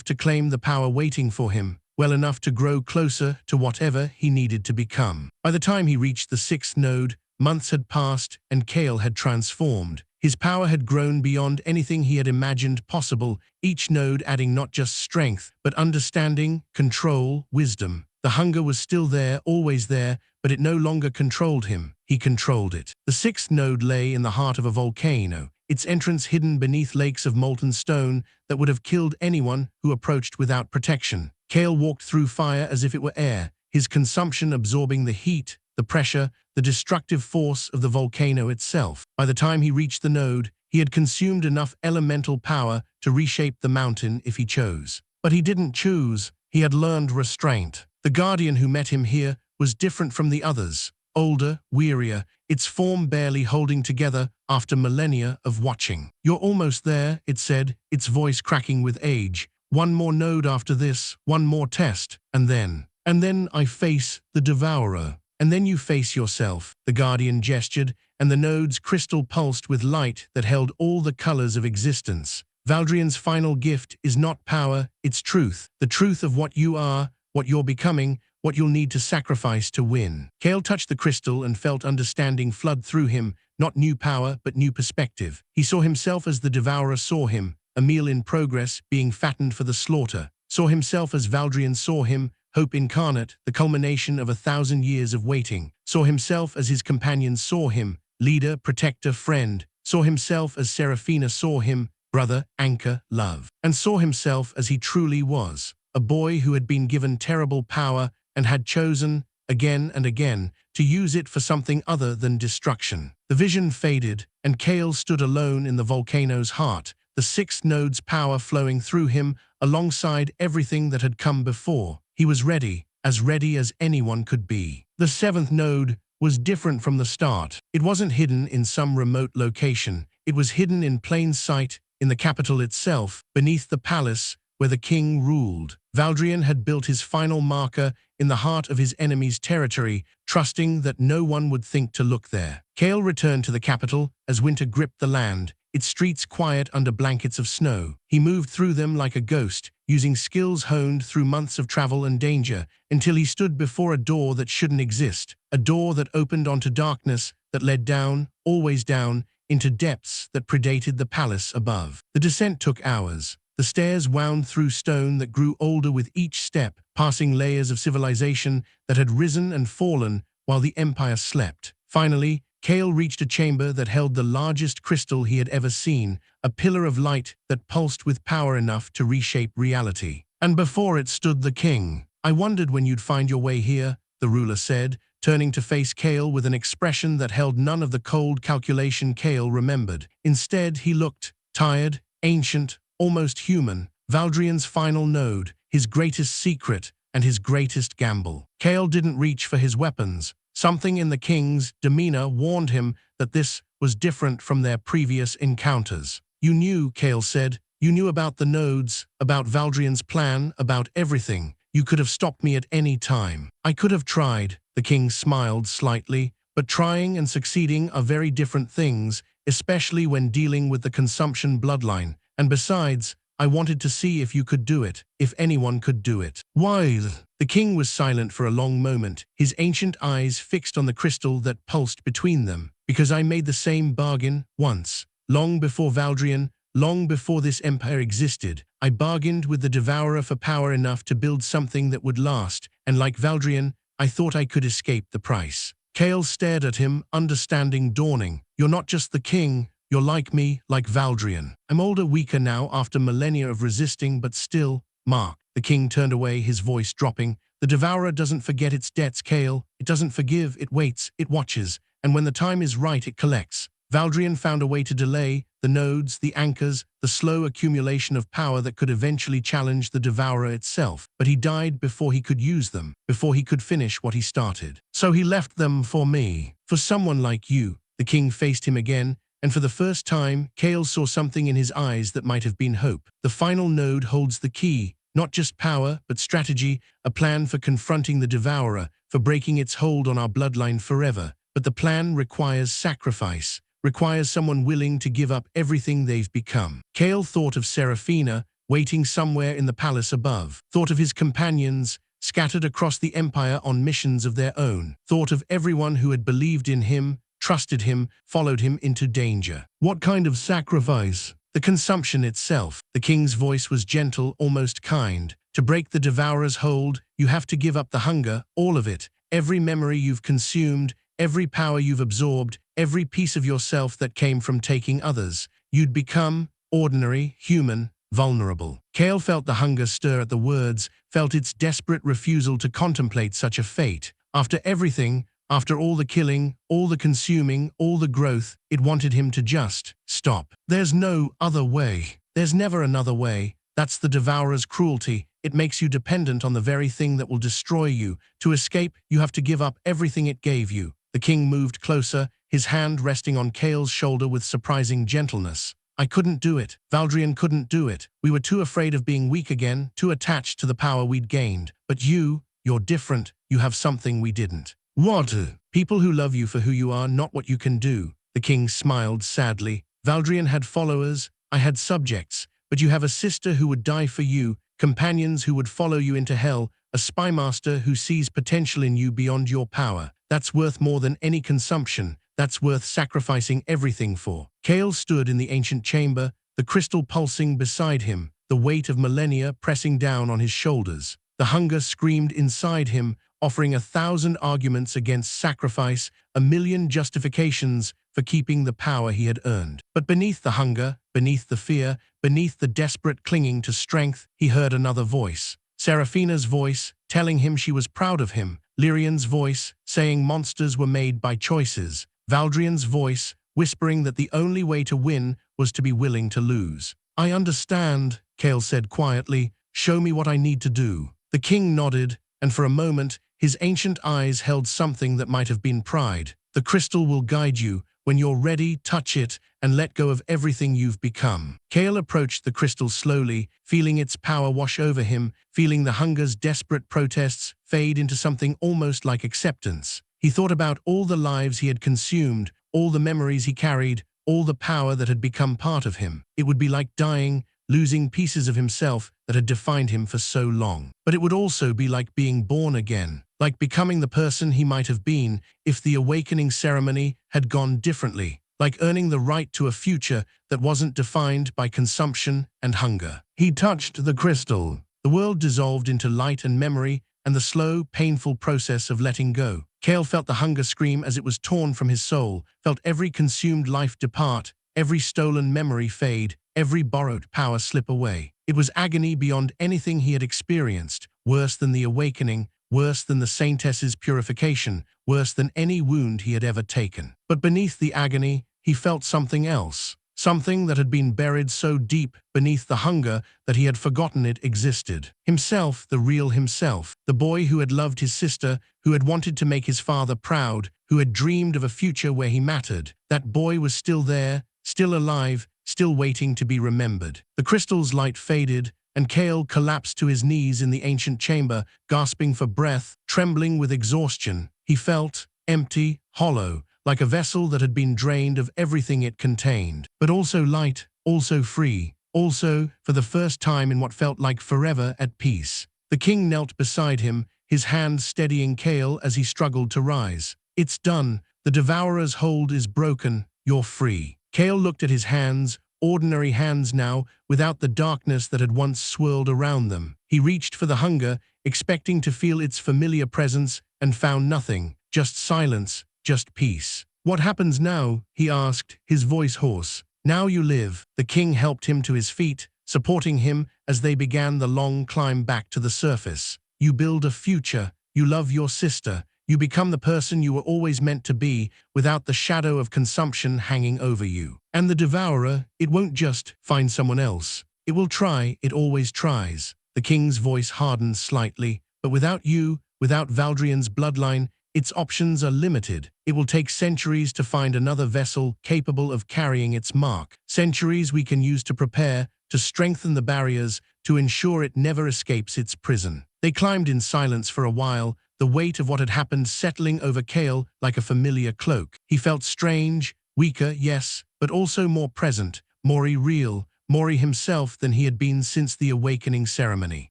to claim the power waiting for him, well enough to grow closer to whatever he needed to become. By the time he reached the sixth node, months had passed and Kael had transformed. His power had grown beyond anything he had imagined possible, each node adding not just strength, but understanding, control, wisdom. The hunger was still there, always there, but it no longer controlled him. He controlled it. The sixth node lay in the heart of a volcano, its entrance hidden beneath lakes of molten stone that would have killed anyone who approached without protection. Kael walked through fire as if it were air, his consumption absorbing the heat, the pressure, the destructive force of the volcano itself. By the time he reached the node, he had consumed enough elemental power to reshape the mountain if he chose. But he didn't choose. He had learned restraint. The Guardian who met him here was different from the others, older, wearier, its form barely holding together after millennia of watching. "You're almost there," it said, its voice cracking with age. "One more node after this, one more test, and then I face the Devourer. And then you face yourself." The Guardian gestured, and the node's crystal pulsed with light that held all the colors of existence. "Valdrion's final gift is not power, it's truth. The truth of what you are, what you're becoming, what you'll need to sacrifice to win." Kael touched the crystal and felt understanding flood through him, not new power, but new perspective. He saw himself as the Devourer saw him, a meal in progress, being fattened for the slaughter. Saw himself as Valdrion saw him, hope incarnate, the culmination of 1,000 years of waiting. Saw himself as his companions saw him, leader, protector, friend. Saw himself as Seraphina saw him, brother, anchor, love. And saw himself as he truly was, a boy who had been given terrible power and had chosen, again and again, to use it for something other than destruction. The vision faded, and Kael stood alone in the volcano's heart, the sixth node's power flowing through him alongside everything that had come before. He was ready as anyone could be. The seventh node was different from the start. It wasn't hidden in some remote location. It was hidden in plain sight, in the capital itself, beneath the palace where the king ruled. Valdrion had built his final marker in the heart of his enemy's territory, trusting that no one would think to look there. Kael returned to the capital as winter gripped the land, its streets quiet under blankets of snow. He moved through them like a ghost, using skills honed through months of travel and danger, until he stood before a door that shouldn't exist, a door that opened onto darkness that led down, always down, into depths that predated the palace above. The descent took hours. The stairs wound through stone that grew older with each step, passing layers of civilization that had risen and fallen while the empire slept. Finally, Kael reached a chamber that held the largest crystal he had ever seen, a pillar of light that pulsed with power enough to reshape reality. And before it stood the king. "I wondered when you'd find your way here," the ruler said, turning to face Kael with an expression that held none of the cold calculation Kael remembered. Instead, he looked tired, ancient, almost human. Valdrion's final node, his greatest secret, and his greatest gamble. Kael didn't reach for his weapons. Something in the king's demeanor warned him that this was different from their previous encounters. "You knew," Kael said. "You knew about the nodes, about Valdrion's plan, about everything. You could have stopped me at any time." "I could have tried," the king smiled slightly, "but trying and succeeding are very different things, especially when dealing with the Consumption Bloodline. And besides, I wanted to see if you could do it, if anyone could do it." "Why?" The king was silent for a long moment, his ancient eyes fixed on the crystal that pulsed between them. "Because I made the same bargain once, long before Valdrion, long before this empire existed. I bargained with the Devourer for power enough to build something that would last, and like Valdrion, I thought I could escape the price." Kael stared at him, understanding dawning. "You're not just the king. You're like me, like Valdrion. I'm older, weaker now after millennia of resisting, but still, Mark." The king turned away, his voice dropping. "The Devourer doesn't forget its debts, Kael. It doesn't forgive, it waits, it watches, and when the time is right, it collects." Valdrion found a way to delay the nodes, the anchors, the slow accumulation of power that could eventually challenge the Devourer itself, but he died before he could use them, before he could finish what he started. "So he left them for me, for someone like you." The king faced him again, and for the first time, Kael saw something in his eyes that might have been hope. "The final node holds the key, not just power, but strategy, a plan for confronting the Devourer, for breaking its hold on our bloodline forever. But the plan requires sacrifice, requires someone willing to give up everything they've become." Kael thought of Seraphina, waiting somewhere in the palace above, thought of his companions, scattered across the empire on missions of their own, thought of everyone who had believed in him, trusted him, followed him into danger. "What kind of sacrifice?" "The consumption itself." The king's voice was gentle, almost kind. "To break the Devourer's hold, you have to give up the hunger, all of it, every memory you've consumed, every power you've absorbed, every piece of yourself that came from taking others. You'd become ordinary, human, vulnerable." Kael felt the hunger stir at the words, felt its desperate refusal to contemplate such a fate. After everything, after all the killing, all the consuming, all the growth, it wanted him to just stop. "There's no other way. There's never another way. That's the Devourer's cruelty. It makes you dependent on the very thing that will destroy you. To escape, you have to give up everything it gave you." The king moved closer, his hand resting on Kael's shoulder with surprising gentleness. "I couldn't do it. Valdrion couldn't do it. We were too afraid of being weak again, too attached to the power we'd gained. But you're different. You have something we didn't." "What?" "People who love you for who you are, not what you can do." The king smiled sadly. "Valdrion had followers, I had subjects, but you have a sister who would die for you, companions who would follow you into hell, a spy master who sees potential in you beyond your power. That's worth more than any consumption, that's worth sacrificing everything for. Kael stood in the ancient chamber, the crystal pulsing beside him, the weight of millennia pressing down on his shoulders. The hunger screamed inside him, offering 1,000 arguments against sacrifice, 1,000,000 justifications for keeping the power he had earned. But beneath the hunger, beneath the fear, beneath the desperate clinging to strength, he heard another voice. Seraphina's voice, telling him she was proud of him. Lyrian's voice, saying monsters were made by choices. Valdrion's voice, whispering that the only way to win was to be willing to lose. "I understand," Kael said quietly. "Show me what I need to do." The king nodded, and for a moment, his ancient eyes held something that might have been pride. "The crystal will guide you. When you're ready, touch it and let go of everything you've become." Kael approached the crystal slowly, feeling its power wash over him, feeling the hunger's desperate protests fade into something almost like acceptance. He thought about all the lives he had consumed, all the memories he carried, all the power that had become part of him. It would be like dying, losing pieces of himself that had defined him for so long. But it would also be like being born again, like becoming the person he might have been if the awakening ceremony had gone differently, like earning the right to a future that wasn't defined by consumption and hunger. He touched the crystal. The world dissolved into light and memory, and the slow, painful process of letting go. Kael felt the hunger scream as it was torn from his soul, felt every consumed life depart, every stolen memory fade, every borrowed power slip away. It was agony beyond anything he had experienced, worse than the awakening, worse than the saintess's purification, worse than any wound he had ever taken. But beneath the agony, he felt something else, something that had been buried so deep beneath the hunger that he had forgotten it existed. Himself, the real himself, the boy who had loved his sister, who had wanted to make his father proud, who had dreamed of a future where he mattered. That boy was still there, still alive, still waiting to be remembered. The crystal's light faded, and Kael collapsed to his knees in the ancient chamber, gasping for breath, trembling with exhaustion. He felt empty, hollow, like a vessel that had been drained of everything it contained, but also light, also free, also, for the first time in what felt like forever, at peace. The king knelt beside him, his hand steadying Kael as he struggled to rise. "It's done. The Devourer's hold is broken. You're free." Kael looked at his hands, ordinary hands now, without the darkness that had once swirled around them. He reached for the hunger, expecting to feel its familiar presence, and found nothing, just silence, just peace. "What happens now?" he asked, his voice hoarse. "Now you live." The king helped him to his feet, supporting him as they began the long climb back to the surface. "You build a future. You love your sister. You become the person you were always meant to be, without the shadow of consumption hanging over you. And the Devourer, it won't just find someone else. It will try, it always tries." The king's voice hardened slightly. "But without you, without Valdrion's bloodline, its options are limited. It will take centuries to find another vessel capable of carrying its mark. Centuries we can use to prepare, to strengthen the barriers, to ensure it never escapes its prison." They climbed in silence for a while, the weight of what had happened settling over Kael like a familiar cloak. He felt strange, weaker, yes, but also more present, more real, more himself than he had been since the awakening ceremony.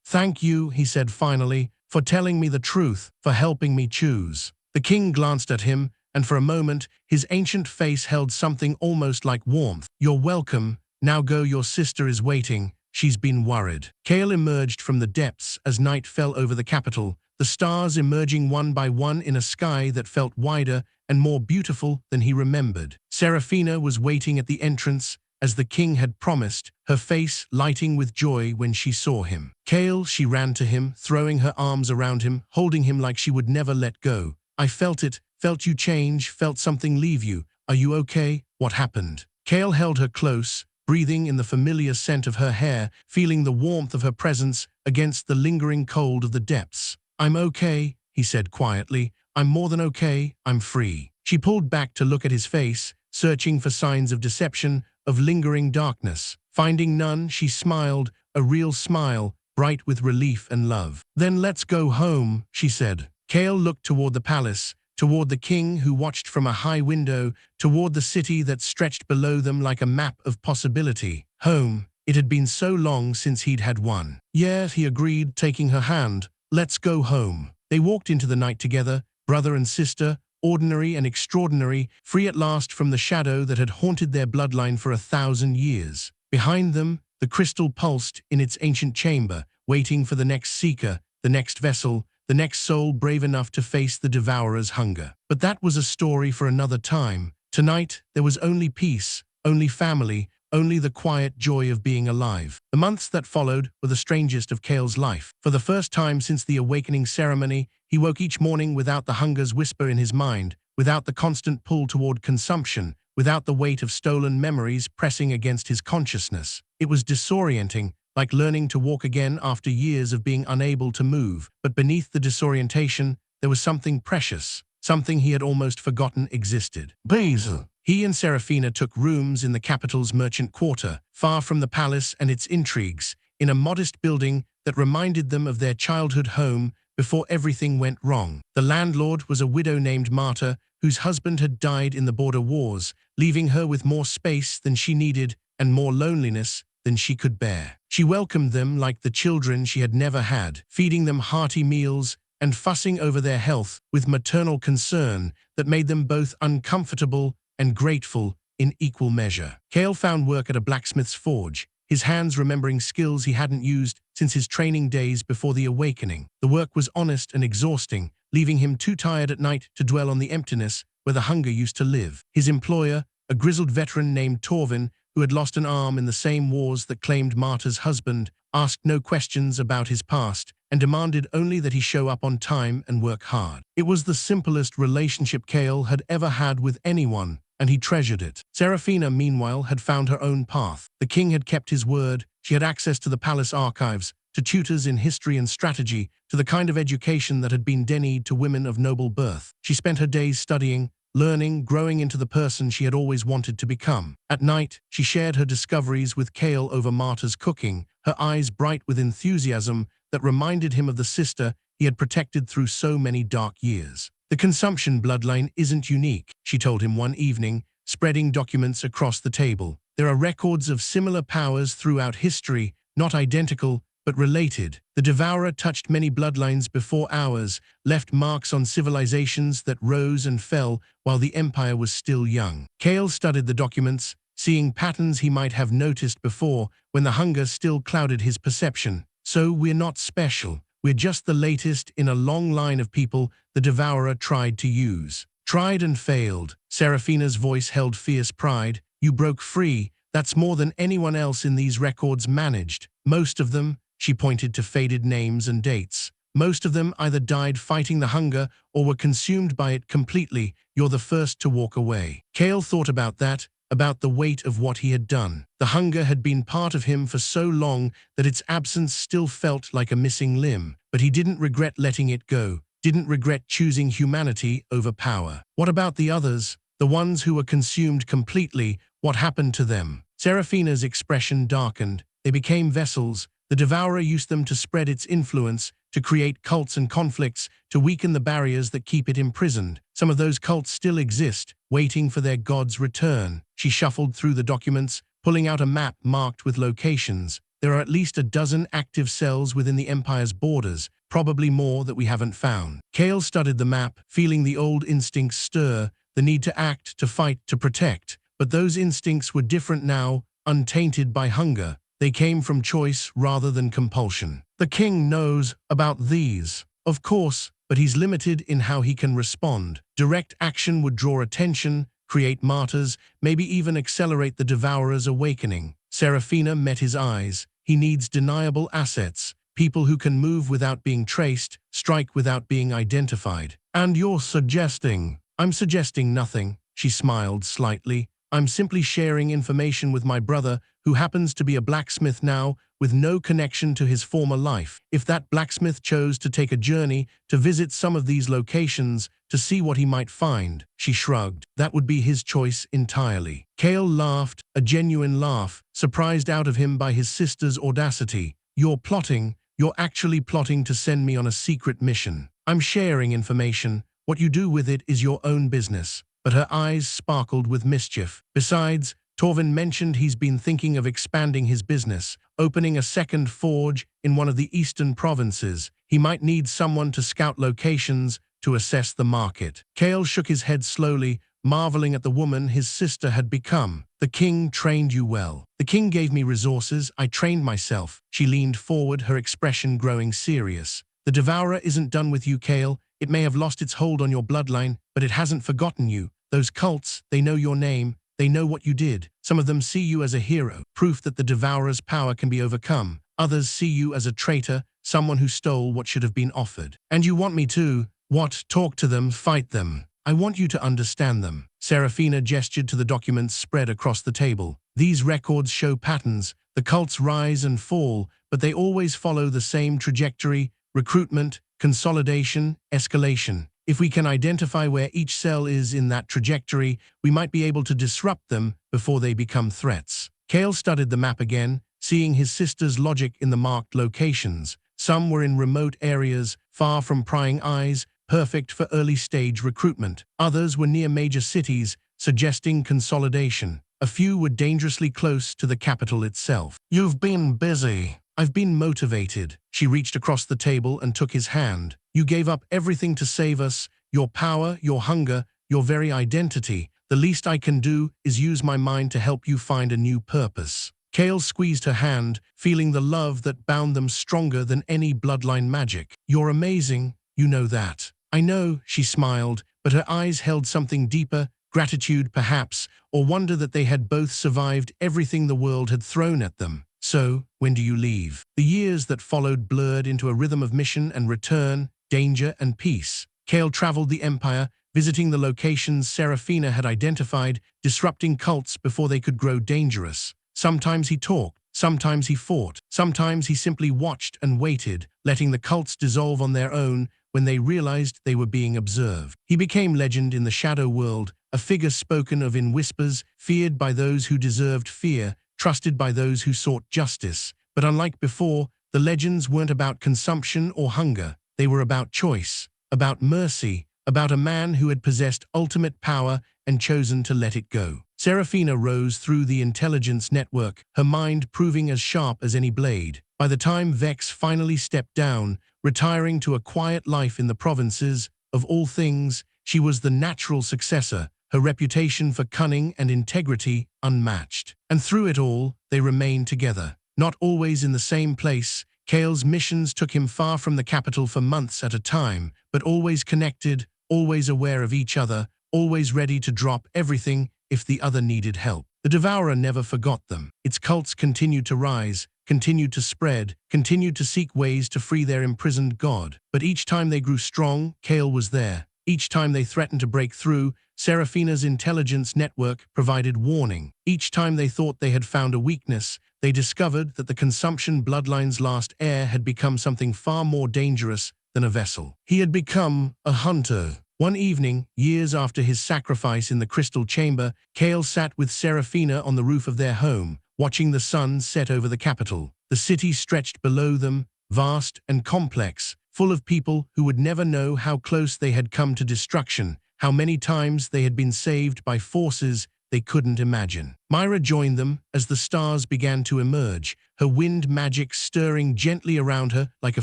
"Thank you," he said finally, "for telling me the truth, for helping me choose." The king glanced at him, and for a moment, his ancient face held something almost like warmth. "You're welcome. Now go, your sister is waiting. She's been worried." Kael emerged from the depths as night fell over the capital, the stars emerging one by one in a sky that felt wider and more beautiful than he remembered. Seraphina was waiting at the entrance, as the king had promised, her face lighting with joy when she saw him. "Kael," she ran to him, throwing her arms around him, holding him like she would never let go. "I felt it, felt you change, felt something leave you. Are you okay? What happened?" Kael held her close, breathing in the familiar scent of her hair, feeling the warmth of her presence against the lingering cold of the depths. "I'm okay," he said quietly. "I'm more than okay, I'm free." She pulled back to look at his face, searching for signs of deception, of lingering darkness. Finding none, she smiled, a real smile, bright with relief and love. "Then let's go home," she said. Kael looked toward the palace, toward the king who watched from a high window, toward the city that stretched below them like a map of possibility. Home. It had been so long since he'd had one. "Yeah," he agreed, taking her hand. "Let's go home." They walked into the night together, brother and sister, ordinary and extraordinary, free at last from the shadow that had haunted their bloodline for 1,000 years. Behind them, the crystal pulsed in its ancient chamber, waiting for the next seeker, the next vessel, the next soul brave enough to face the Devourer's hunger. But that was a story for another time. Tonight, there was only peace, only family, only the quiet joy of being alive. The months that followed were the strangest of Kael's life. For the first time since the awakening ceremony, he woke each morning without the hunger's whisper in his mind, without the constant pull toward consumption, without the weight of stolen memories pressing against his consciousness. It was disorienting, like learning to walk again after years of being unable to move. But beneath the disorientation, there was something precious, something he had almost forgotten existed. Basil. He and Seraphina took rooms in the capital's merchant quarter, far from the palace and its intrigues, in a modest building that reminded them of their childhood home before everything went wrong. The landlord was a widow named Marta, whose husband had died in the border wars, leaving her with more space than she needed and more loneliness than she could bear. She welcomed them like the children she had never had, feeding them hearty meals and fussing over their health with maternal concern that made them both uncomfortable and grateful in equal measure. Kael found work at a blacksmith's forge, his hands remembering skills he hadn't used since his training days before the awakening. The work was honest and exhausting, leaving him too tired at night to dwell on the emptiness where the hunger used to live. His employer, a grizzled veteran named Torvin, who had lost an arm in the same wars that claimed Marta's husband, asked no questions about his past and demanded only that he show up on time and work hard. It was the simplest relationship Kael had ever had with anyone, and he treasured it. Seraphina, meanwhile, had found her own path. The king had kept his word. She had access to the palace archives, to tutors in history and strategy, to the kind of education that had been denied to women of noble birth. She spent her days studying, learning, growing into the person she had always wanted to become. At night, she shared her discoveries with Kael over Marta's cooking, her eyes bright with enthusiasm that reminded him of the sister he had protected through so many dark years. The Consumption Bloodline isn't unique, she told him one evening, spreading documents across the table. There are records of similar powers throughout history, not identical, but related. The Devourer touched many bloodlines before ours, left marks on civilizations that rose and fell while the Empire was still young. Kael studied the documents, seeing patterns he might have noticed before when the hunger still clouded his perception. So we're not special. We're just the latest in a long line of people the Devourer tried to use. Tried and failed. Seraphina's voice held fierce pride. You broke free. That's more than anyone else in these records managed. Most of them, she pointed to faded names and dates. Most of them either died fighting the hunger or were consumed by it completely. You're the first to walk away. Kael thought about that, about the weight of what he had done. The hunger had been part of him for so long that its absence still felt like a missing limb. But he didn't regret letting it go, didn't regret choosing humanity over power. What about the others? The ones who were consumed completely, what happened to them? Seraphina's expression darkened. They became vessels. The Devourer used them to spread its influence, to create cults and conflicts, to weaken the barriers that keep it imprisoned. Some of those cults still exist, waiting for their god's return. She shuffled through the documents, pulling out a map marked with locations. There are at least a dozen active cells within the Empire's borders, probably more that we haven't found. Kael studied the map, feeling the old instincts stir, the need to act, to fight, to protect. But those instincts were different now, untainted by hunger. They came from choice rather than compulsion. The king knows about these, of course, but he's limited in how he can respond. Direct action would draw attention, create martyrs, maybe even accelerate the Devourer's awakening. Seraphina met his eyes. He needs deniable assets, people who can move without being traced, strike without being identified. And you're suggesting? I'm suggesting nothing, she smiled slightly. I'm simply sharing information with my brother, who happens to be a blacksmith now, with no connection to his former life. If that blacksmith chose to take a journey, to visit some of these locations, to see what he might find, she shrugged. That would be his choice entirely. Kael laughed, a genuine laugh, surprised out of him by his sister's audacity. You're plotting. You're actually plotting to send me on a secret mission. I'm sharing information. What you do with it is your own business. But her eyes sparkled with mischief. Besides, Torvin mentioned he's been thinking of expanding his business, opening a second forge in one of the eastern provinces. He might need someone to scout locations, to assess the market. Kael shook his head slowly, marveling at the woman his sister had become. The king trained you well. The king gave me resources, I trained myself. She leaned forward, her expression growing serious. The Devourer isn't done with you, Kael. It may have lost its hold on your bloodline, but it hasn't forgotten you. Those cults, they know your name. They know what you did. Some of them see you as a hero, proof that the Devourer's power can be overcome. Others see you as a traitor, someone who stole what should have been offered. And you want me to, what, talk to them, fight them. I want you to understand them. Seraphina gestured to the documents spread across the table. These records show patterns. The cults rise and fall, but they always follow the same trajectory: recruitment, consolidation, escalation. If we can identify where each cell is in that trajectory, we might be able to disrupt them before they become threats. Kael studied the map again, seeing his sister's logic in the marked locations. Some were in remote areas, far from prying eyes, perfect for early-stage recruitment. Others were near major cities, suggesting consolidation. A few were dangerously close to the capital itself. You've been busy. I've been motivated. She reached across the table and took his hand. You gave up everything to save us, your power, your hunger, your very identity. The least I can do is use my mind to help you find a new purpose. Kael squeezed her hand, feeling the love that bound them stronger than any bloodline magic. You're amazing, you know that. I know, she smiled, but her eyes held something deeper, gratitude perhaps, or wonder that they had both survived everything the world had thrown at them. So, when do you leave? The years that followed blurred into a rhythm of mission and return, danger and peace. Kael traveled the Empire, visiting the locations Seraphina had identified, disrupting cults before they could grow dangerous. Sometimes he talked, sometimes he fought, sometimes he simply watched and waited, letting the cults dissolve on their own when they realized they were being observed. He became legend in the shadow world, a figure spoken of in whispers, feared by those who deserved fear, trusted by those who sought justice. But unlike before, the legends weren't about consumption or hunger. They were about choice, about mercy, about a man who had possessed ultimate power and chosen to let it go. Seraphina rose through the intelligence network, her mind proving as sharp as any blade. By the time Vex finally stepped down, retiring to a quiet life in the provinces, of all things, she was the natural successor, her reputation for cunning and integrity unmatched. And through it all, they remained together. Not always in the same place, Kael's missions took him far from the capital for months at a time, but always connected, always aware of each other, always ready to drop everything if the other needed help. The Devourer never forgot them. Its cults continued to rise, continued to spread, continued to seek ways to free their imprisoned god. But each time they grew strong, Kael was there. Each time they threatened to break through, Seraphina's intelligence network provided warning. Each time they thought they had found a weakness, they discovered that the Consumption Bloodline's last heir had become something far more dangerous than a vessel. He had become a hunter. One evening, years after his sacrifice in the Crystal Chamber, Kael sat with Seraphina on the roof of their home, watching the sun set over the capital. The city stretched below them, vast and complex, full of people who would never know how close they had come to destruction, how many times they had been saved by forces they couldn't imagine. Myra joined them as the stars began to emerge, her wind magic stirring gently around her like a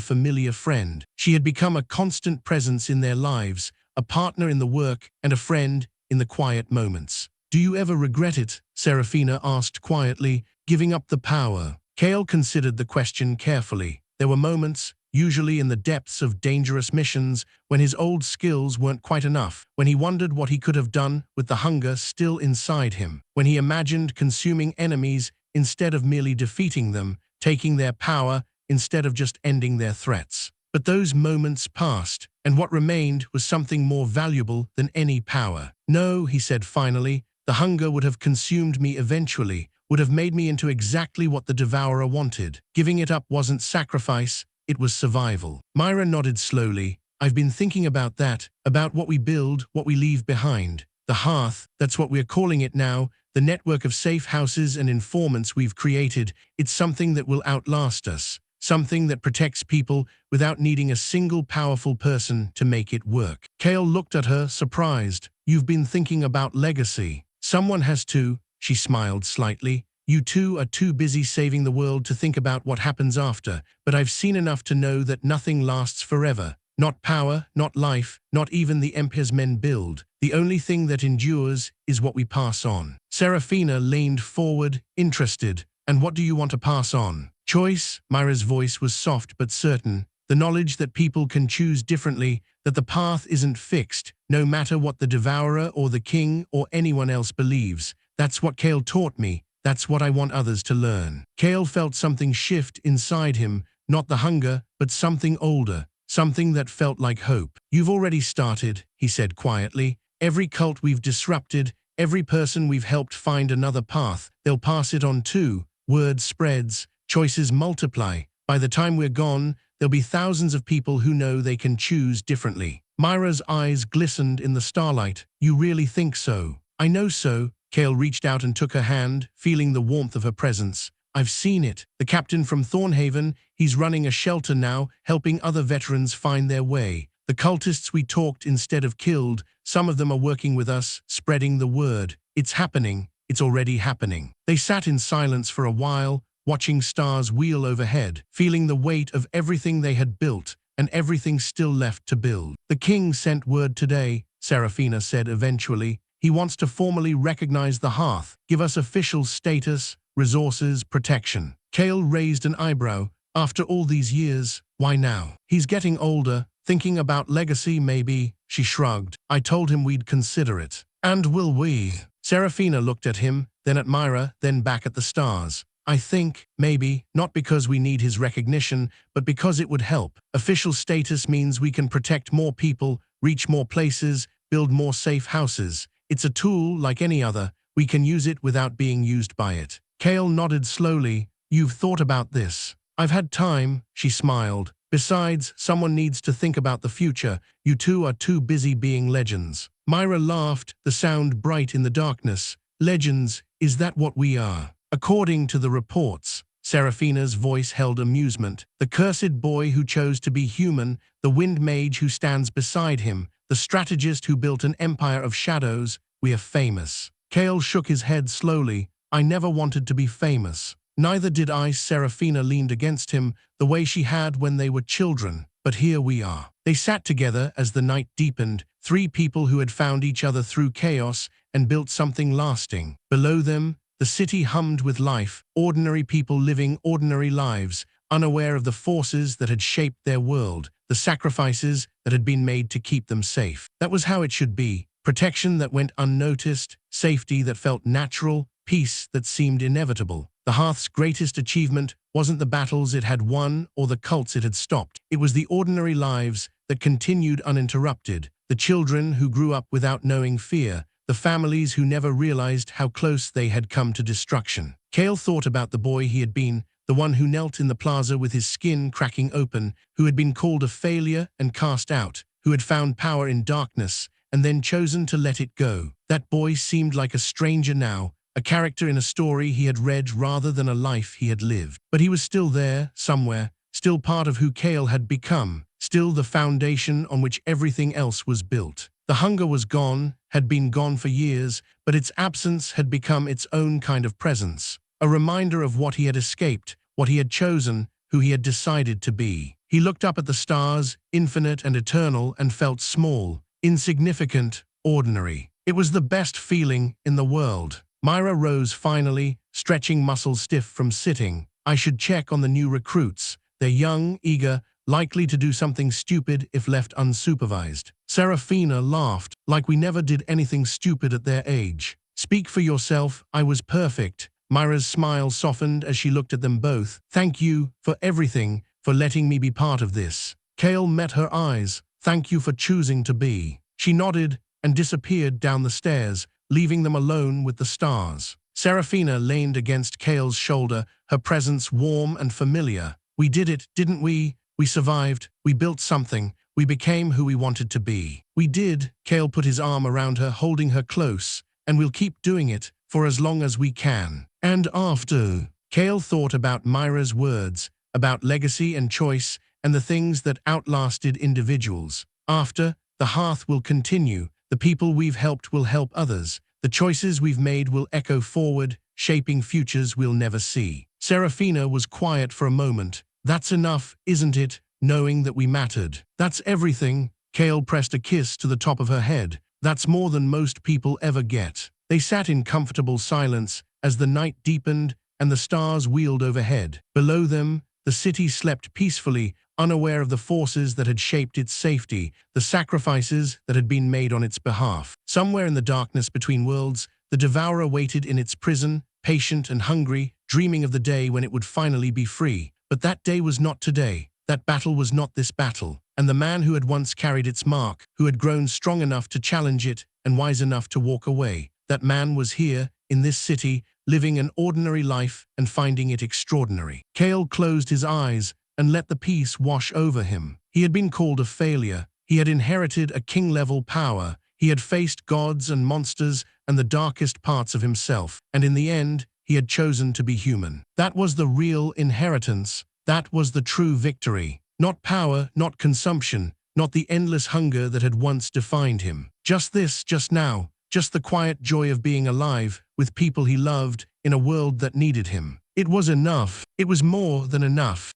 familiar friend. She had become a constant presence in their lives, a partner in the work and a friend in the quiet moments. Do you ever regret it? Seraphina asked quietly, giving up the power. Kael considered the question carefully. There were moments, usually in the depths of dangerous missions, when his old skills weren't quite enough, when he wondered what he could have done with the hunger still inside him, when he imagined consuming enemies instead of merely defeating them, taking their power instead of just ending their threats. But those moments passed, and what remained was something more valuable than any power. No, he said finally, the hunger would have consumed me eventually, would have made me into exactly what the Devourer wanted. Giving it up wasn't sacrifice, it was survival. Myra nodded slowly. I've been thinking about that, about what we build, what we leave behind. The Hearth, that's what we're calling it now, the network of safe houses and informants we've created, it's something that will outlast us. Something that protects people without needing a single powerful person to make it work. Kael looked at her, surprised. You've been thinking about legacy. Someone has to, she smiled slightly. You two are too busy saving the world to think about what happens after, but I've seen enough to know that nothing lasts forever. Not power, not life, not even the empires men build. The only thing that endures is what we pass on. Seraphina leaned forward, interested. And what do you want to pass on? Choice. Myra's voice was soft but certain. The knowledge that people can choose differently, that the path isn't fixed, no matter what the Devourer or the King or anyone else believes. That's what Kael taught me. That's what I want others to learn. Kael felt something shift inside him, not the hunger, but something older, something that felt like hope. You've already started, he said quietly. Every cult we've disrupted, every person we've helped find another path, they'll pass it on too. Word spreads, choices multiply. By the time we're gone, there'll be thousands of people who know they can choose differently. Myra's eyes glistened in the starlight. You really think so? I know so. Kael reached out and took her hand, feeling the warmth of her presence. I've seen it. The captain from Thornhaven, he's running a shelter now, helping other veterans find their way. The cultists we talked instead of killed, some of them are working with us, spreading the word. It's happening. It's already happening. They sat in silence for a while, watching stars wheel overhead, feeling the weight of everything they had built and everything still left to build. The king sent word today, Seraphina said eventually. He wants to formally recognize the Hearth, give us official status, resources, protection. Kael raised an eyebrow. After all these years, why now? He's getting older, thinking about legacy maybe. She shrugged. I told him we'd consider it. And will we? Seraphina looked at him, then at Myra, then back at the stars. I think, maybe, not because we need his recognition, but because it would help. Official status means we can protect more people, reach more places, build more safe houses. It's a tool like any other. We can use it without being used by it. Kael nodded slowly. You've thought about this. I've had time, she smiled. Besides, someone needs to think about the future. You two are too busy being legends. Myra laughed, the sound bright in the darkness. Legends, is that what we are? According to the reports, Seraphina's voice held amusement. The cursed boy who chose to be human, the wind mage who stands beside him, the strategist who built an empire of shadows, we are famous. Kael shook his head slowly. I never wanted to be famous. Neither did I. Seraphina leaned against him, the way she had when they were children. But here we are. They sat together as the night deepened, three people who had found each other through chaos and built something lasting. Below them, the city hummed with life, ordinary people living ordinary lives, unaware of the forces that had shaped their world, the sacrifices that had been made to keep them safe. That was how it should be. Protection that went unnoticed, safety that felt natural, peace that seemed inevitable. The Hearth's greatest achievement wasn't the battles it had won or the cults it had stopped. It was the ordinary lives that continued uninterrupted, the children who grew up without knowing fear, the families who never realized how close they had come to destruction. Kael thought about the boy he had been, the one who knelt in the plaza with his skin cracking open, who had been called a failure and cast out, who had found power in darkness and then chosen to let it go. That boy seemed like a stranger now, a character in a story he had read rather than a life he had lived. But he was still there, somewhere, still part of who Kael had become, still the foundation on which everything else was built. The hunger was gone, had been gone for years, but its absence had become its own kind of presence, a reminder of what he had escaped, what he had chosen, who he had decided to be. He looked up at the stars, infinite and eternal, and felt small, insignificant, ordinary. It was the best feeling in the world. Myra rose finally, stretching muscles stiff from sitting. I should check on the new recruits. They're young, eager, likely to do something stupid if left unsupervised. Seraphina laughed, like we never did anything stupid at their age. Speak for yourself, I was perfect. Myra's smile softened as she looked at them both. Thank you for everything, for letting me be part of this. Kael met her eyes. Thank you for choosing to be. She nodded and disappeared down the stairs, leaving them alone with the stars. Seraphina leaned against Kael's shoulder, her presence warm and familiar. We did it, didn't we? We survived. We built something. We became who we wanted to be. We did. Kael put his arm around her, holding her close. And we'll keep doing it, for as long as we can. And after. Kael thought about Myra's words, about legacy and choice, and the things that outlasted individuals. After, the Hearth will continue. The people we've helped will help others. The choices we've made will echo forward, shaping futures we'll never see. Seraphina was quiet for a moment. That's enough, isn't it? knowing that we mattered. That's everything. Kael pressed a kiss to the top of her head. That's more than most people ever get. They sat in comfortable silence as the night deepened and the stars wheeled overhead. Below them, the city slept peacefully, unaware of the forces that had shaped its safety, the sacrifices that had been made on its behalf. Somewhere in the darkness between worlds, the Devourer waited in its prison, patient and hungry, dreaming of the day when it would finally be free. But that day was not today. That battle was not this battle. And the man who had once carried its mark, who had grown strong enough to challenge it and wise enough to walk away, that man was here, in this city, living an ordinary life and finding it extraordinary. Kael closed his eyes and let the peace wash over him. He had been called a failure. He had inherited a king-level power. He had faced gods and monsters and the darkest parts of himself. And in the end, he had chosen to be human. That was the real inheritance. That was the true victory. Not power, not consumption, not the endless hunger that had once defined him. Just this, just now, just the quiet joy of being alive, with people he loved, in a world that needed him. It was enough. It was more than enough.